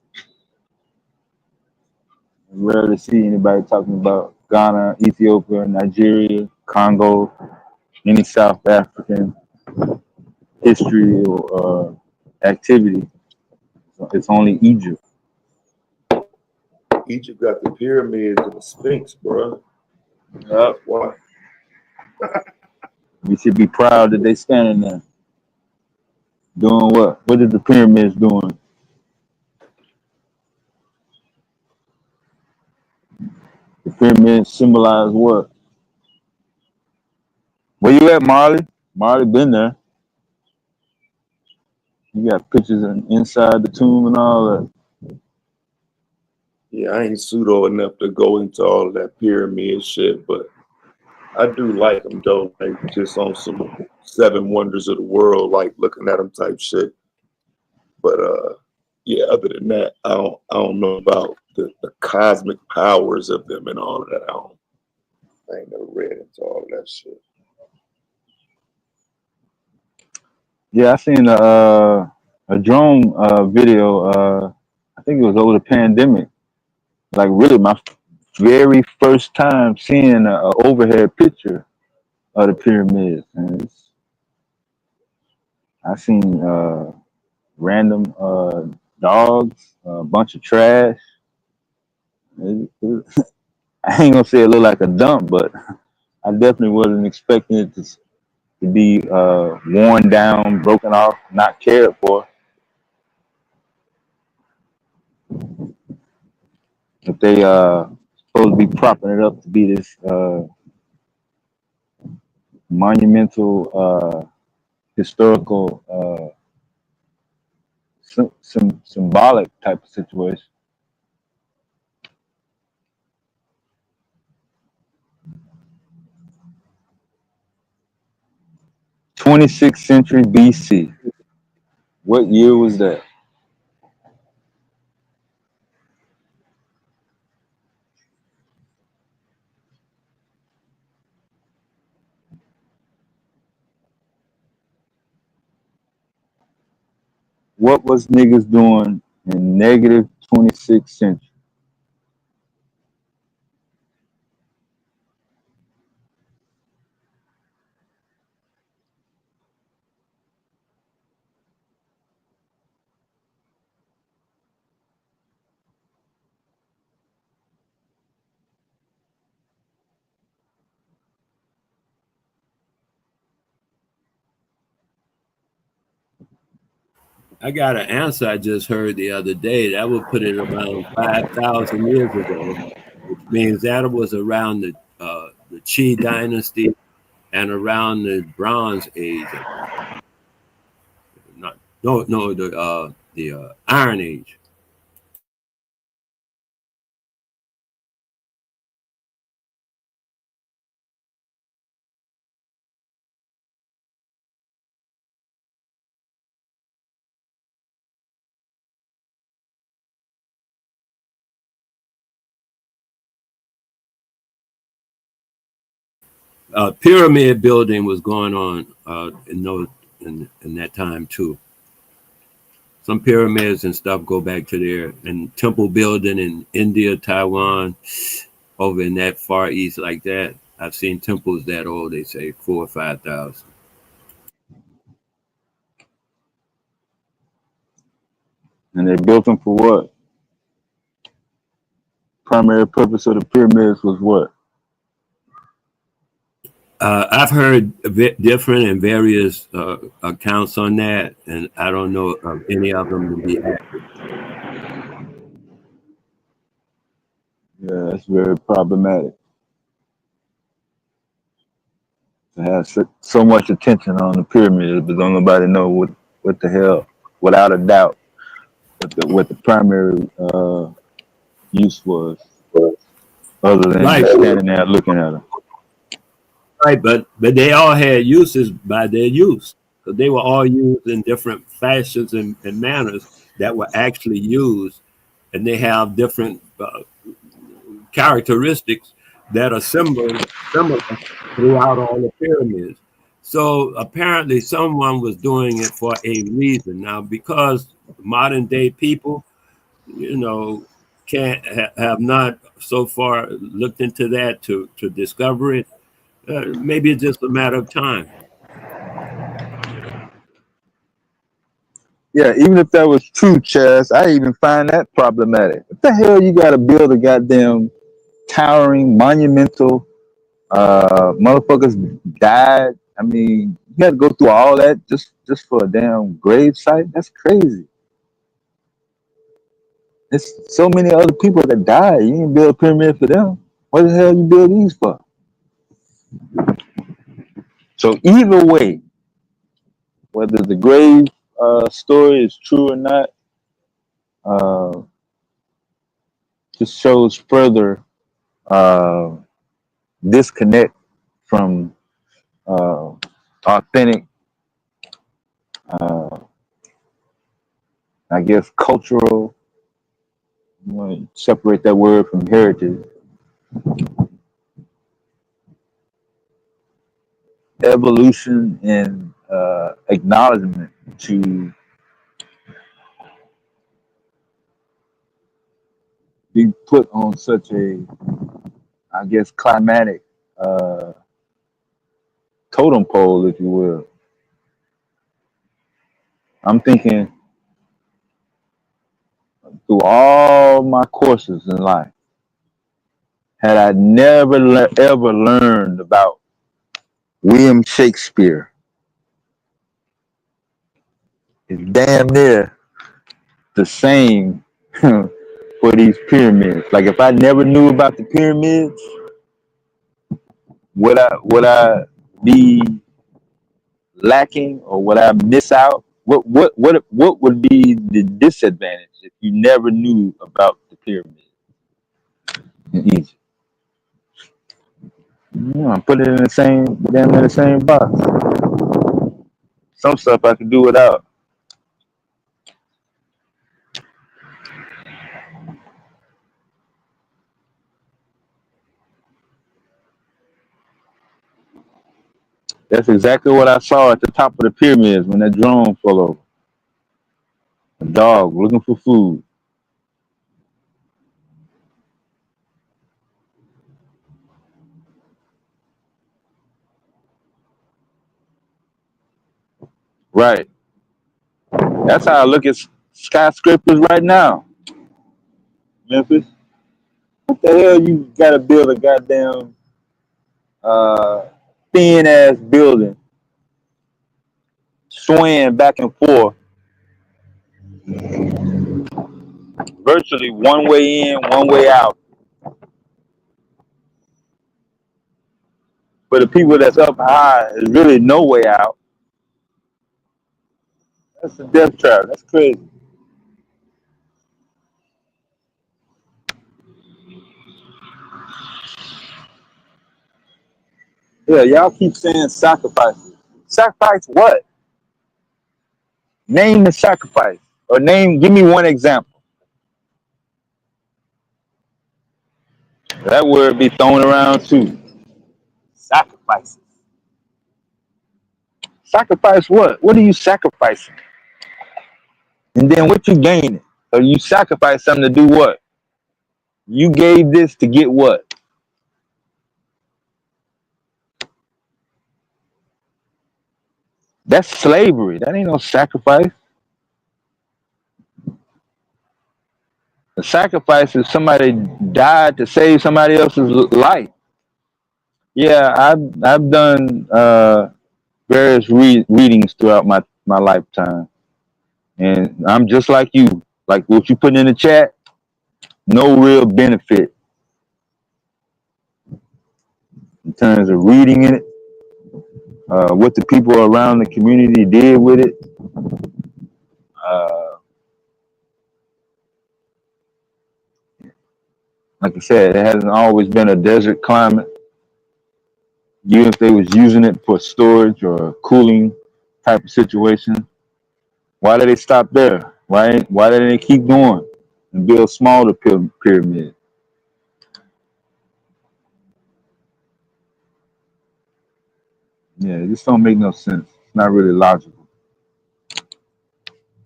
I rarely see anybody talking about Ghana, Ethiopia, Nigeria, Congo, any South African history or activity. So it's only Egypt. Egypt got the pyramids and the Sphinx, bro. Yep. That's why. We should be proud that they standing there. Doing what? What is the pyramids doing? The pyramids symbolize what? Where you at, Marley? Marley been there. You got pictures inside the tomb and all that. Yeah, I ain't pseudo enough to go into all of that pyramid shit, but I do like them though, like just on some 7 wonders of the world, like looking at them type shit. But yeah, other than that, I don't know about the cosmic powers of them and all of that. I ain't never read into all of that shit. Yeah, I seen a drone video. I think it was over the pandemic. Like really, my very first time seeing an overhead picture of the pyramids, and I seen random dogs, a bunch of trash. I ain't gonna say it looked like a dump, but I definitely wasn't expecting it to be worn down, broken off, not cared for. But they supposed to be propping it up to be this monumental historical symbolic type of situation. '26th century BC. What year was that? What was niggas doing in negative 26th century? I got an answer I just heard the other day. That would put it around 5,000 years ago, which means that was around the Qi dynasty and around the Bronze Age. Not no the Iron Age. Pyramid building was going on in that time too. Some pyramids and stuff go back to there, and temple building in India, Taiwan, over in that far east like that. I've seen temples that old. They say 4,000 or 5,000. And they built them for what? Primary purpose of the pyramids was what? I've heard different and various accounts on that, and I don't know of any of them to be accurate. Yeah, that's very problematic to have so much attention on the pyramids, but don't nobody know what the hell, without a doubt, what the primary use was, other than Right. just standing there looking at them. Right, but they all had uses by their use. So they were all used in different fashions and manners that were actually used, and they have different characteristics that are similar throughout all the pyramids. So apparently someone was doing it for a reason. Now, because modern day people, can't have not so far looked into that to discover it, maybe it's just a matter of time. Yeah, even if that was true, Chaz, I even find that problematic. What the hell you got to build a goddamn towering, monumental, motherfuckers died. I mean, you got to go through all that just for a damn grave site? That's crazy. There's so many other people that died. You didn't build a pyramid for them. What the hell you build these for? So either way, whether the grave story is true or not, just shows further disconnect from authentic, I guess, cultural. You want to separate that word from heritage. Evolution and acknowledgement to be put on such a, I guess, climatic totem pole, if you will. I'm thinking through all my courses in life, had I never ever learned about William Shakespeare, it's damn near the same for these pyramids. Like if I never knew about the pyramids, would I be lacking, or would I miss out? What would be the disadvantage if you never knew about the pyramids in Egypt? Yeah, put it in the same, damn near the same box. Some stuff I could do without. That's exactly what I saw at the top of the pyramids when that drone fell over. A dog looking for food. Right. That's how I look at skyscrapers right now. Memphis. What the hell you gotta build a goddamn thin ass building swaying back and forth Virtually one way in, one way out. For the people that's up high, there's really no way out. That's a death trap. That's crazy. Yeah, y'all keep saying sacrifices. Sacrifice what? Name the sacrifice. Or give me one example. That word be thrown around too. Sacrifices. Sacrifice what? What are you sacrificing? And then what you gaining? So you sacrifice something to do what? You gave this to get what? That's slavery. That ain't no sacrifice. A sacrifice is somebody died to save somebody else's life. Yeah, I've done various readings throughout my lifetime, and I'm just like you. Like what you put in the chat, no real benefit in terms of reading it, what the people around the community did with it. Uh, like I said, it hasn't always been a desert climate. Even if they was using it for storage or cooling type of situation, why did they stop there? Why didn't they keep going and build smaller pyramids? Yeah, it just don't make no sense. It's not really logical.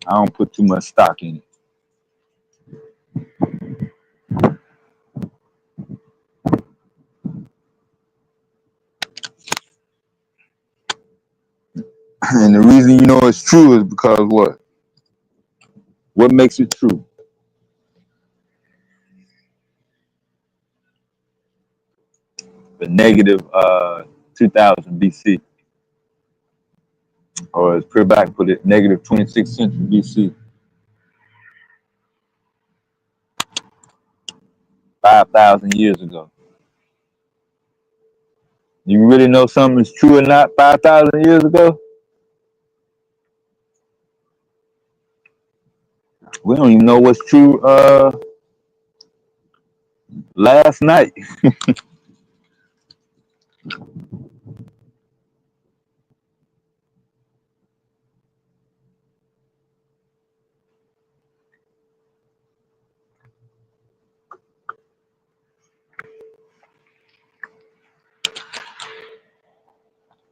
I don't put too much stock in it. And the reason you know it's true is because what? What makes it true? The negative 2000 BC, or as Purback put it, negative 26th century BC, 5,000 years ago. You really know something is true or not 5,000 years ago? We don't even know what's true last night.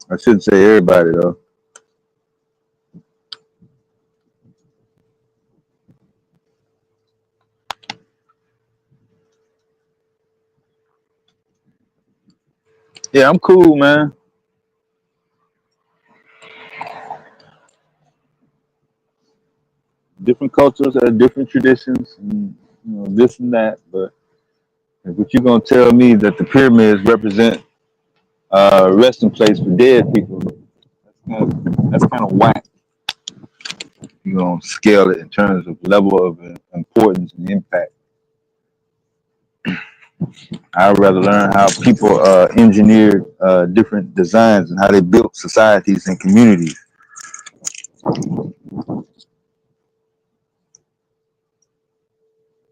I shouldn't say everybody though. Yeah, I'm cool, man. Different cultures have different traditions, and this and that. But if you're gonna tell me that the pyramids represent resting place for dead people, that's kind of whack. You're gonna scale it in terms of level of importance and impact. I'd rather learn how people engineered different designs and how they built societies and communities.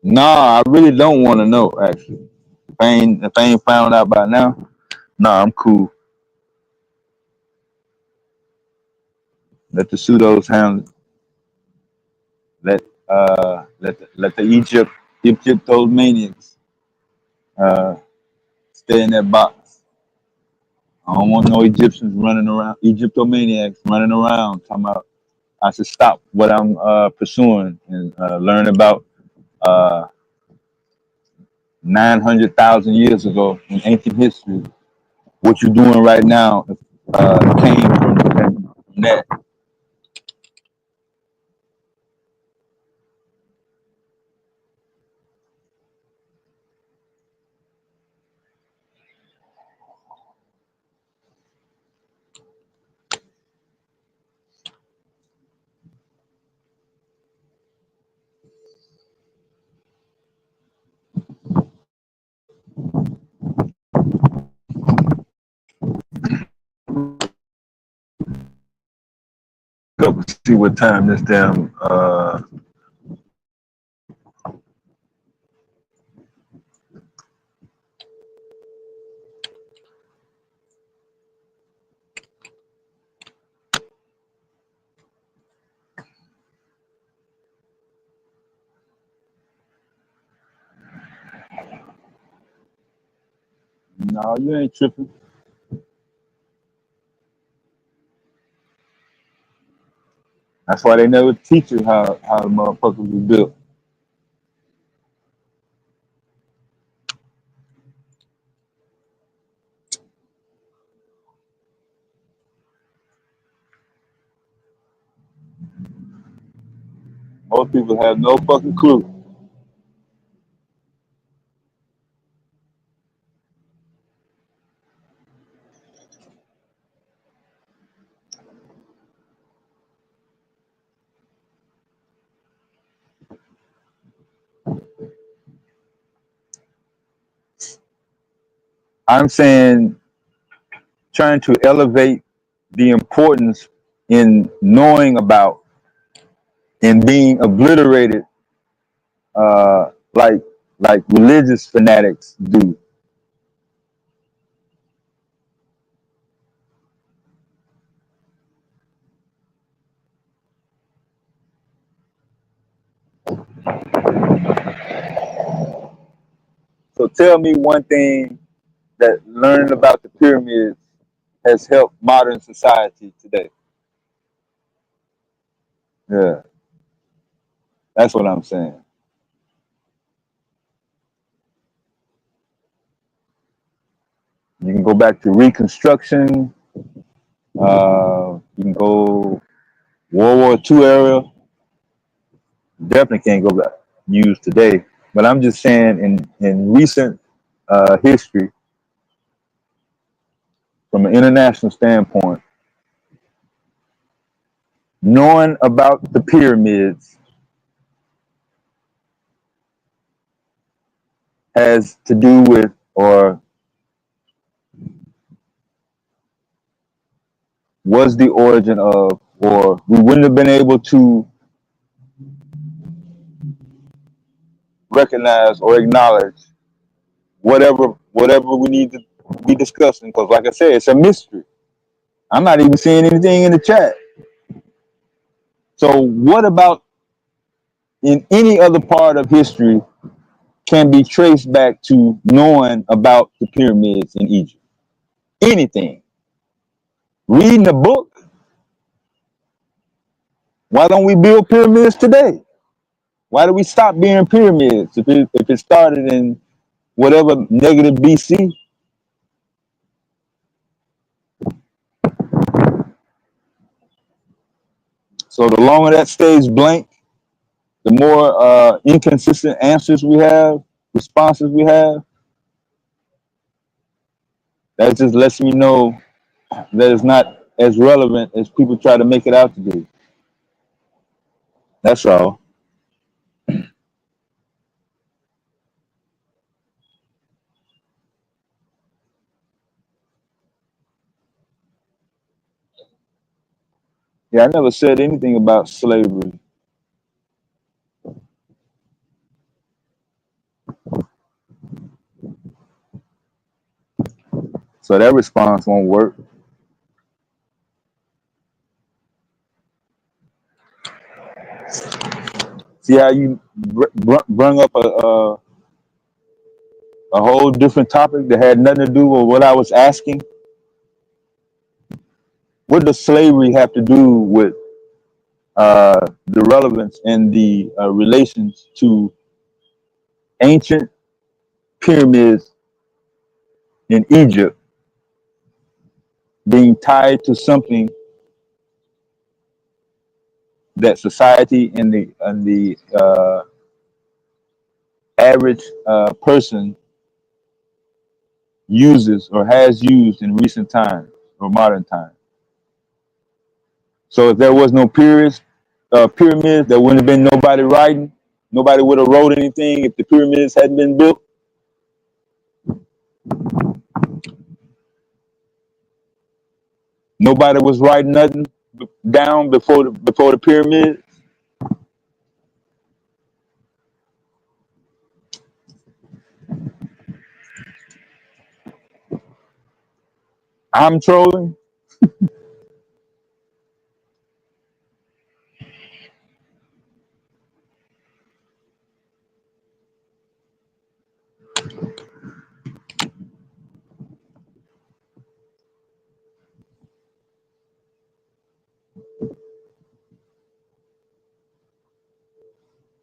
Nah, I really don't want to know. Actually, if I ain't found out by now, nah, I'm cool. Let the pseudos handle it. Let the Egyptomaniacs stay in that box. I don't want no Egyptians running around, Egyptomaniacs running around talking about I should stop what I'm pursuing and learn about 900,000 years ago in ancient history. What you're doing right now came from that. Let's see what time this damn no, you ain't tripping. That's why they never teach you how the motherfuckers was built. Most people have no fucking clue. I'm saying trying to elevate the importance in knowing about and being obliterated like religious fanatics do. So tell me one thing that learning about the pyramids has helped modern society today. Yeah, that's what I'm saying. You can go back to Reconstruction. You can go World War II era. Definitely can't go back use today. But I'm just saying, in recent history, from an international standpoint, knowing about the pyramids has to do with, or was the origin of, or we wouldn't have been able to recognize or acknowledge whatever we need to be discussing. Because like I said, it's a mystery. I'm not even seeing anything in the chat. So what about in any other part of history can be traced back to knowing about the pyramids in Egypt? Anything. Reading a book. Why don't we build pyramids today? Why do we stop building pyramids if it started in whatever negative BC? So the longer that stays blank, the more inconsistent answers we have, responses we have. That just lets me know that it's not as relevant as people try to make it out to be. That's all. Yeah, I never said anything about slavery. So that response won't work. See how you bring up a whole different topic that had nothing to do with what I was asking? What does slavery have to do with the relevance and the relations to ancient pyramids in Egypt being tied to something that society and the average person uses or has used in recent times or modern times? So if there was no pyramids, there wouldn't have been nobody writing. Nobody would have wrote anything if the pyramids hadn't been built. Nobody was writing nothing down before the pyramid? I'm trolling.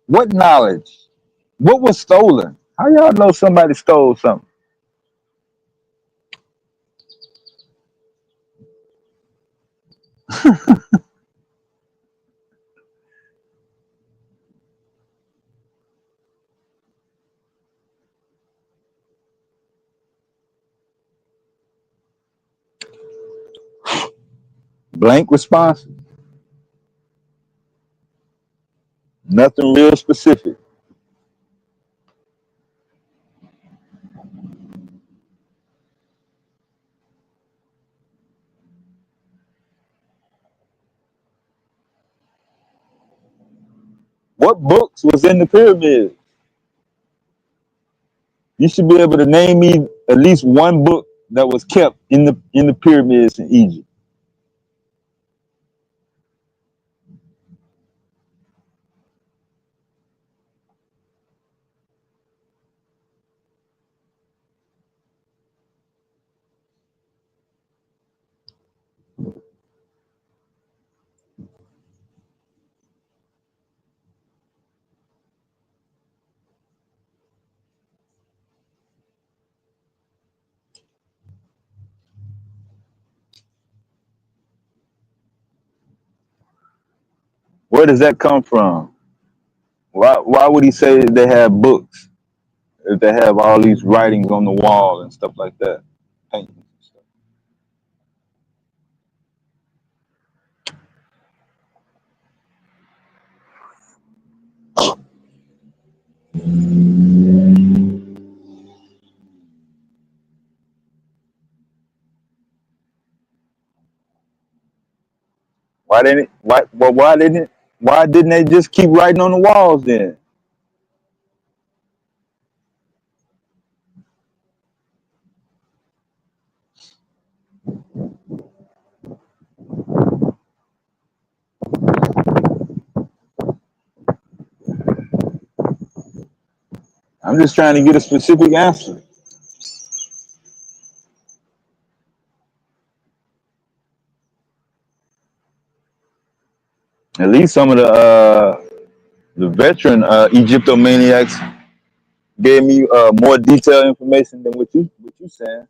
What knowledge? What was stolen? How y'all know somebody stole something? Blank response. Nothing real specific. What books was in the pyramid? You should be able to name me at least one book that was kept in the pyramids in Egypt. Where does that come from? Why would he say that they have books if they have all these writings on the wall and stuff like that? Paintings and stuff. Why didn't they just keep writing on the walls then? I'm just trying to get a specific answer. At least some of the veteran Egyptomaniacs gave me more detailed information than what you saying.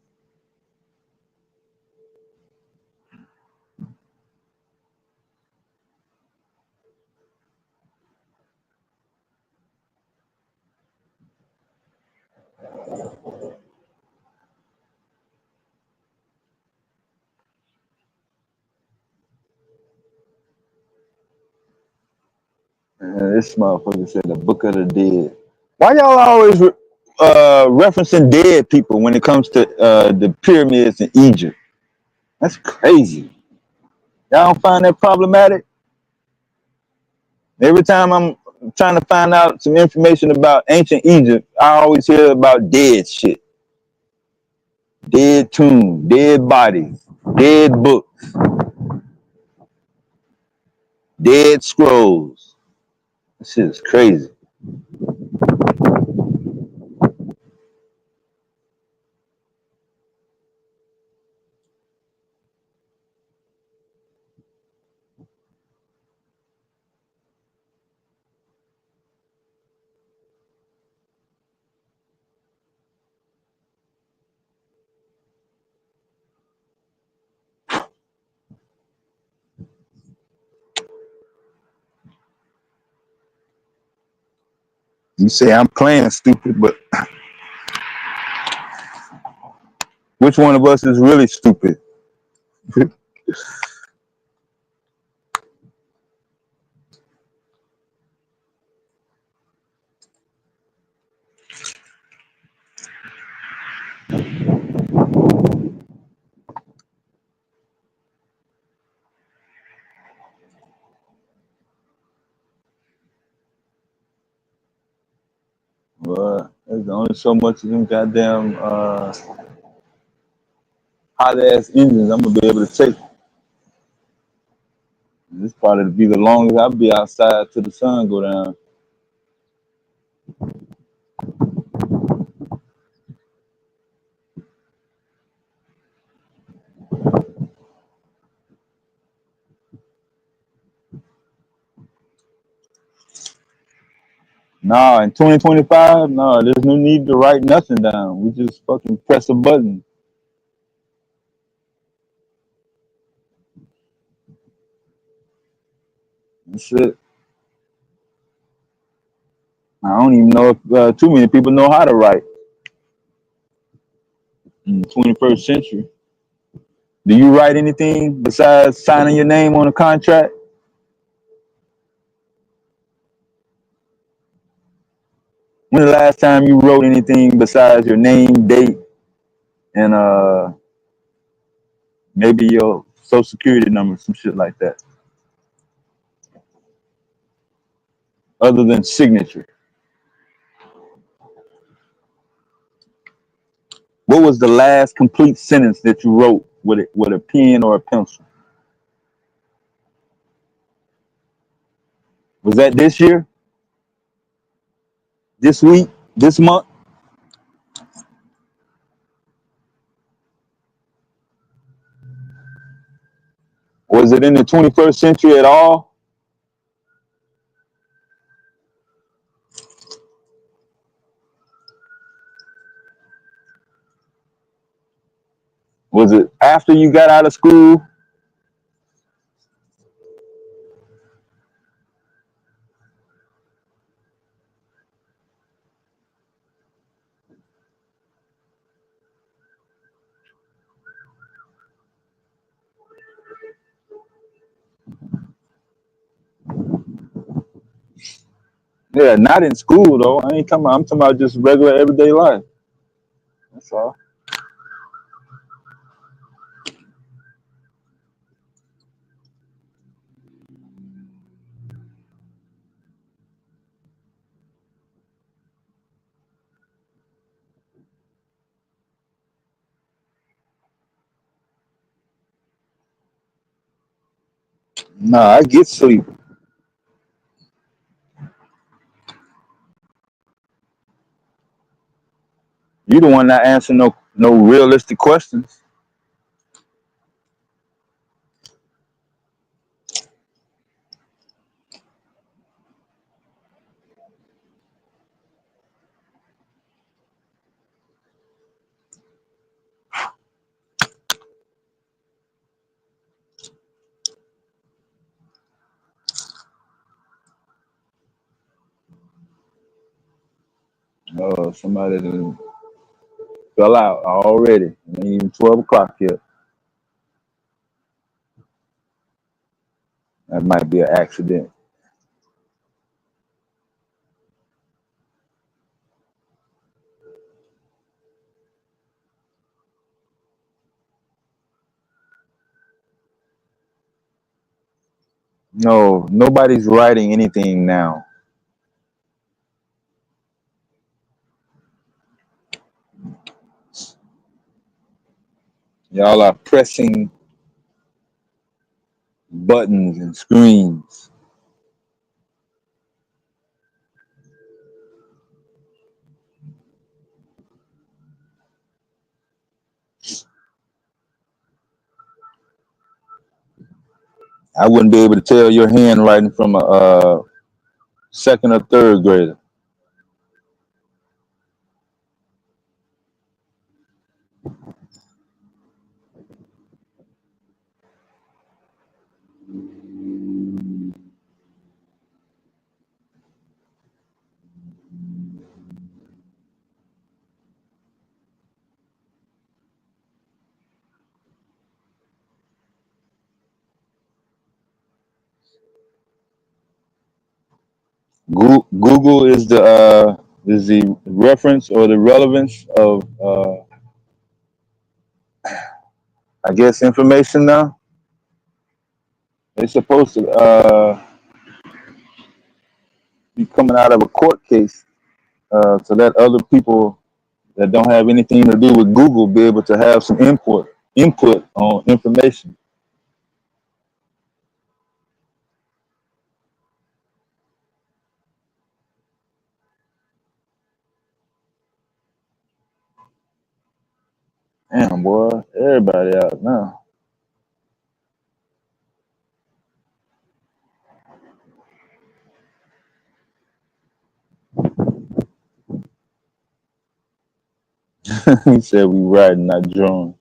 This motherfucker said the Book of the Dead. Why y'all always referencing dead people when it comes to the pyramids in Egypt? That's crazy. Y'all don't find that problematic? Every time I'm trying to find out some information about ancient Egypt, I always hear about dead shit. Dead tombs, dead bodies, dead books, dead scrolls. This shit is crazy. You say I'm playing stupid, but which one of us is really stupid? but there's only so much of them goddamn hot ass engines I'm gonna be able to take. This probably be the longest I'll be outside till the sun go down. Nah, in 2025, no, there's no need to write nothing down. We just fucking press a button. That's it. I don't even know if too many people know how to write in the 21st century. Do you write anything besides signing your name on a contract? When the last time you wrote anything besides your name, date, and maybe your social security number, some shit like that, other than signature? What was the last complete sentence that you wrote with a pen or a pencil? Was that this year? This week? This month? Was it in the 21st century at all? Was it after you got out of school? Yeah, not in school though. I ain't talking about, I'm talking about just regular everyday life. That's all. Nah, I get sleep. You the one not answering no realistic questions. Somebody that fell out already. It ain't even 12 o'clock yet. That might be an accident. No, nobody's writing anything now. Y'all are pressing buttons and screens. I wouldn't be able to tell your handwriting from a second or third grader. Google is the reference or the relevance of I guess information now. They're supposed to be coming out of a court case to let other people that don't have anything to do with Google be able to have some input on information. Damn, boy, everybody out now. He said we riding, not drawing.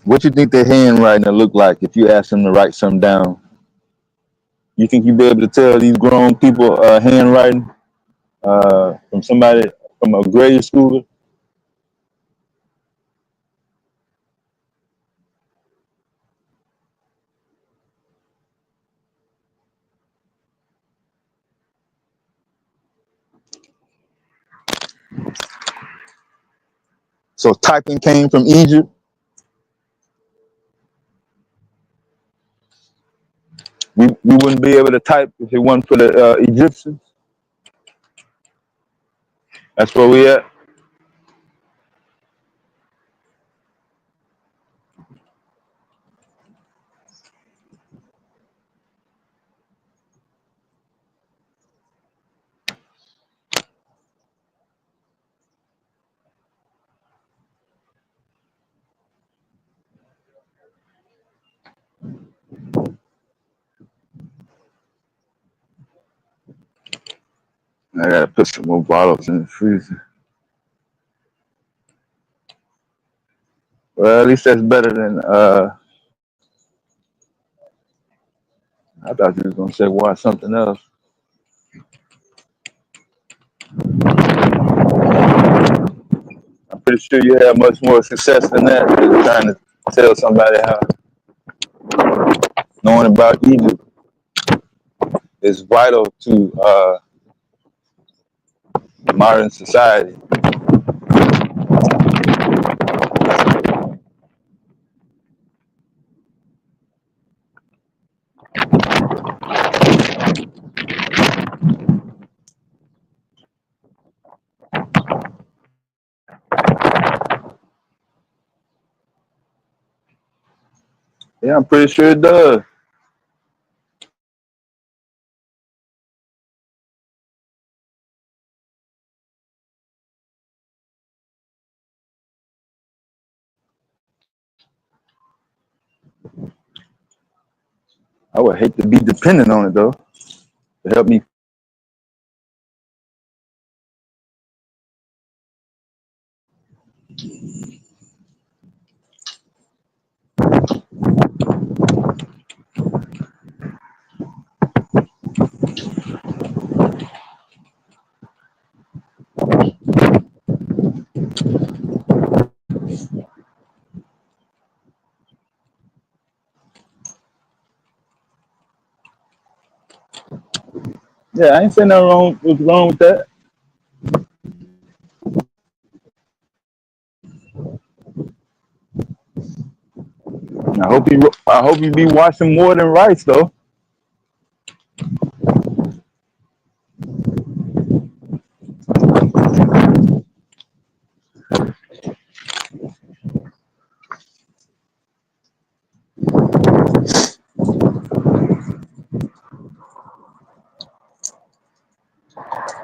What you think their handwriting will look like if you ask them to write something down? You think you'd be able to tell these grown people handwriting from somebody from a grade schooler? So typing came from Egypt. We wouldn't be able to type if it wasn't for the Egyptians. That's where we at. I gotta put some more bottles in the freezer. Well, at least that's better than I thought you was gonna say why something else. I'm pretty sure you have much more success than that than trying to tell somebody how knowing about Egypt is vital to modern society. Yeah, I'm pretty sure it does. I would hate to be dependent on it though to help me. Yeah, I ain't saying nothing wrong with that. I hope you be watching more than rice though.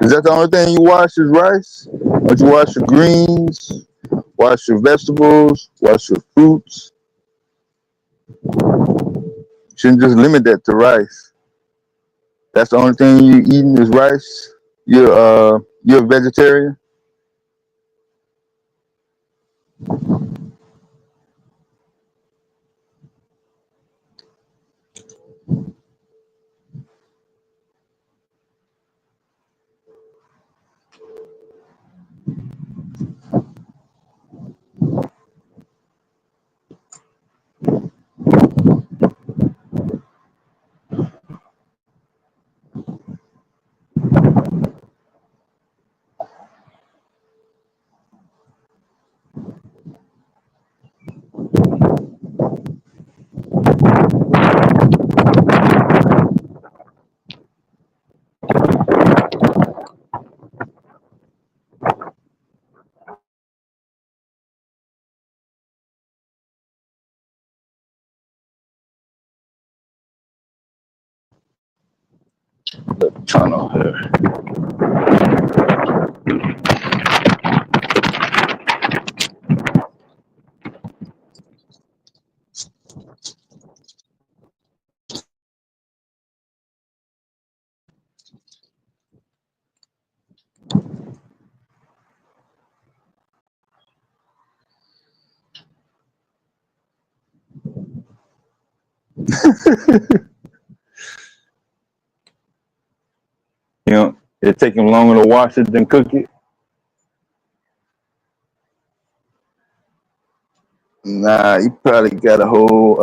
Is that the only thing you wash is rice? Don't you wash your greens, wash your vegetables, wash your fruits? You shouldn't just limit that to rice. That's the only thing you eating is rice. You're a vegetarian. tunnel here. You know, it take him longer to wash it than cook it. Nah, he probably got a whole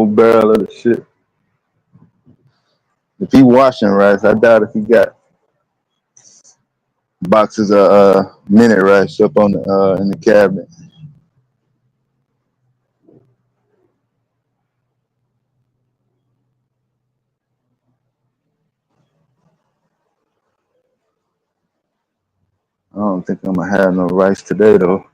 barrel of the shit. If he washing rice, I doubt if he got boxes of minute rice up on the in the cabinet. I don't think I'm gonna have no rice today though.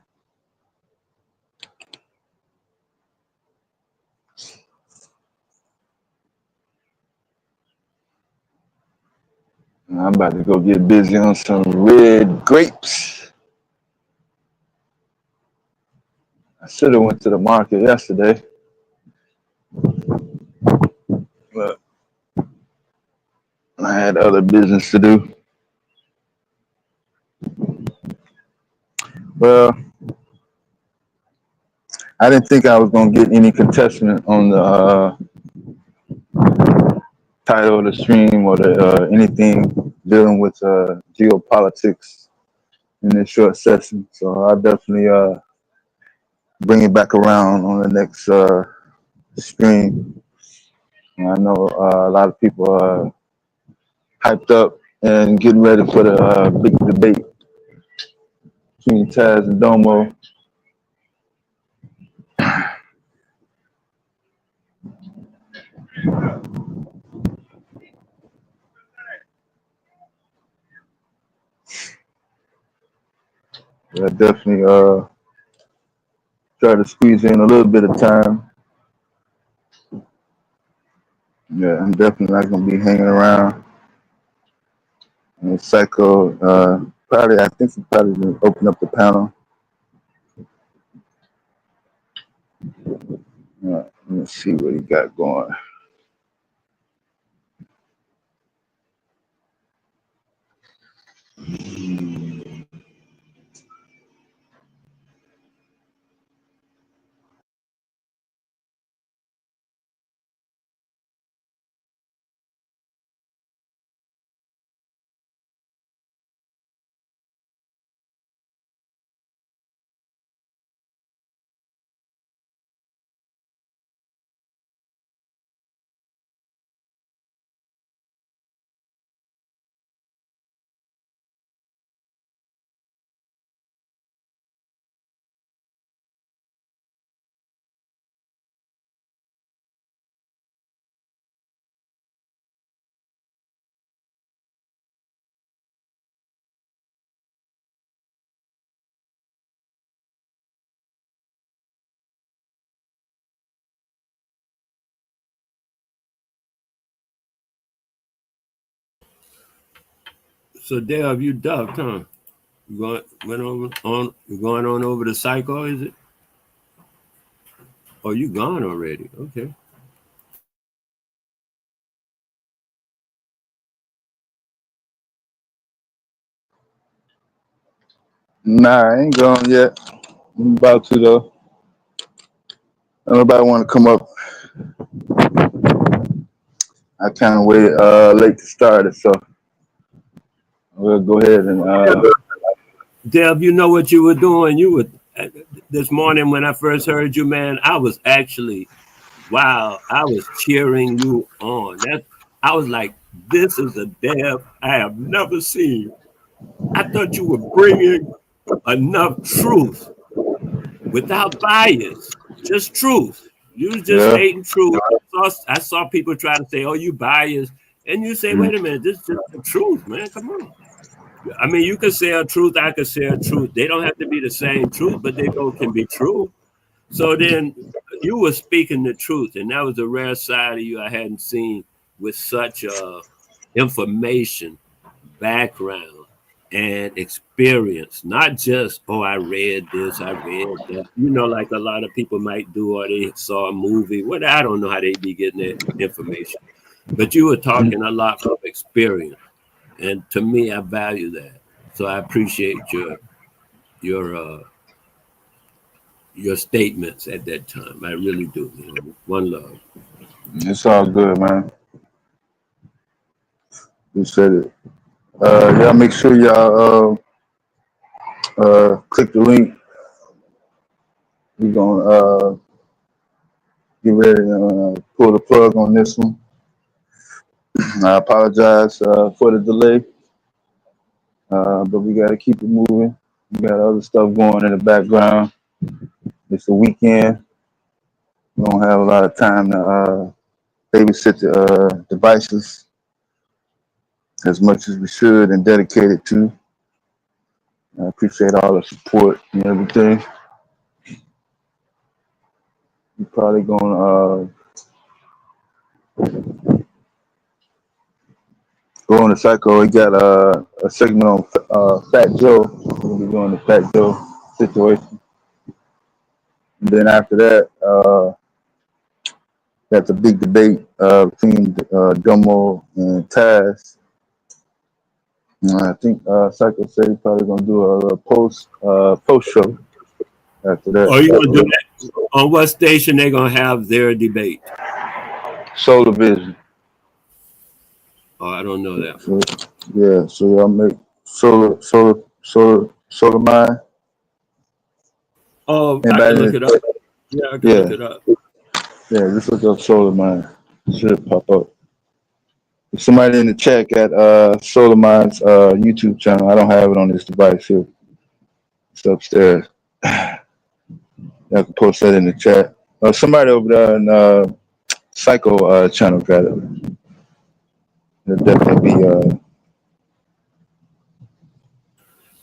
I'm about to go get busy on some red grapes. I should have went to the market yesterday, but I had other business to do. Well, I didn't think I was gonna get any contestant on the title of the stream or the anything dealing with geopolitics in this short session. So I'll definitely bring it back around on the next stream. And I know a lot of people are hyped up and getting ready for the big debate between Taz and Domo. I definitely try to squeeze in a little bit of time. Yeah, I'm definitely not gonna be hanging around. And Psycho, probably, I think he probably gonna open up the panel. Let me see what he got going. So Dale, you ducked, huh? You going on over to Psycho, is it? Oh, you gone already. Okay. Nah, I ain't gone yet. I'm about to though. Nobody want to come up. I kind of waited late to start it, so we'll go ahead and. Deb, you know what you were doing? You were this morning when I first heard you, man. I was actually, wow, I was cheering you on. I was like, this is a Deb I have never seen. I thought you were bringing enough truth without bias, just truth. You was just stating truth. I saw people try to say, "Oh, you biased," and you say, "Wait a minute, this is just the truth, man. Come on." I mean, you can say a truth, I can say a truth. They don't have to be the same truth, but they both can be true. So then you were speaking the truth, and that was a rare side of you I hadn't seen with such information, background, and experience, not just, oh, I read this, I read that, you know, like a lot of people might do, or they saw a movie. What, I don't know how they be getting their information, but you were talking a lot from experience, and to me, I value that. So I appreciate your statements at that time. I really do. You know, one love. It's all good, man. You said it. Y'all make sure y'all click the link. We're gonna get ready to pull the plug on this one. I apologize for the delay, but we gotta keep it moving. We got other stuff going in the background. It's the weekend. We don't have a lot of time to babysit the devices as much as we should and dedicate it to. I appreciate all the support and everything. We're probably gonna go on the Psycho. We got a segment on Fat Joe. We'll be doing the Fat Joe situation. And then after that, that's a big debate between Domo and Taz. I think Psycho said he's probably gonna do a post show after that. Are you gonna do that? On what station they gonna have their debate? Solar Vision. Oh, I don't know that. So, yeah, so y'all make Solar Mind. Oh, I can look it up. Yeah, I can look it up. Yeah, just look up Solar Mind. It should pop up. If somebody in the chat got Solar Mind's YouTube channel, I don't have it on this device here. It's upstairs. I can post that in the chat. Somebody over there in Psycho channel got it. It'll definitely be.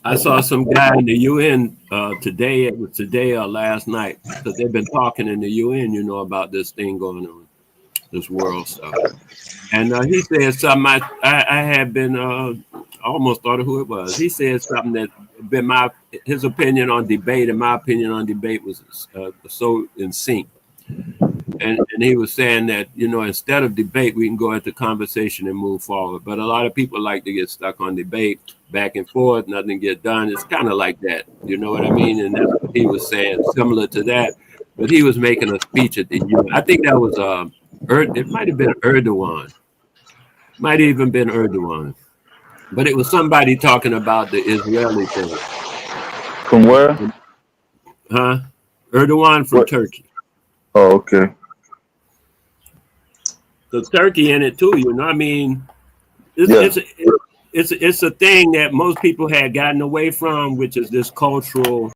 I saw some guy in the UN today. It was today or last night, because they've been talking in the UN, you know, about this thing going on, this world stuff. And he said something. I had been almost thought of who it was. He said something that been his opinion on debate, and my opinion on debate was so in sync. And he was saying that, you know, instead of debate, we can go into conversation and move forward. But a lot of people like to get stuck on debate, back and forth, nothing get done. It's kind of like that. You know what I mean? And that's what he was saying, similar to that. But he was making a speech at the UN. I think that was, it might have been Erdogan. Might have even been Erdogan. But it was somebody talking about the Israeli thing. From where? Huh? Erdogan from Turkey. Oh, okay. So Turkey in it too, you know. I mean, it's a thing that most people had gotten away from, which is this cultural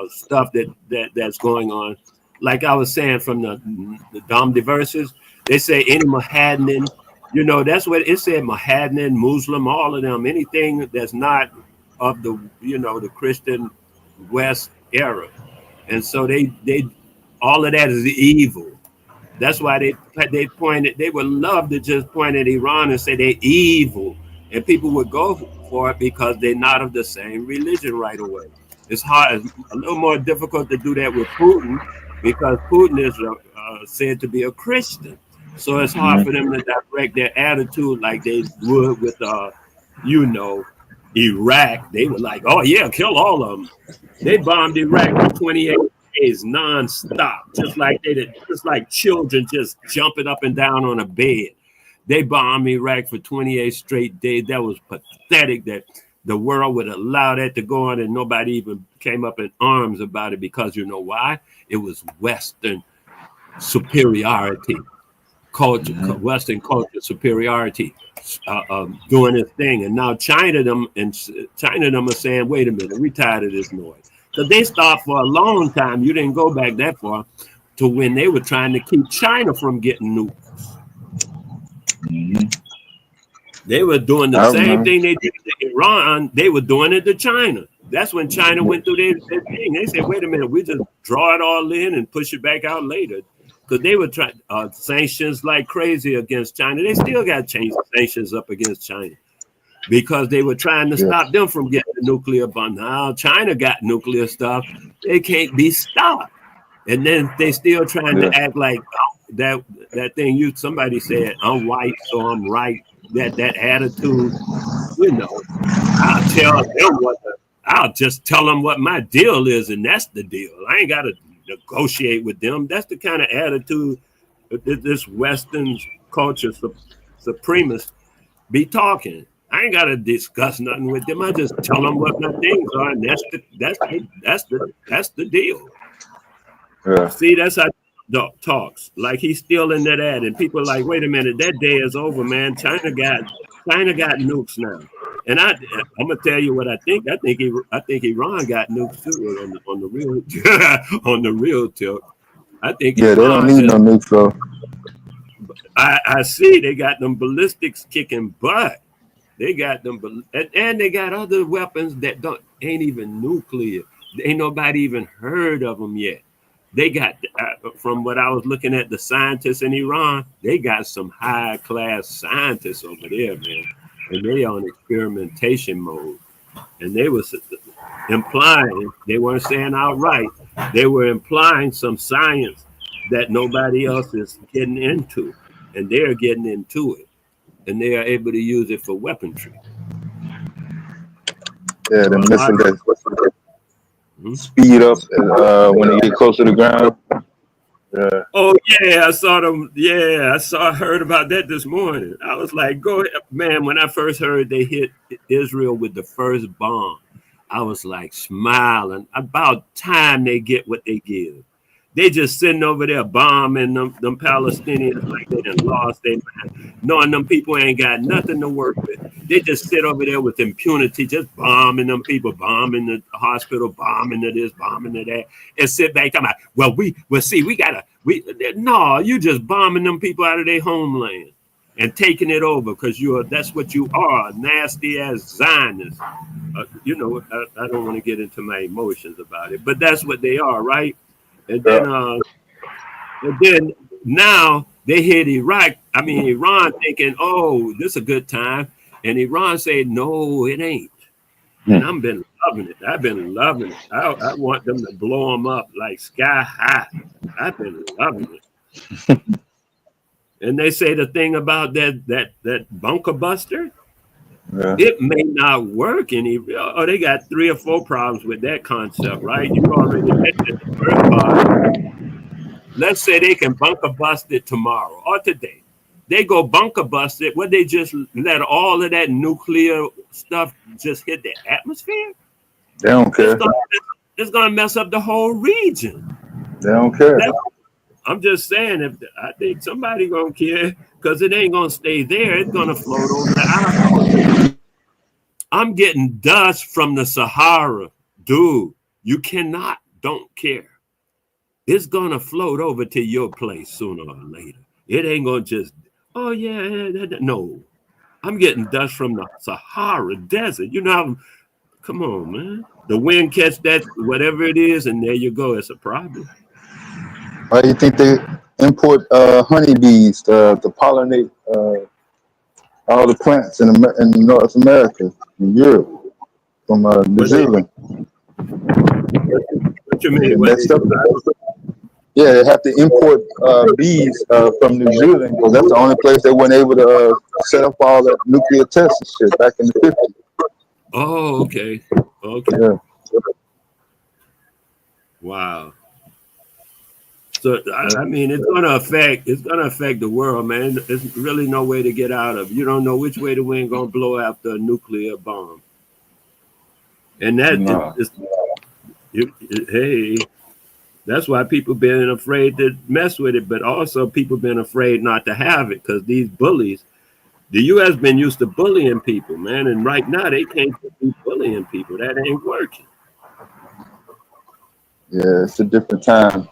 stuff that's going on. Like I was saying, from the Dom Diverses, they say any Mohammedan, you know, that's what it said. Mohammedan, Muslim, all of them, anything that's not of the, you know, the Christian West era. And so they all of that is evil. That's why they pointed, they would love to just point at Iran and say they're evil. And people would go for it because they're not of the same religion right away. It's hard, it's a little more difficult to do that with Putin because Putin is said to be a Christian. So it's hard for them to direct their attitude like they would with, you know, Iraq. They were like, oh yeah, kill all of them. They bombed Iraq for 28 days nonstop, just like children just jumping up and down on a bed. They bombed Iraq for 28 straight days. That was pathetic that the world would allow that to go on and nobody even came up in arms about it, because you know why? It was Western superiority, culture, Western culture superiority doing its thing. And now China them are saying, wait a minute, we tired of this noise. So they stopped for a long time. You didn't go back that far to when they were trying to keep China from getting nukes. They were doing the same thing they did to Iran. They were doing it to China. That's when China went through their thing. They said, wait a minute, we just draw it all in and push it back out later. because they were trying sanctions like crazy against China. They still got sanctions up against China because they were trying to stop them from getting the nuclear bomb. Now China got nuclear stuff; they can't be stopped. And then they still trying to act like that thing somebody said, I'm white, so I'm right. That attitude, you know, I'll just tell them what my deal is, and that's the deal. I ain't got to negotiate with them. That's the kind of attitude that this Western culture supremacist be talking. I ain't got to discuss nothing with them. I just tell them what my things are, and that's the deal. Yeah. See, that's how Doc talks. Like he's still in that ad, and people are like, wait a minute, that day is over, man. China got nukes now. And I'm gonna tell you what I think. I think Iran got nukes too on the real on the real tilt. I think they don't need no nukes though. I see they got them ballistics kicking butt. They got them, and they got other weapons that ain't even nuclear. Ain't nobody even heard of them yet. They got, from what I was looking at, the scientists in Iran, they got some high-class scientists over there, man. And they on experimentation mode. And they was implying, they weren't saying outright, they were implying some science that nobody else is getting into. And they're getting into it. And they are able to use it for weaponry. Yeah, the missile that speed up when they get close to the ground. Yeah. Oh yeah, I saw them. Yeah, I heard about that this morning. I was like, go ahead, man. When I first heard they hit Israel with the first bomb, I was like smiling. About time they get what they give. They just sitting over there bombing them Palestinians like they done lost their mind, knowing them people ain't got nothing to work with. They just sit over there with impunity, just bombing them people, bombing the hospital, bombing to this, bombing to that, and sit back talking about, no, you just bombing them people out of their homeland and taking it over because that's what you are, nasty ass Zionists. I don't want to get into my emotions about it, but that's what they are, right? And then now they hit Iran thinking, oh, this is a good time. And Iran said, no, it ain't. And I've been loving it. I want them to blow them up like sky high. I've been loving it. And they say the thing about that bunker buster, it may not work they got 3 or 4 problems with that concept, right? You already mentioned the first part. Let's say they can bunker bust it tomorrow or today. They go bunker bust it. Would they just let all of that nuclear stuff just hit the atmosphere? They don't care. It's gonna mess up the whole region. They don't care. I'm just saying, I think somebody gonna care because it ain't gonna stay there. It's gonna float over the island. I'm getting dust from the Sahara, dude. You don't care. It's gonna float over to your place sooner or later. It ain't gonna just, no. I'm getting dust from the Sahara Desert. Come on, man. The wind catch that, whatever it is, and there you go. It's a problem. Why do you think they import honeybees to pollinate all the plants in North America, in Europe, from New Zealand? What you mean? Yeah, they have to import bees from New Zealand because that's the only place they weren't able to set up all that nuclear tests and shit back in the 50s. Oh, okay. Yeah. Wow. So I mean, it's gonna affect the world, man. There's really no way to get out of it. You don't know which way the wind gonna blow after a nuclear bomb, and that's why people been afraid to mess with it. But also, people been afraid not to have it because these bullies. The U.S. been used to bullying people, man, and right now they can't be bullying people. That ain't working. Yeah, it's a different time.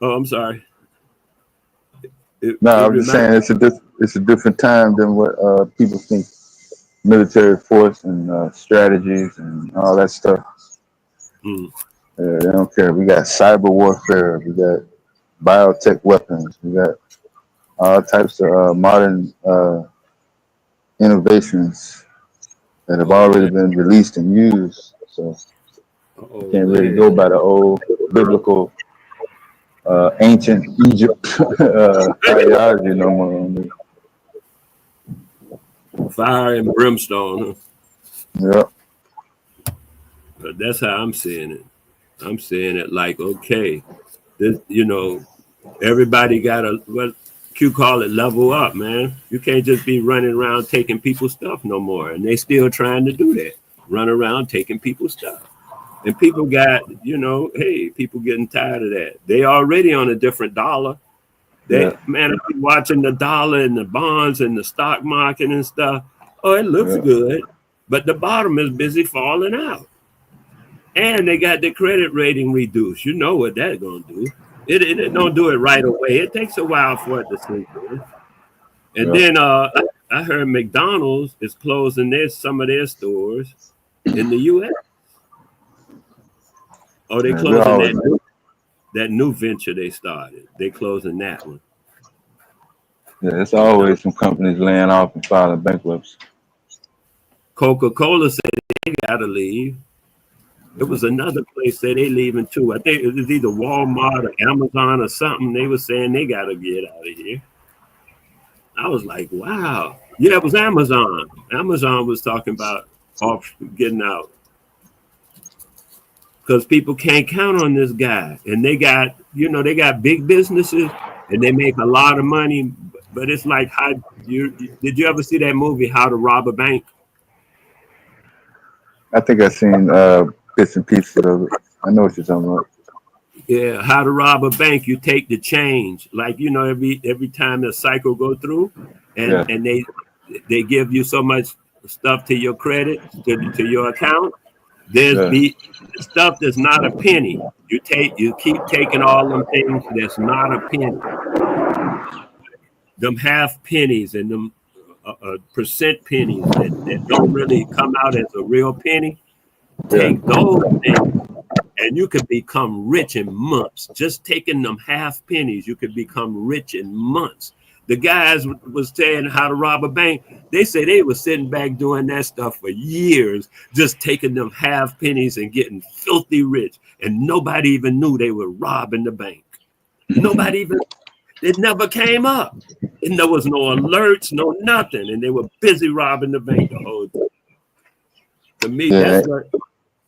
I'm sorry. I'm just saying it's a different time than what people think. Military force and strategies and all that stuff. They don't care. We got cyber warfare. We got biotech weapons. We got all types of modern innovations that have Oh already man. been released and used. So Oh can't really man. go by the old biblical, ancient Egypt ideology no more. Fire and brimstone. Yeah, But that's how I'm seeing it. I'm seeing it like, okay, this, everybody got to, what Q call it, level up, man. You can't just be running around taking people's stuff no more. And they still trying to do that, run around taking people's stuff. And people got, hey, people getting tired of that. They already on a different dollar. yeah, Man, I've been watching the dollar and the bonds and the stock market and stuff. Oh, it looks yeah. good, but the bottom is busy falling out. And they got the credit rating reduced. You know what that's going to do. It don't do it right away. It takes a while for it to sink in. And Yeah. then I heard McDonald's is closing some of their stores in the U.S. Oh, they Yeah, closing that new venture they started. They closing that one. it's always some companies laying off and filing bankruptcy. Coca-Cola said they got to leave. It was another place that they leaving too. I think it was either Walmart or Amazon or something. They were saying they got to get out of here. I was like, wow. Yeah, it was Amazon. Amazon was talking about getting out because people can't count on this guy. And they got, they got big businesses and they make a lot of money. But it's like, did you ever see that movie, How to Rob a Bank? I think I've seen bits and pieces of it. I know what you're talking about. Yeah, How to Rob a Bank. You take the change, like every time the cycle go through, and they give you so much stuff to your credit to your account. There's the stuff that's not a penny. You keep taking all them things that's not a penny. Them half pennies and them percent pennies that don't really come out as a real penny. Take those things. And you could become rich in months. Just taking them half pennies, you could become rich in months. The guys was saying How to Rob a Bank. They say they were sitting back doing that stuff for years, just taking them half pennies and getting filthy rich. And nobody even knew they were robbing the bank. Nobody even, it never came up. And there was no alerts, no nothing. And they were busy robbing the bank the whole time. To me,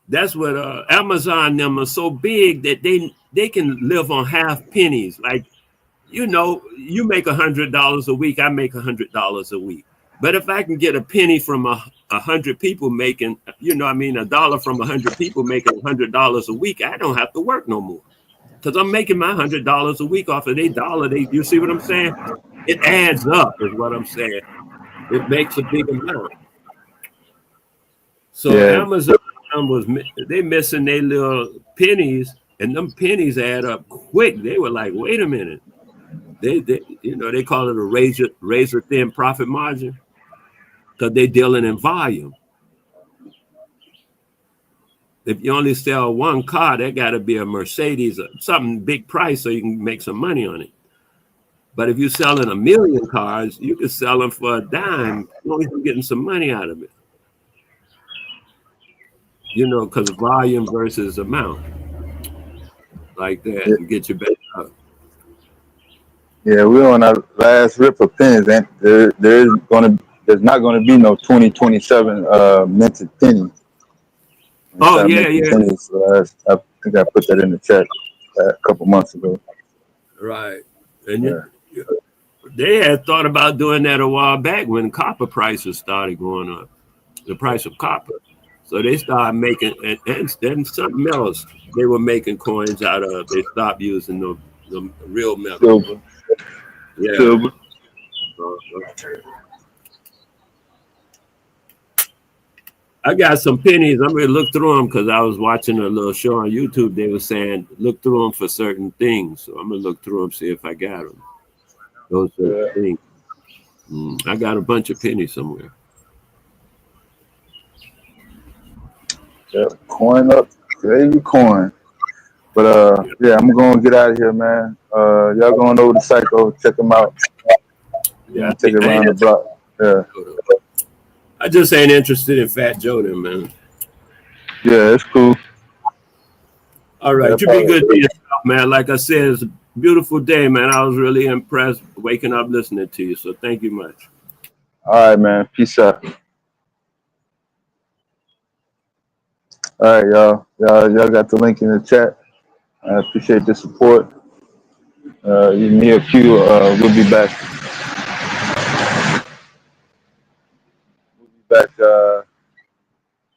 that's what Amazon them are so big that they can live on half pennies. Like, you make $100 a week, I make $100 a week. But if I can get a penny from 100 people making, a dollar from 100 people making $100 a week, I don't have to work no more. Because I'm making my $100 a week off of their dollar. You see what I'm saying? It adds up, is what I'm saying. It makes a big amount. So Amazon they missing their little pennies, and them pennies add up quick. They were like, wait a minute. They call it a razor thin profit margin because they're dealing in volume. If you only sell one car, that got to be a Mercedes or something big price so you can make some money on it. But if you're selling 1 million cars, you can sell them for a dime. As long as you're getting some money out of it. Because of volume versus amount. Like that, you get your back up. Yeah, we're on our last rip of pennies, and there's not gonna be no 2027 minted penny. Oh yeah. Pennies, so I think I put that in the chat a couple months ago. Right, and they had thought about doing that a while back when copper prices started going up, the price of copper. So they started making, and then something else they were making coins out of. They stopped using the real metal. Silver. Yeah. Silver. I got some pennies. I'm going to look through them because I was watching a little show on YouTube. They were saying, look through them for certain things. So I'm going to look through them, see if I got them. Those things. I got a bunch of pennies somewhere. Yeah, coin up, gravy coin. But yeah, I'm gonna get out of here, man. Y'all going over to Psycho, check him out. Yeah, Take it around the block. Yeah. I just ain't interested in Fat Joe, then, man. Yeah, it's cool. All right, you be good to yourself, man. Like I said, it's a beautiful day, man. I was really impressed waking up listening to you. So thank you much. All right, man. Peace out. All right, y'all. Y'all got the link in the chat. I appreciate the support. Me or Q, we'll be back. We'll be back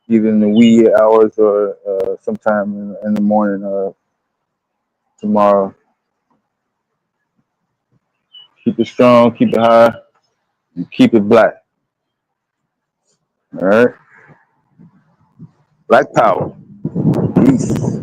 either in the wee hours or sometime in the morning tomorrow. Keep it strong, keep it high, and keep it black. All right? Black power. Peace.